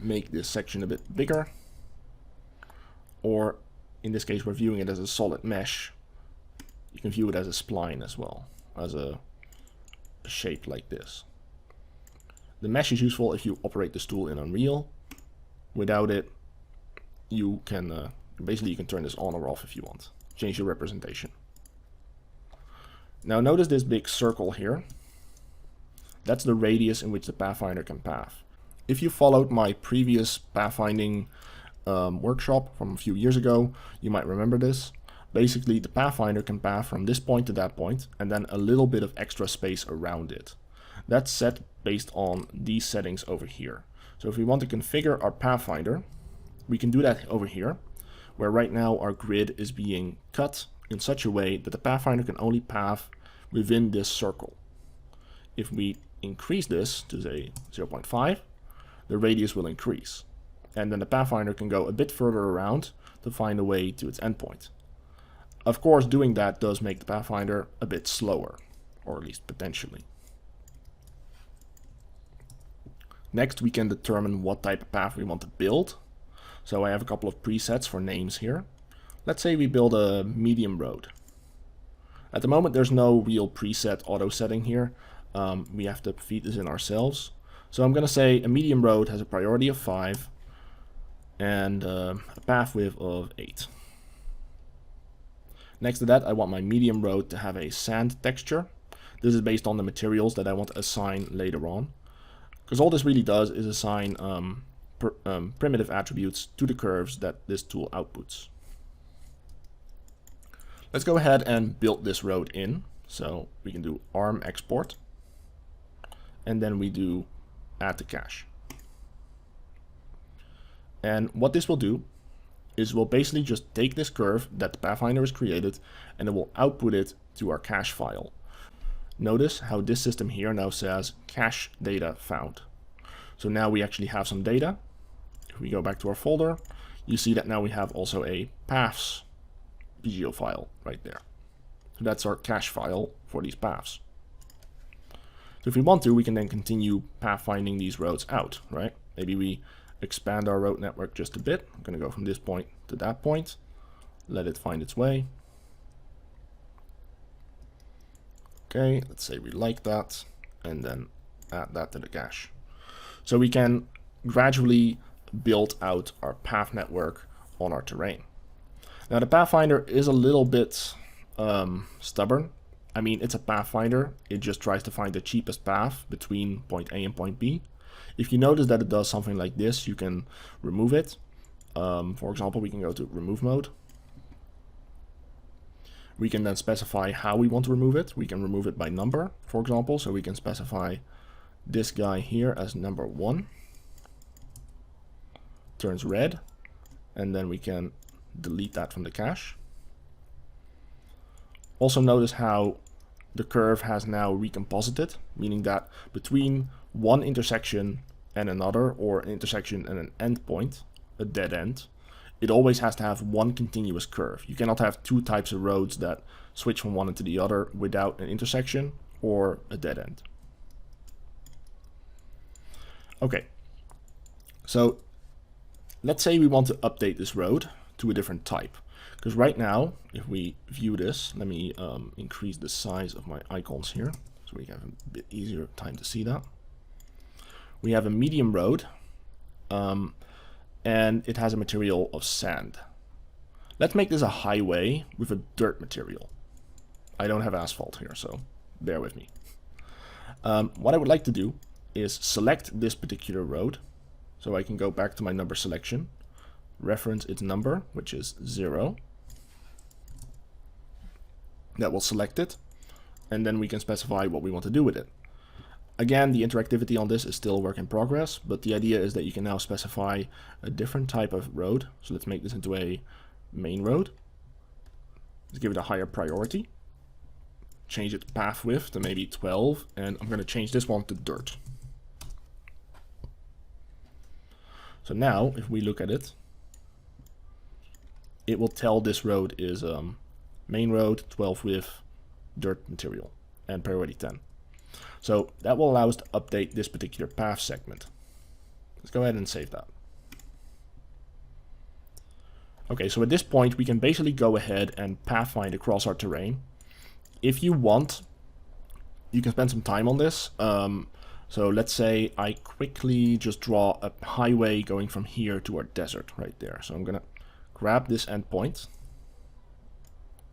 Make this section a bit bigger. Or, in this case, we're viewing it as a solid mesh. You can view it as a spline as well, as a shape like this. The mesh is useful if you operate this tool in Unreal. Without it, you can, basically you can turn this on or off if you want. Change your representation. Now notice this big circle here. That's the radius in which the Pathfinder can path. If you followed my previous pathfinding workshop from a few years ago, you might remember this. Basically, the Pathfinder can path from this point to that point, and then a little bit of extra space around it. That's set based on these settings over here. So if we want to configure our Pathfinder, we can do that over here, where right now our grid is being cut in such a way that the Pathfinder can only path within this circle. If we increase this to say 0.5, the radius will increase. And then the Pathfinder can go a bit further around to find a way to its endpoint. Of course, doing that does make the Pathfinder a bit slower, or at least potentially. Next, we can determine what type of path we want to build. So I have a couple of presets for names here. Let's say we build a medium road. At the moment, there's no real preset auto setting here. We have to feed this in ourselves. So I'm going to say a medium road has a priority of 5 and a path width of 8. Next to that, I want my medium road to have a sand texture. This is based on the materials that I want to assign later on. Because all this really does is assign primitive attributes to the curves that this tool outputs. Let's go ahead and build this road in. So we can do arm export. And then we do add to cache. And what this will do is we'll basically just take this curve that the Pathfinder has created and it will output it to our cache file. Notice how this system here now says cache data found. So now we actually have some data. If we go back to our folder, you see that now we have also a paths PGO file right there. So that's our cache file for these paths. So if we want to, we can then continue pathfinding these roads out, right? Maybe we expand our road network just a bit. I'm going to go from this point to that point, let it find its way. Okay, let's say we like that, and then add that to the cache. So we can gradually build out our path network on our terrain. Now the Pathfinder is a little bit stubborn. I mean, it's a Pathfinder. It just tries to find the cheapest path between point A and point B. If you notice that it does something like this, you can remove it. For example, we can go to remove mode. We can then specify how we want to remove it. We can remove it by number, for example. So we can specify this guy here as number 1. Turns red. And then we can delete that from the cache. Also notice how the curve has now recomposited, meaning that between one intersection and another, or an intersection and an endpoint, a dead end, it always has to have one continuous curve. You cannot have two types of roads that switch from one into the other without an intersection or a dead end. Okay, so let's say we want to update this road to a different type. Because right now, if we view this, let me increase the size of my icons here so we have a bit easier time to see that. We have a medium road, and it has a material of sand. Let's make this a highway with a dirt material. I don't have asphalt here, so bear with me. What I would like to do is select this particular road. So I can go back to my number selection, reference its number, which is 0. That will select it, and then we can specify what we want to do with it. Again, the interactivity on this is still a work in progress, but the idea is that you can now specify a different type of road. So let's make this into a main road. Let's give it a higher priority. Change its path width to maybe 12, and I'm going to change this one to dirt. So now, if we look at it, it will tell this road is main road, 12 width, dirt material, and priority 10. So that will allow us to update this particular path segment. Let's go ahead and save that. Okay, so at this point, we can basically go ahead and pathfind across our terrain. If you want, you can spend some time on this. So let's say I quickly just draw a highway going from here to our desert right there. So I'm going to grab this endpoint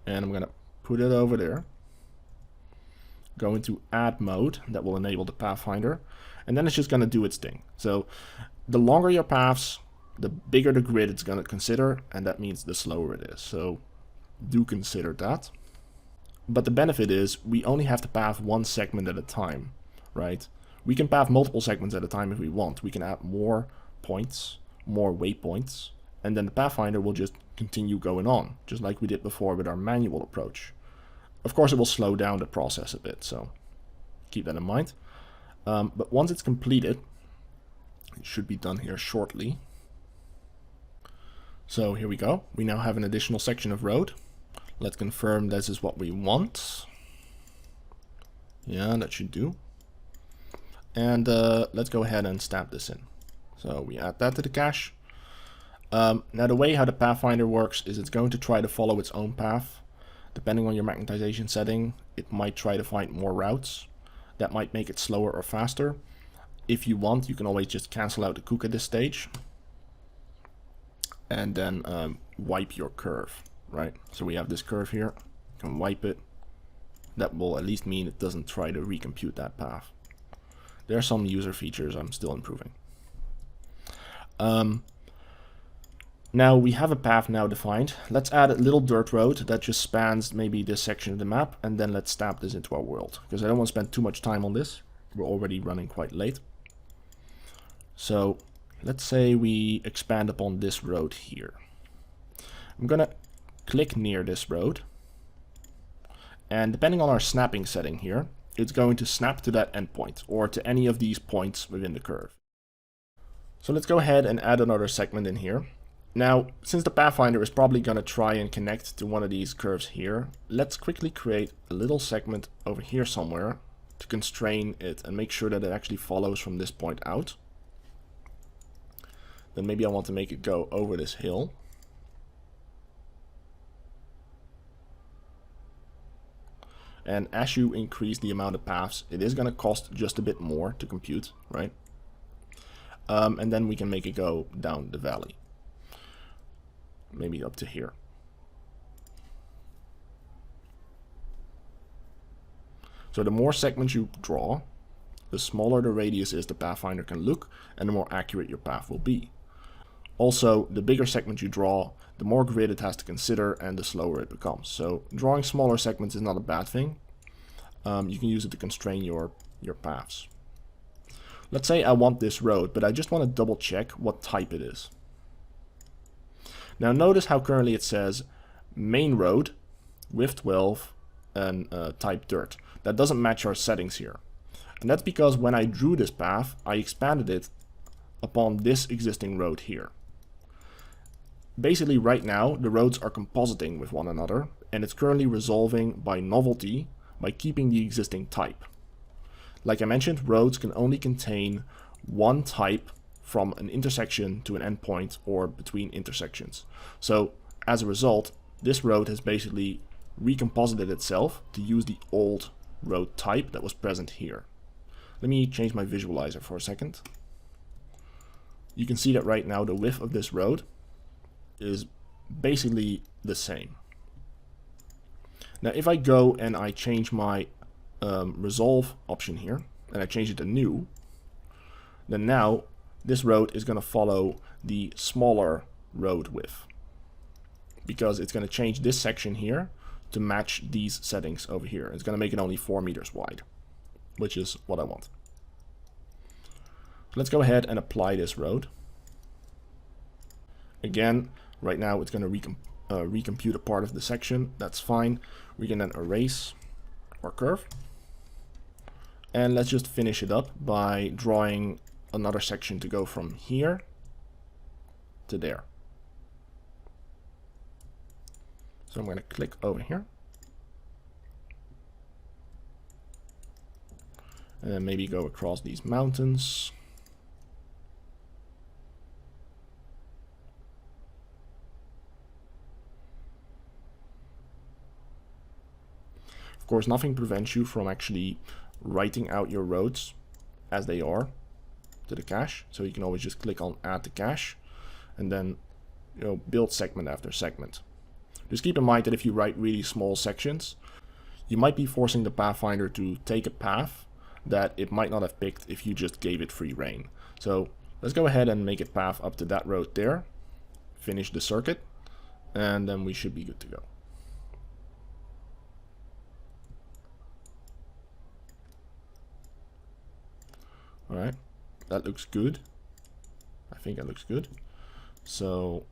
and I'm going to put it over there. Go into add mode, that will enable the Pathfinder, and then it's just going to do its thing. So the longer your paths, the bigger the grid it's going to consider, and that means the slower it is. So do consider that. But the benefit is we only have to path one segment at a time, right? We can path multiple segments at a time if we want. We can add more points, more waypoints, and then the Pathfinder will just continue going on, just like we did before with our manual approach. Of course, it will slow down the process a bit, so keep that in mind. But once it's completed, it should be done here shortly. So here we go. We now have an additional section of road. Let's confirm this is what we want. Yeah, that should do. And let's go ahead and stamp this in. So we add that to the cache. Now the way how the Pathfinder works is it's going to try to follow its own path. Depending on your magnetization setting, it might try to find more routes. That might make it slower or faster. If you want, you can always just cancel out the cook at this stage. And then wipe your curve, right? So we have this curve here, can wipe it. That will at least mean it doesn't try to recompute that path. There are some user features I'm still improving. Now we have a path now defined. Let's add a little dirt road that just spans maybe this section of the map, and then let's stamp this into our world, because I don't want to spend too much time on this. We're already running quite late. So let's say we expand upon this road here. I'm gonna click near this road, and depending on our snapping setting here, it's going to snap to that endpoint or to any of these points within the curve. So let's go ahead and add another segment in here. Now, since the Pathfinder is probably going to try and connect to one of these curves here, let's quickly create a little segment over here somewhere to constrain it and make sure that it actually follows from this point out. Then maybe I want to make it go over this hill. And as you increase the amount of paths, it is going to cost just a bit more to compute, right? And then we can make it go down the valley. Maybe up to here. So the more segments you draw, the smaller the radius is the Pathfinder can look, and the more accurate your path will be. Also, the bigger segment you draw, the more grid it has to consider and the slower it becomes. So drawing smaller segments is not a bad thing. You can use it to constrain your paths. Let's say I want this road, but I just want to double check what type it is. Now notice how currently it says main road, width 12, and type dirt. That doesn't match our settings here. And that's because when I drew this path, I expanded it upon this existing road here. Basically right now, the roads are compositing with one another, and it's currently resolving by novelty by keeping the existing type. Like I mentioned, roads can only contain one type from an intersection to an endpoint or between intersections. So as a result, this road has basically recomposited itself to use the old road type that was present here. Let me change my visualizer for a second. You can see that right now the width of this road is basically the same. Now if I go and I change my resolve option here, and I change it to new, then now this road is going to follow the smaller road width, because it's going to change this section here to match these settings over here. It's going to make it only 4 meters wide, which is what I want. Let's go ahead and apply this road. Again, right now it's going to recompute a part of the section. That's fine. We can then erase our curve. And let's just finish it up by drawing another section to go from here to there. So I'm going to click over here. And then maybe go across these mountains. Of course, nothing prevents you from actually writing out your roads as they are to the cache. So you can always just click on add to cache and then build segment after segment. Just keep in mind that if you write really small sections, you might be forcing the Pathfinder to take a path that it might not have picked if you just gave it free rein. So let's go ahead and make it path up to that road there, finish the circuit, and then we should be good to go. Alright, that looks good. I think that looks good. So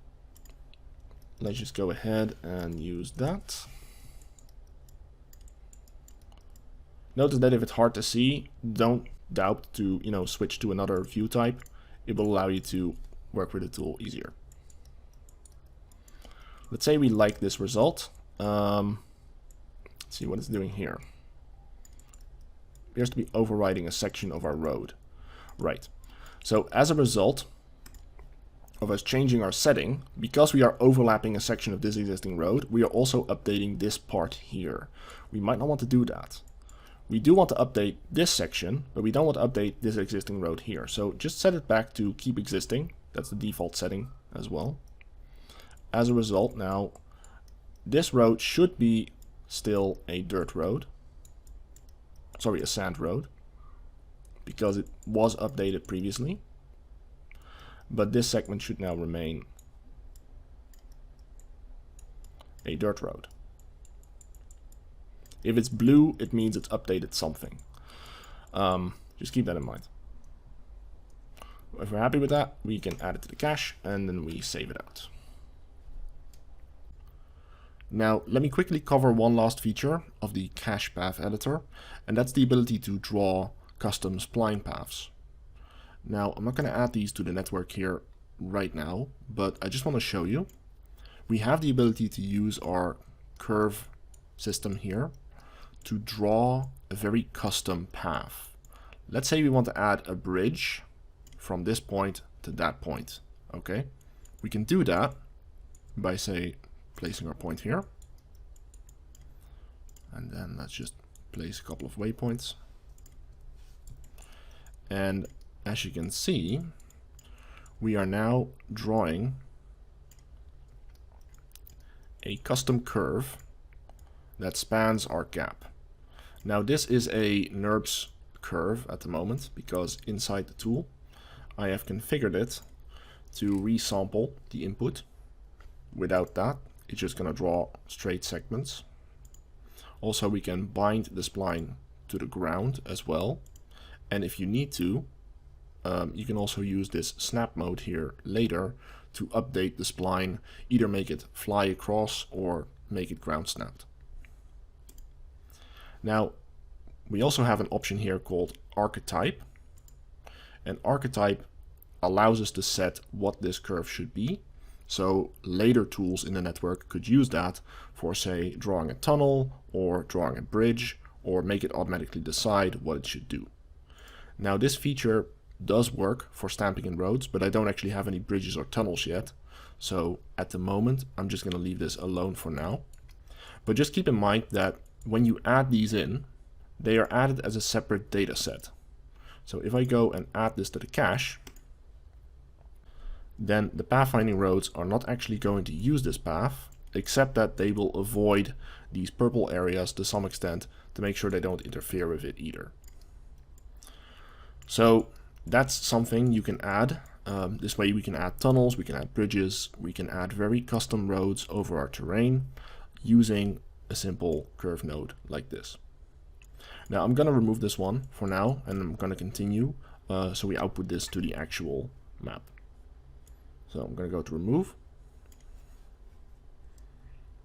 let's just go ahead and use that. Notice that if it's hard to see, don't doubt to switch to another view type. It will allow you to work with the tool easier. Let's say we like this result. Let's see what it's doing here. It appears to be overriding a section of our road. Right. So as a result of us changing our setting, because we are overlapping a section of this existing road, we are also updating this part here. We might not want to do that. We do want to update this section, but we don't want to update this existing road here. So just set it back to keep existing. That's the default setting as well. As a result, now this road should be still a dirt road. Sorry, a sand road, because it was updated previously. But this segment should now remain a dirt road. If it's blue, it means it's updated something. Just keep that in mind. If we're happy with that, we can add it to the cache and then we save it out. Now, let me quickly cover one last feature of the cache path editor, and that's the ability to draw custom spline paths. Now, I'm not going to add these to the network here right now, but I just want to show you. We have the ability to use our curve system here to draw a very custom path. Let's say we want to add a bridge from this point to that point. Okay, we can do that by, say, placing our point here, and then let's just place a couple of waypoints. And as you can see, we are now drawing a custom curve that spans our gap. Now this is a NURBS curve at the moment, because inside the tool I have configured it to resample the input. Without that, it's just going to draw straight segments. Also, we can bind the spline to the ground as well. And if you need to, you can also use this snap mode here later to update the spline, either make it fly across or make it ground snapped. Now, we also have an option here called archetype. And archetype allows us to set what this curve should be. So later tools in the network could use that for, say, drawing a tunnel or drawing a bridge, or make it automatically decide what it should do. Now this feature does work for stamping in roads, but I don't actually have any bridges or tunnels yet. So at the moment, I'm just going to leave this alone for now. But just keep in mind that when you add these in, they are added as a separate data set. So if I go and add this to the cache, then the pathfinding roads are not actually going to use this path, except that they will avoid these purple areas to some extent to make sure they don't interfere with it either. So that's something you can add. This way we can add tunnels, we can add bridges, we can add very custom roads over our terrain using a simple curve node like this. Now I'm going to remove this one for now, and I'm going to continue so we output this to the actual map. So I'm going to go to remove.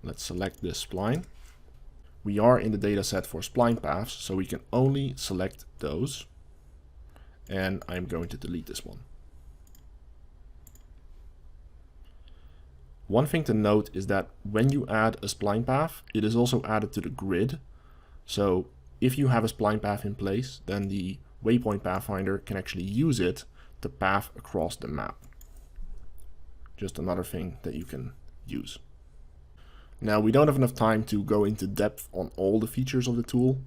Let's select this spline. We are in the data set for spline paths, so we can only select those. And I'm going to delete this one. One thing to note is that when you add a spline path, it is also added to the grid. So if you have a spline path in place, then the waypoint pathfinder can actually use it to path across the map. Just another thing that you can use. Now, we don't have enough time to go into depth on all the features of the tool.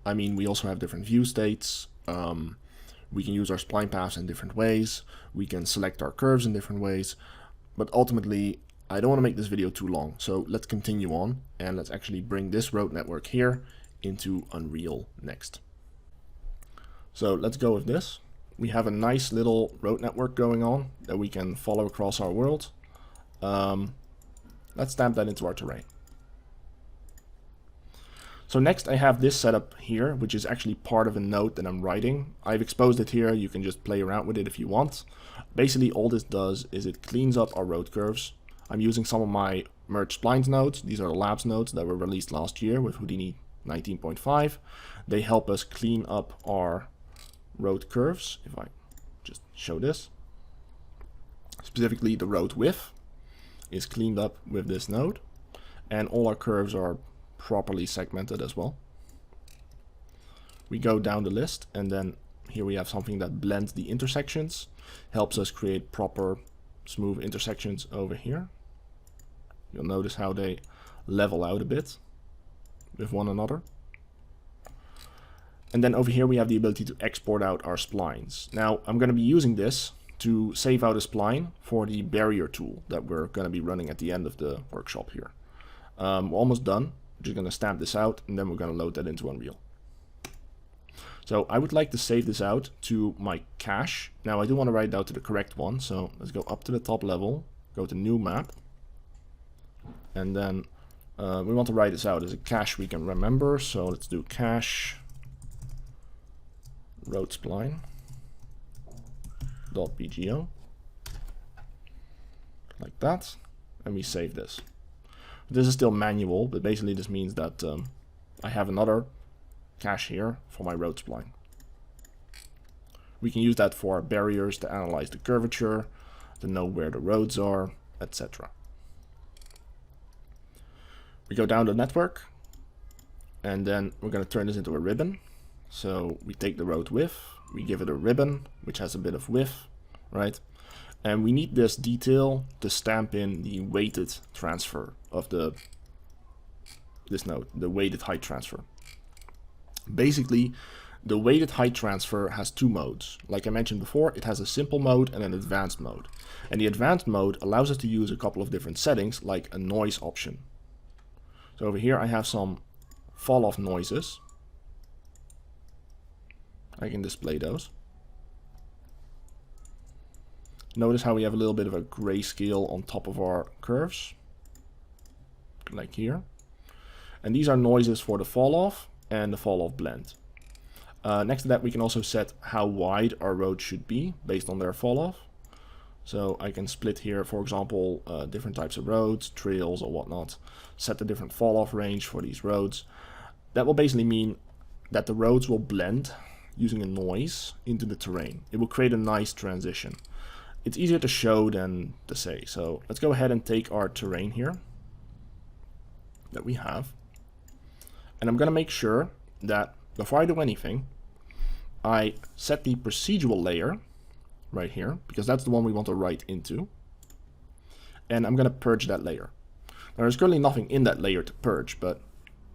I mean, we also have different view states. We can use our spline paths in different ways. We can select our curves in different ways. But ultimately, I don't want to make this video too long. So let's continue on, and let's actually bring this road network here into Unreal next. So let's go with this. We have a nice little road network going on that we can follow across our world. Let's stamp that into our terrain. So next I have this setup here, which is actually part of a node that I'm writing. I've exposed it here. You can just play around with it if you want. Basically all this does is it cleans up our road curves. I'm using some of my merge splines nodes. These are the labs nodes that were released last year with Houdini 19.5. They help us clean up our road curves. If I just show this, specifically the road width is cleaned up with this node, and all our curves are properly segmented as well. We go down the list, and then here we have something that blends the intersections, helps us create proper smooth intersections over here. You'll notice how they level out a bit with one another. And then over here we have the ability to export out our splines. Now I'm going to be using this to save out a spline for the barrier tool that we're going to be running at the end of the workshop here. We're almost done. We're just going to stamp this out, and then we're going to load that into Unreal. So I would like to save this out to my cache. Now I do want to write it out to the correct one, so let's go up to the top level, go to New Map, and then we want to write this out as a cache we can remember. So let's do cache road spline .bgo, like that, and we save this. This is still manual, but basically this means that I have another cache here for my road spline. We can use that for barriers to analyze the curvature, to know where the roads are, etc. We go down the network, and then we're going to turn this into a ribbon. So we take the road width, we give it a ribbon, which has a bit of width, right? And we need this detail to stamp in the weighted transfer of this node, the weighted height transfer. Basically, the weighted height transfer has two modes. Like I mentioned before, it has a simple mode and an advanced mode. And the advanced mode allows us to use a couple of different settings, like a noise option. So over here I have some fall off noises. I can display those. Notice how we have a little bit of a grayscale on top of our curves, like here. And these are noises for the fall off and the fall off blend. Next to that, we can also set how wide our roads should be based on their fall off. So I can split here, for example, different types of roads, trails or whatnot, set the different fall off range for these roads. That will basically mean that the roads will blend using a noise into the terrain. It will create a nice transition. It's easier to show than to say. So let's go ahead and take our terrain here that we have. And I'm going to make sure that before I do anything, I set the procedural layer right here, because that's the one we want to write into. And I'm going to purge that layer. Now, there's currently nothing in that layer to purge, but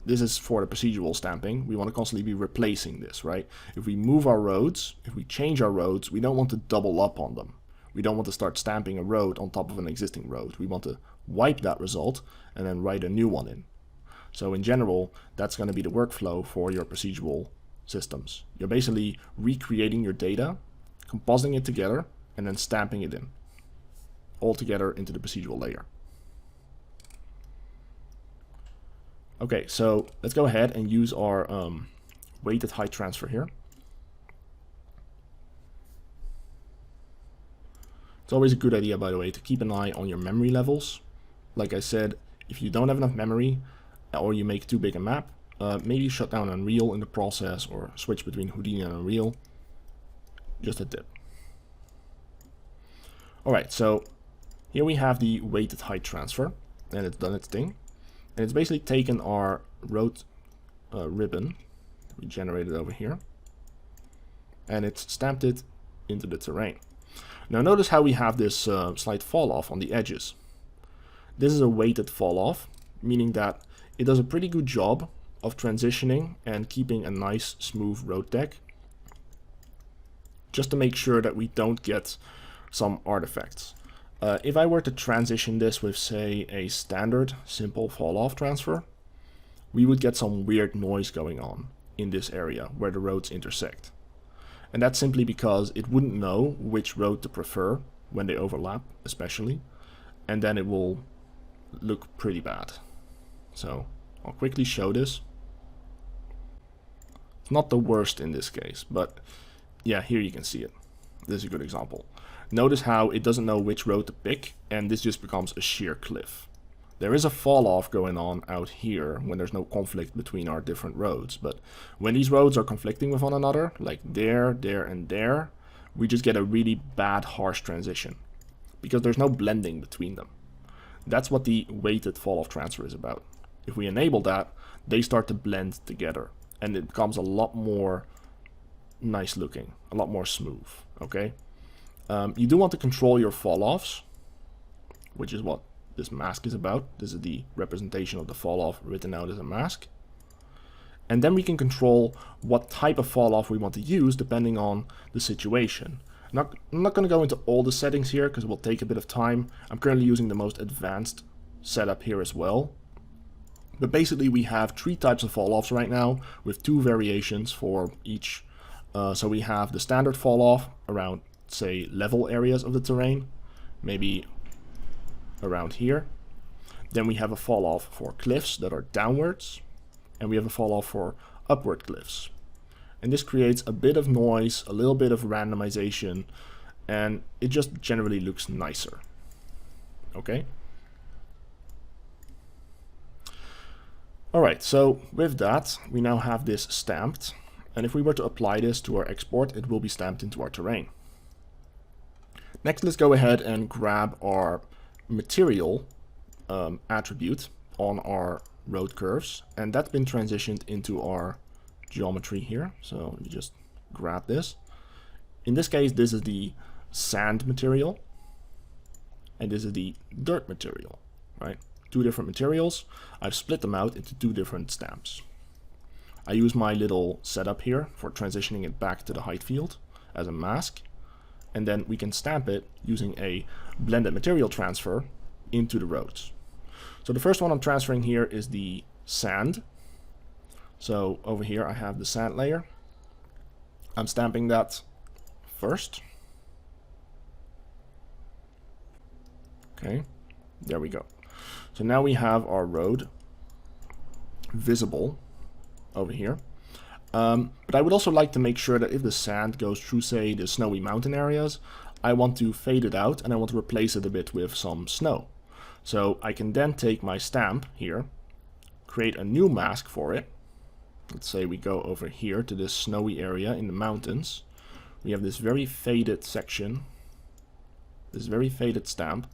this is for the procedural stamping. We want to constantly be replacing this, right? If we move our roads, if we change our roads, we don't want to double up on them. We don't want to start stamping a road on top of an existing road. We want to wipe that result and then write a new one in. So in general, that's going to be the workflow for your procedural systems. You're basically recreating your data, compositing it together, and then stamping it in, all together into the procedural layer. Okay, so let's go ahead and use our weighted height transfer here. It's always a good idea, by the way, to keep an eye on your memory levels. Like I said, if you don't have enough memory or you make too big a map, maybe shut down Unreal in the process or switch between Houdini and Unreal. Just a tip. Alright, so here we have the weighted height transfer, and it's done its thing. And it's basically taken our road ribbon we generated over here, and it's stamped it into the terrain. Now notice how we have this slight fall off on the edges. This is a weighted fall off, meaning that it does a pretty good job of transitioning and keeping a nice smooth road deck, just to make sure that we don't get some artifacts. If I were to transition this with, say, a standard simple fall off transfer, we would get some weird noise going on in this area where the roads intersect. And that's simply because it wouldn't know which road to prefer when they overlap, especially, and then it will look pretty bad. So I'll quickly show this. It's not the worst in this case, but yeah, here you can see it. This is a good example. Notice how it doesn't know which road to pick, and this just becomes a sheer cliff. There is a fall off going on out here when there's no conflict between our different roads, but when these roads are conflicting with one another, like there, there, and there, we just get a really bad harsh transition because there's no blending between them. That's what the weighted fall off transfer is about. If we enable that, they start to blend together and it becomes a lot more nice looking, a lot more smooth, okay? You do want to control your fall offs, which is what this mask is about. This is the representation of the fall off written out as a mask. And then we can control what type of fall off we want to use depending on the situation. I'm not going to go into all the settings here because it will take a bit of time. I'm currently using the most advanced setup here as well. But basically we have 3 types of fall-offs right now with 2 variations for each. So we have the standard fall-off around, say, level areas of the terrain, maybe around here. Then we have a fall-off for cliffs that are downwards, and we have a fall-off for upward cliffs. And this creates a bit of noise, a little bit of randomization, and it just generally looks nicer. Okay? Alright, so with that, we now have this stamped, and if we were to apply this to our export, it will be stamped into our terrain. Next, let's go ahead and grab our material attribute on our road curves, and that's been transitioned into our geometry here. So let me just grab this. In this case, this is the sand material, and this is the dirt material, right? 2 different materials. I've split them out into 2 different stamps. I use my little setup here for transitioning it back to the height field as a mask, and then we can stamp it using a blended material transfer into the roads. So the first one I'm transferring here is the sand. So over here I have the sand layer. I'm stamping that first. Okay, there we go. So now we have our road visible over here. But I would also like to make sure that if the sand goes through, say, the snowy mountain areas, I want to fade it out and I want to replace it a bit with some snow. So I can then take my stamp here, create a new mask for it. Let's say we go over here to this snowy area in the mountains. We have this very faded section, this very faded stamp,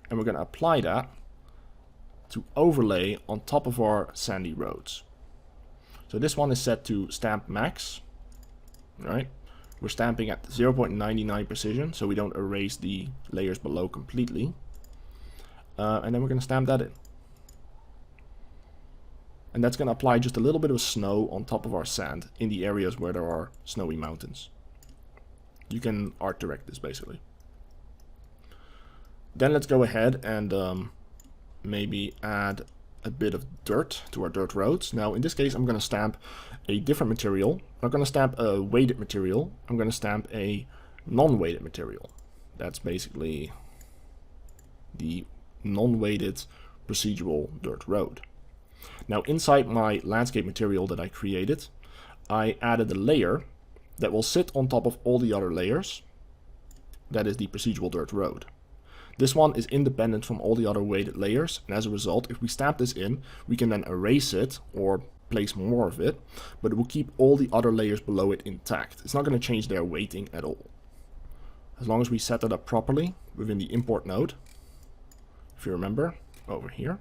and we're going to apply that to overlay on top of our sandy roads. So this one is set to stamp max, right? We're stamping at 0.99 precision, so we don't erase the layers below completely. And then we're going to stamp that in. And that's going to apply just a little bit of snow on top of our sand in the areas where there are snowy mountains. You can art direct this basically. Then let's go ahead and maybe add a bit of dirt to our dirt roads. Now in this case I'm going to stamp a different material. I'm not going to stamp a weighted material. I'm going to stamp a non-weighted material. That's basically the non-weighted procedural dirt road. Now inside my landscape material that I created, I added a layer that will sit on top of all the other layers. That is the procedural dirt road. This one is independent from all the other weighted layers, and as a result, if we stamp this in, we can then erase it or place more of it, but it will keep all the other layers below it intact. It's not going to change their weighting at all. As long as we set that up properly within the import node, if you remember, over here,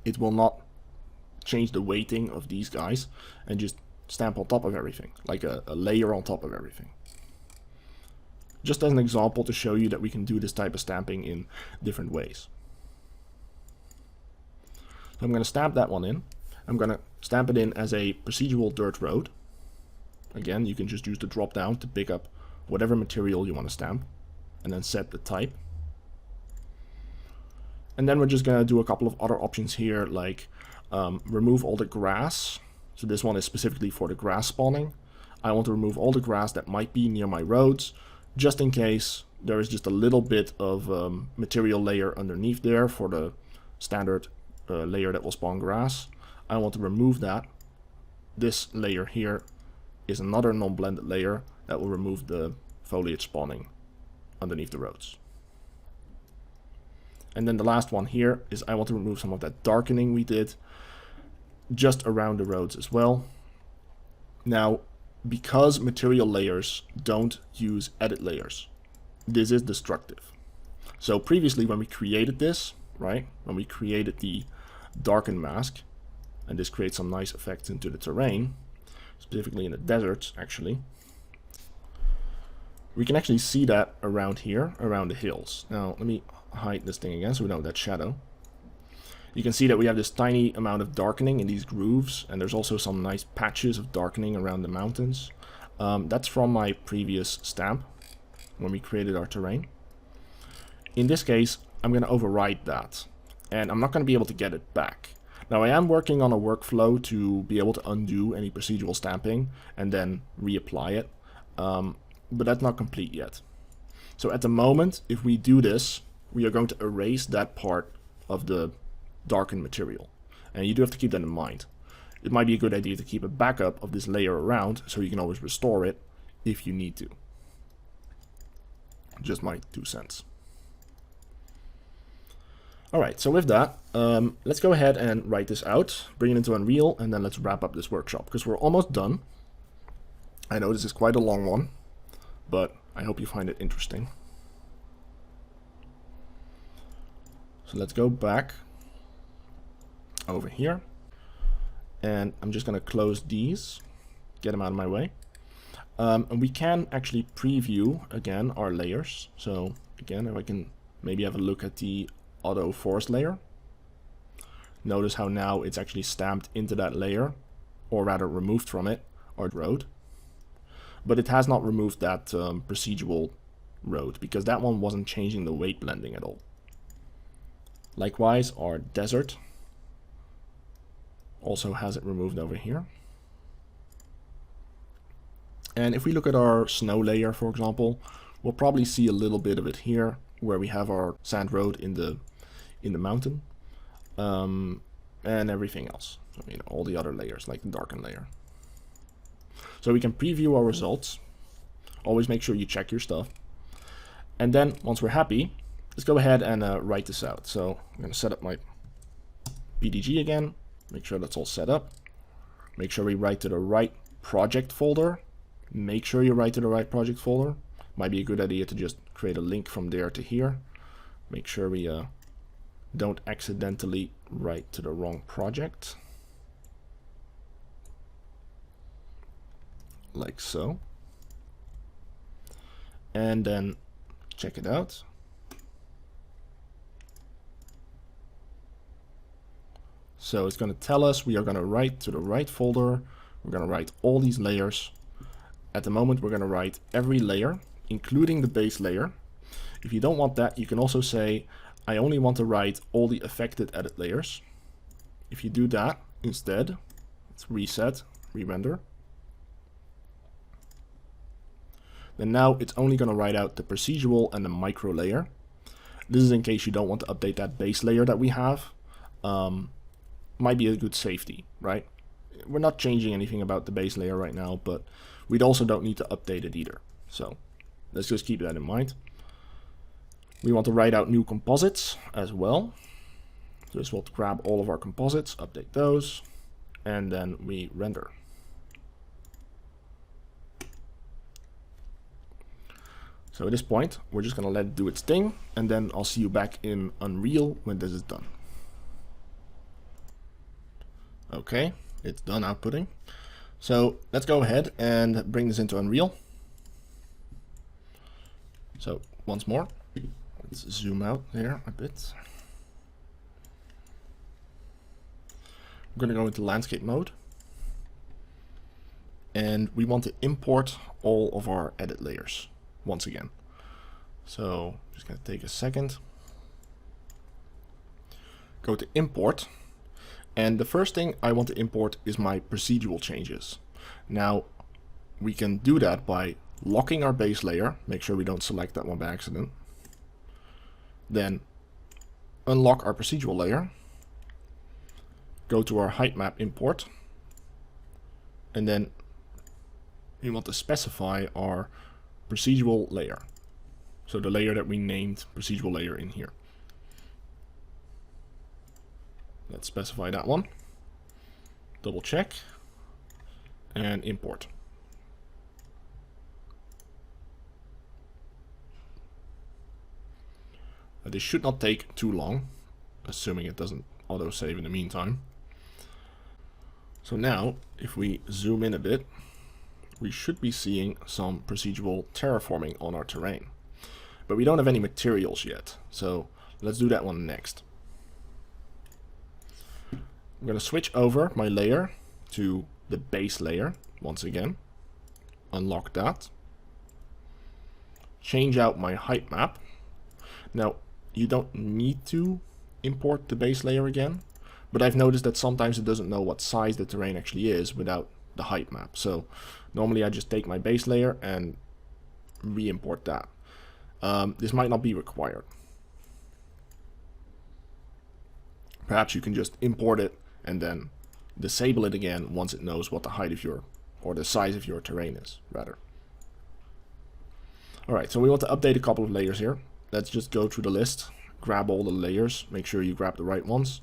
it will not change the weighting of these guys and just stamp on top of everything, like a layer on top of everything. Just as an example to show you that we can do this type of stamping in different ways. So I'm going to stamp that one in. I'm going to stamp it in as a procedural dirt road. Again, you can just use the drop down to pick up whatever material you want to stamp and then set the type. And then we're just going to do a couple of other options here, like remove all the grass. So this one is specifically for the grass spawning. I want to remove all the grass that might be near my roads, just in case there is just a little bit of material layer underneath there for the standard layer that will spawn grass. I want to remove that. This layer here is another non-blended layer that will remove the foliage spawning underneath the roads. And then the last one here is I want to remove some of that darkening we did just around the roads as well. Now, because material layers don't use edit layers, this is destructive. So previously when we created this, right, when we created the darken mask, and this creates some nice effects into the terrain, specifically in the deserts actually, we can actually see that around here, around the hills. Now let me hide this thing again so we know that shadow. You can see that we have this tiny amount of darkening in these grooves, and there's also some nice patches of darkening around the mountains. That's from my previous stamp when we created our terrain. In this case, I'm going to override that. and I'm not going to be able to get it back. Now I am working on a workflow to be able to undo any procedural stamping and then reapply it, but that's not complete yet. So at the moment, if we do this, we are going to erase that part of the darkened material, and you do have to keep that in mind. It might be a good idea to keep a backup of this layer around so you can always restore it if you need to. Just my 2 cents. Alright, so with that, let's go ahead and write this out, bring it into Unreal, and then let's wrap up this workshop, because we're almost done. I know this is quite a long one, but I hope you find it interesting. So let's go back over here, and I'm just going to close these, get them out of my way. And we can actually preview, again, our layers. So again, if I can maybe have a look at the auto forest layer. Notice how now it's actually stamped into that layer, or rather removed from it, our road. But it has not removed that procedural road, because that one wasn't changing the weight blending at all. Likewise, our desert also has it removed over here. And if we look at our snow layer, for example, we'll probably see a little bit of it here, where we have our sand road in the mountain, and everything else. So, you know, all the other layers, like the darken layer. So we can preview our results. Always make sure you check your stuff. And then once we're happy, let's go ahead and write this out. So I'm going to set up my PDG again. Make sure that's all set up. Make sure we write to the right project folder. Make sure you write to the right project folder. Might be a good idea to just create a link from there to here. Make sure we don't accidentally write to the wrong project. Like so. And then check it out. So it's going to tell us we are going to write to the right folder. We're going to write all these layers. At the moment, we're going to write every layer, including the base layer. If you don't want that, you can also say, I only want to write all the affected edit layers. If you do that instead, let's reset, re-render. Then now it's only going to write out the procedural and the micro layer. This is in case you don't want to update that base layer that we have. Might be a good safety, right? We're not changing anything about the base layer right now, but we also don't need to update it either. So let's just keep that in mind. We want to write out new composites as well. So this will grab all of our composites, update those, and then we render. So at this point, we're just going to let it do its thing, and then I'll see you back in Unreal when this is done. Okay, it's done outputting. So let's go ahead and bring this into Unreal. So once more, let's zoom out here a bit. I'm going to go into landscape mode. And we want to import all of our edit layers once again. So just going to take a second. Go to import. And the first thing I want to import is my procedural changes. Now, we can do that by locking our base layer. Make sure we don't select that one by accident. Then unlock our procedural layer. Go to our height map import. And then we want to specify our procedural layer. So the layer that we named procedural layer in here. Let's specify that one. Double check and import. This should not take too long, assuming it doesn't auto-save in the meantime. So now, if we zoom in a bit, we should be seeing some procedural terraforming on our terrain. But we don't have any materials yet, so let's do that one next. I'm going to switch over my layer to the base layer once again. Unlock that. Change out my height map. Now, you don't need to import the base layer again, but I've noticed that sometimes it doesn't know what size the terrain actually is without the height map. So normally I just take my base layer and re-import that. This might not be required. Perhaps you can just import it and then disable it again once it knows what the height of your, or the size of your terrain is, rather. Alright, so we want to update a couple of layers here. Let's just go through the list, grab all the layers, make sure you grab the right ones.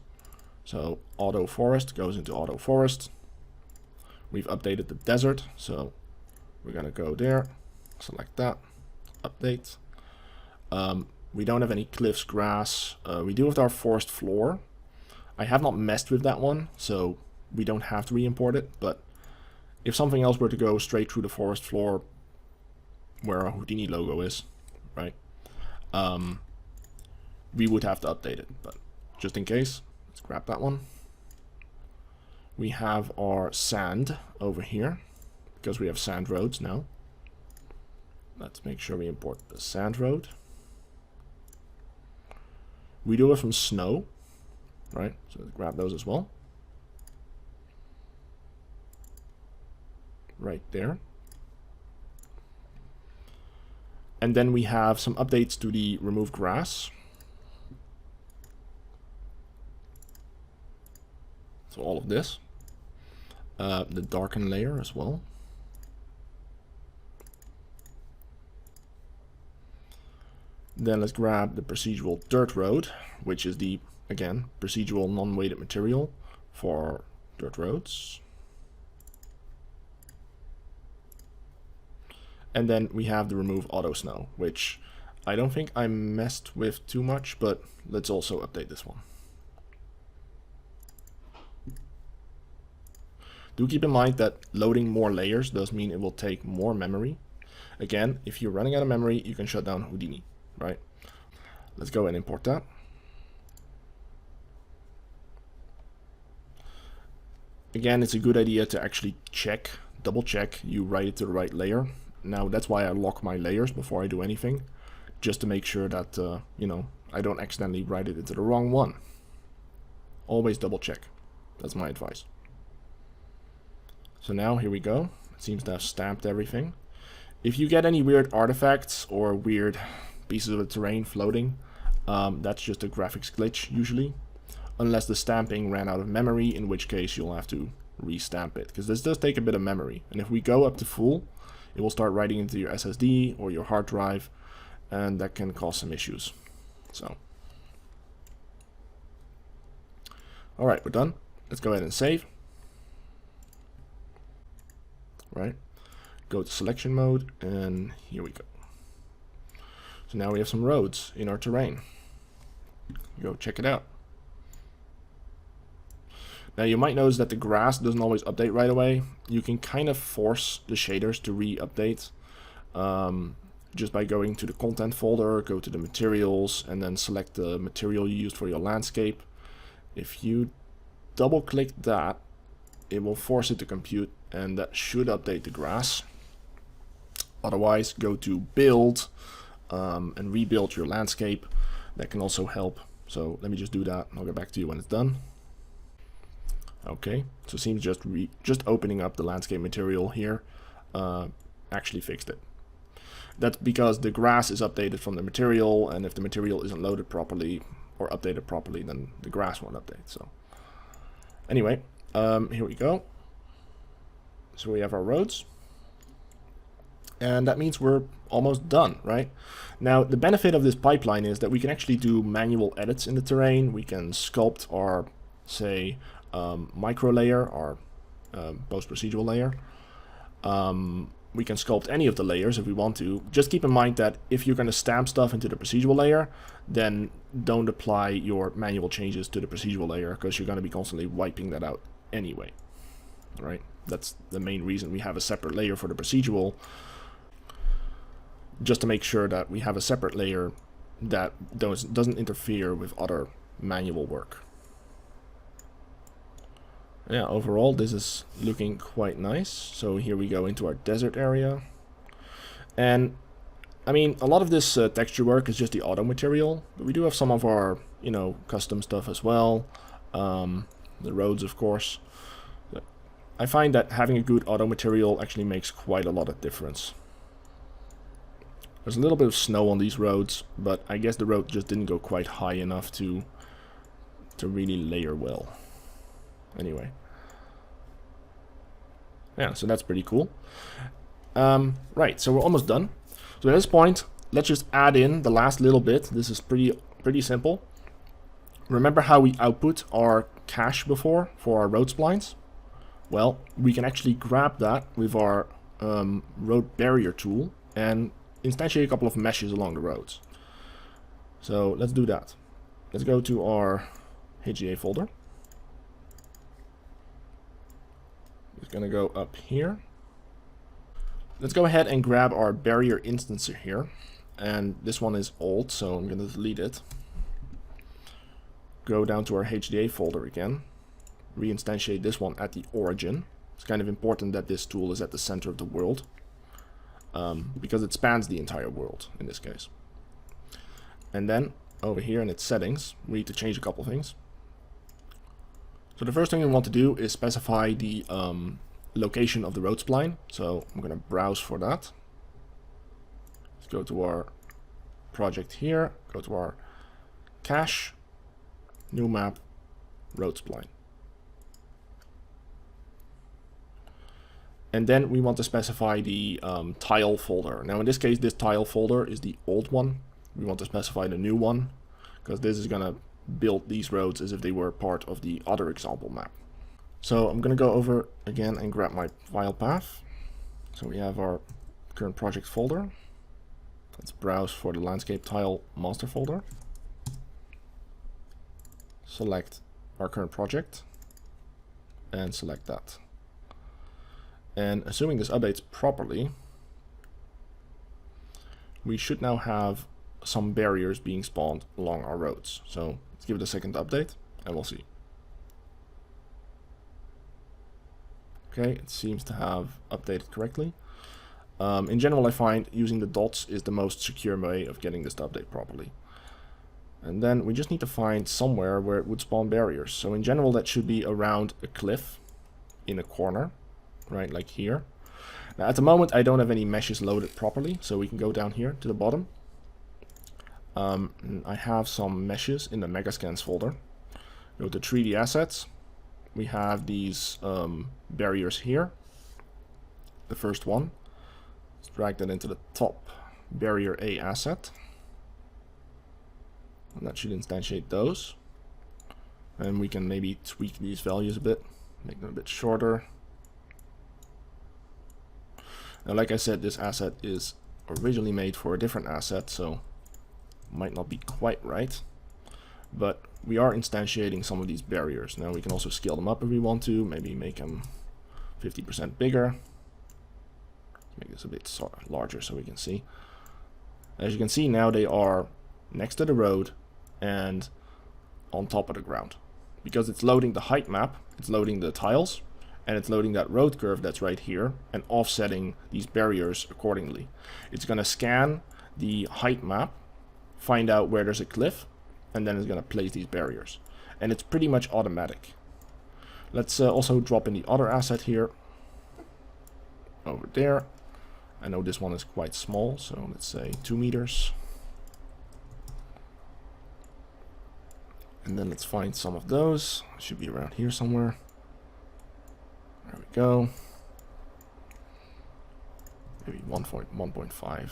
So auto forest goes into auto forest. We've updated the desert, so we're gonna go there, select that, update. We don't have any cliffs, grass. We do have our forest floor. I have not messed with that one, so we don't have to re-import it, but if something else were to go straight through the forest floor where our Houdini logo is, right, we would have to update it, but just in case, let's grab that one. We have our sand over here, because we have sand roads now. Let's make sure we import the sand road. We do have some snow, right, so let's grab those as well. Right there. And then we have some updates to the remove grass. So all of this. The darken layer as well. Then let's grab the procedural dirt road, which is the, again, procedural non-weighted material for dirt roads. And then we have the remove auto snow, which I don't think I messed with too much, but let's also update this one. Do keep in mind that loading more layers does mean it will take more memory. Again, if you're running out of memory, you can shut down Houdini, right? Let's go and import that. Again, it's a good idea to actually check, double check you write it to the right layer. Now that's why I lock my layers before I do anything, just to make sure that, you know, I don't accidentally write it into the wrong one. Always double check. That's my advice. So now here we go. It seems to have stamped everything. If you get any weird artifacts or weird pieces of the terrain floating, that's just a graphics glitch usually. Unless the stamping ran out of memory, in which case you'll have to restamp it. Because this does take a bit of memory. And if we go up to full, it will start writing into your SSD or your hard drive, and that can cause some issues. So, alright, we're done. Let's go ahead and save. Right, go to selection mode, and here we go. So now we have some roads in our terrain. Go check it out. Now you might notice that the grass doesn't always update right away. You can kind of force the shaders to re-update just by going to the content folder, go to the materials, and then select the material you used for your landscape. If you double click that, it will force it to compute, and that should update the grass. Otherwise, go to build and rebuild your landscape. That can also help. So let me just do that. I'll get back to you when it's done. Okay, so it seems just opening up the landscape material here actually fixed it. That's because the grass is updated from the material, and if the material isn't loaded properly or updated properly, then the grass won't update. So anyway, here we go. So we have our roads, and that means we're almost done, right? Now the benefit of this pipeline is that we can actually do manual edits in the terrain. We can sculpt our, say, micro layer, or post procedural layer. We can sculpt any of the layers if we want to. Just keep in mind that if you're going to stamp stuff into the procedural layer, then don't apply your manual changes to the procedural layer, because you're going to be constantly wiping that out anyway. Right? That's the main reason we have a separate layer for the procedural, just to make sure that we have a separate layer that doesn't interfere with other manual work. Yeah, overall this is looking quite nice. So here we go into our desert area. And I mean, a lot of this texture work is just the auto material, but we do have some of our you know, custom stuff as well. The roads, of course. I find that having a good auto material actually makes quite a lot of difference. There's a little bit of snow on these roads, but I guess the road just didn't go quite high enough to really layer well. Anyway. Yeah, so that's pretty cool. Right, so we're almost done. So at this point, let's just add in the last little bit. This is pretty simple. Remember how we output our cache before for our road splines? Well, we can actually grab that with our road barrier tool and instantiate a couple of meshes along the roads. So let's do that. Let's go to our HDA folder. It's going to go up here. Let's go ahead and grab our barrier instance here. And this one is old, so I'm going to delete it. Go down to our HDA folder again. Reinstantiate this one at the origin. It's kind of important that this tool is at the center of the world. Because it spans the entire world in this case. And then over here in its settings, we need to change a couple things. So the first thing we want to do is specify the location of the road spline. So I'm going to browse for that. Let's go to our project here, go to our cache, new map, road spline. And then we want to specify the tile folder. Now in this case, this tile folder is the old one. We want to specify the new one, because this is going to build these roads as if they were part of the other example map. So I'm going to go over again and grab my file path. So we have our current project folder. Let's browse for the landscape tile master folder. Select our current project and select that. And assuming this updates properly, we should now have some barriers being spawned along our roads. So let's give it a second to update and we'll see. Okay, it seems to have updated correctly. In general, I find using the dots is the most secure way of getting this to update properly. And then we just need to find somewhere where it would spawn barriers. So in general, that should be around a cliff in a corner, right, like here. Now at the moment, I don't have any meshes loaded properly, so we can go down here to the bottom. I have some meshes in the Megascans folder. Go to 3D assets. We have these barriers here. The first one. Let's drag that into the top barrier A asset. And that should instantiate those. And we can maybe tweak these values a bit, make them a bit shorter. Now, like I said, this asset is originally made for a different asset, so might not be quite right. But we are instantiating some of these barriers. Now we can also scale them up if we want to, maybe make them 50% bigger. Make this a bit larger so we can see. As you can see now, they are next to the road and on top of the ground. Because it's loading the height map, it's loading the tiles, and it's loading that road curve that's right here and offsetting these barriers accordingly. It's going to scan the height map, find out where there's a cliff, and then it's going to place these barriers. And it's pretty much automatic. Let's also drop in the other asset here, over there. I know this one is quite small, so let's say 2 meters. And then let's find some of those. Should be around here somewhere. There we go. Maybe 1.5,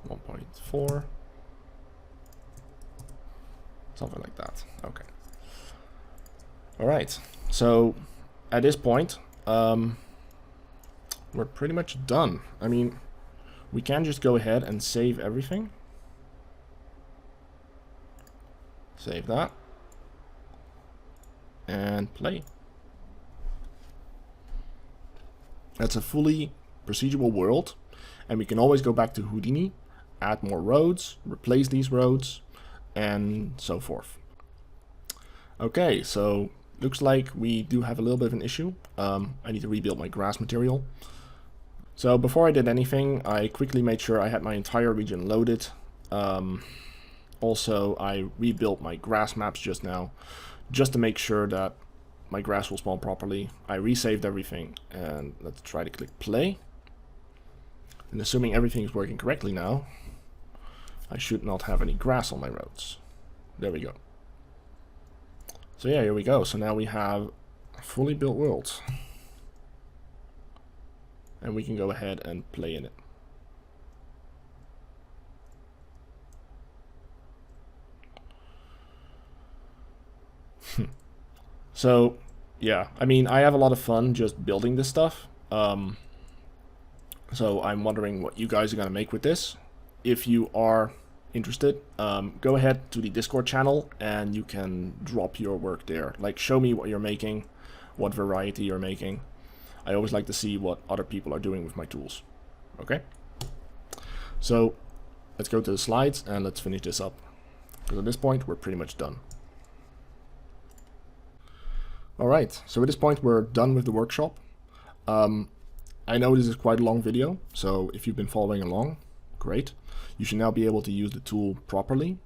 1.4. Something like that. Okay. Alright. So at this point, we're pretty much done. I mean, we can just go ahead and save everything. Save that. And play. That's a fully procedural world. And we can always go back to Houdini, add more roads, replace these roads, and so forth. Okay, so looks like we do have a little bit of an issue. I need to rebuild my grass material. So before I did anything, I quickly made sure I had my entire region loaded. And Also, I rebuilt my grass maps just now, just to make sure that my grass will spawn properly. I resaved everything, and let's try to click play. And assuming everything is working correctly now, I should not have any grass on my roads. There we go. So yeah, here we go. So now we have fully built worlds. And we can go ahead and play in it. So yeah, I mean, I have a lot of fun just building this stuff. So I'm wondering what you guys are going to make with this. If you are interested, go ahead to the Discord channel and you can drop your work there. Like, show me what you're making, what variety you're making. I always like to see what other people are doing with my tools. Okay? So let's go to the slides and let's finish this up. Because at this point, we're pretty much done. Alright, so at this point, we're done with the workshop. I know this is quite a long video, so if you've been following along, great. You should now be able to use the tool properly.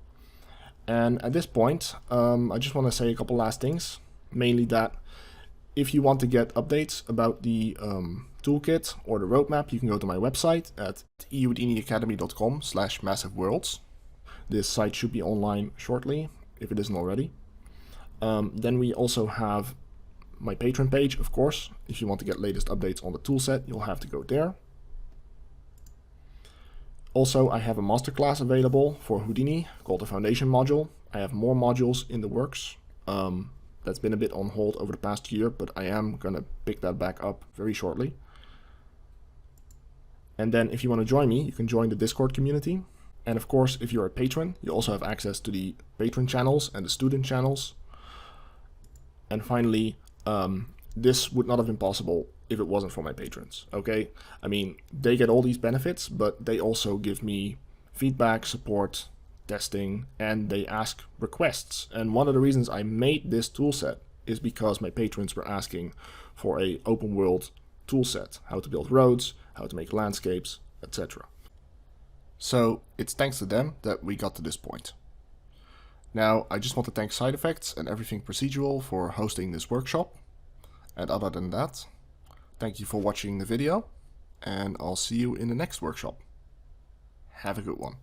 And at this point, I just want to say a couple last things. Mainly that if you want to get updates about the toolkit or the roadmap, you can go to my website at ehoudiniacademy.com/massiveworlds. This site should be online shortly, if it isn't already. Then we also have my Patreon page, of course. If you want to get latest updates on the toolset, you'll have to go there. Also, I have a masterclass available for Houdini called the Foundation module. I have more modules in the works. That's been a bit on hold over the past year, but I am going to pick that back up very shortly. And then if you want to join me, you can join the Discord community. And of course, if you're a patron, you also have access to the patron channels and the student channels. And finally, this would not have been possible if it wasn't for my patrons, okay? I mean, they get all these benefits, but they also give me feedback, support, testing, and they ask requests. And one of the reasons I made this toolset is because my patrons were asking for a open world toolset, how to build roads, how to make landscapes, etc. So it's thanks to them that we got to this point. Now, I just want to thank Side Effects and Everything Procedural for hosting this workshop. And other than that, thank you for watching the video, and I'll see you in the next workshop. Have a good one.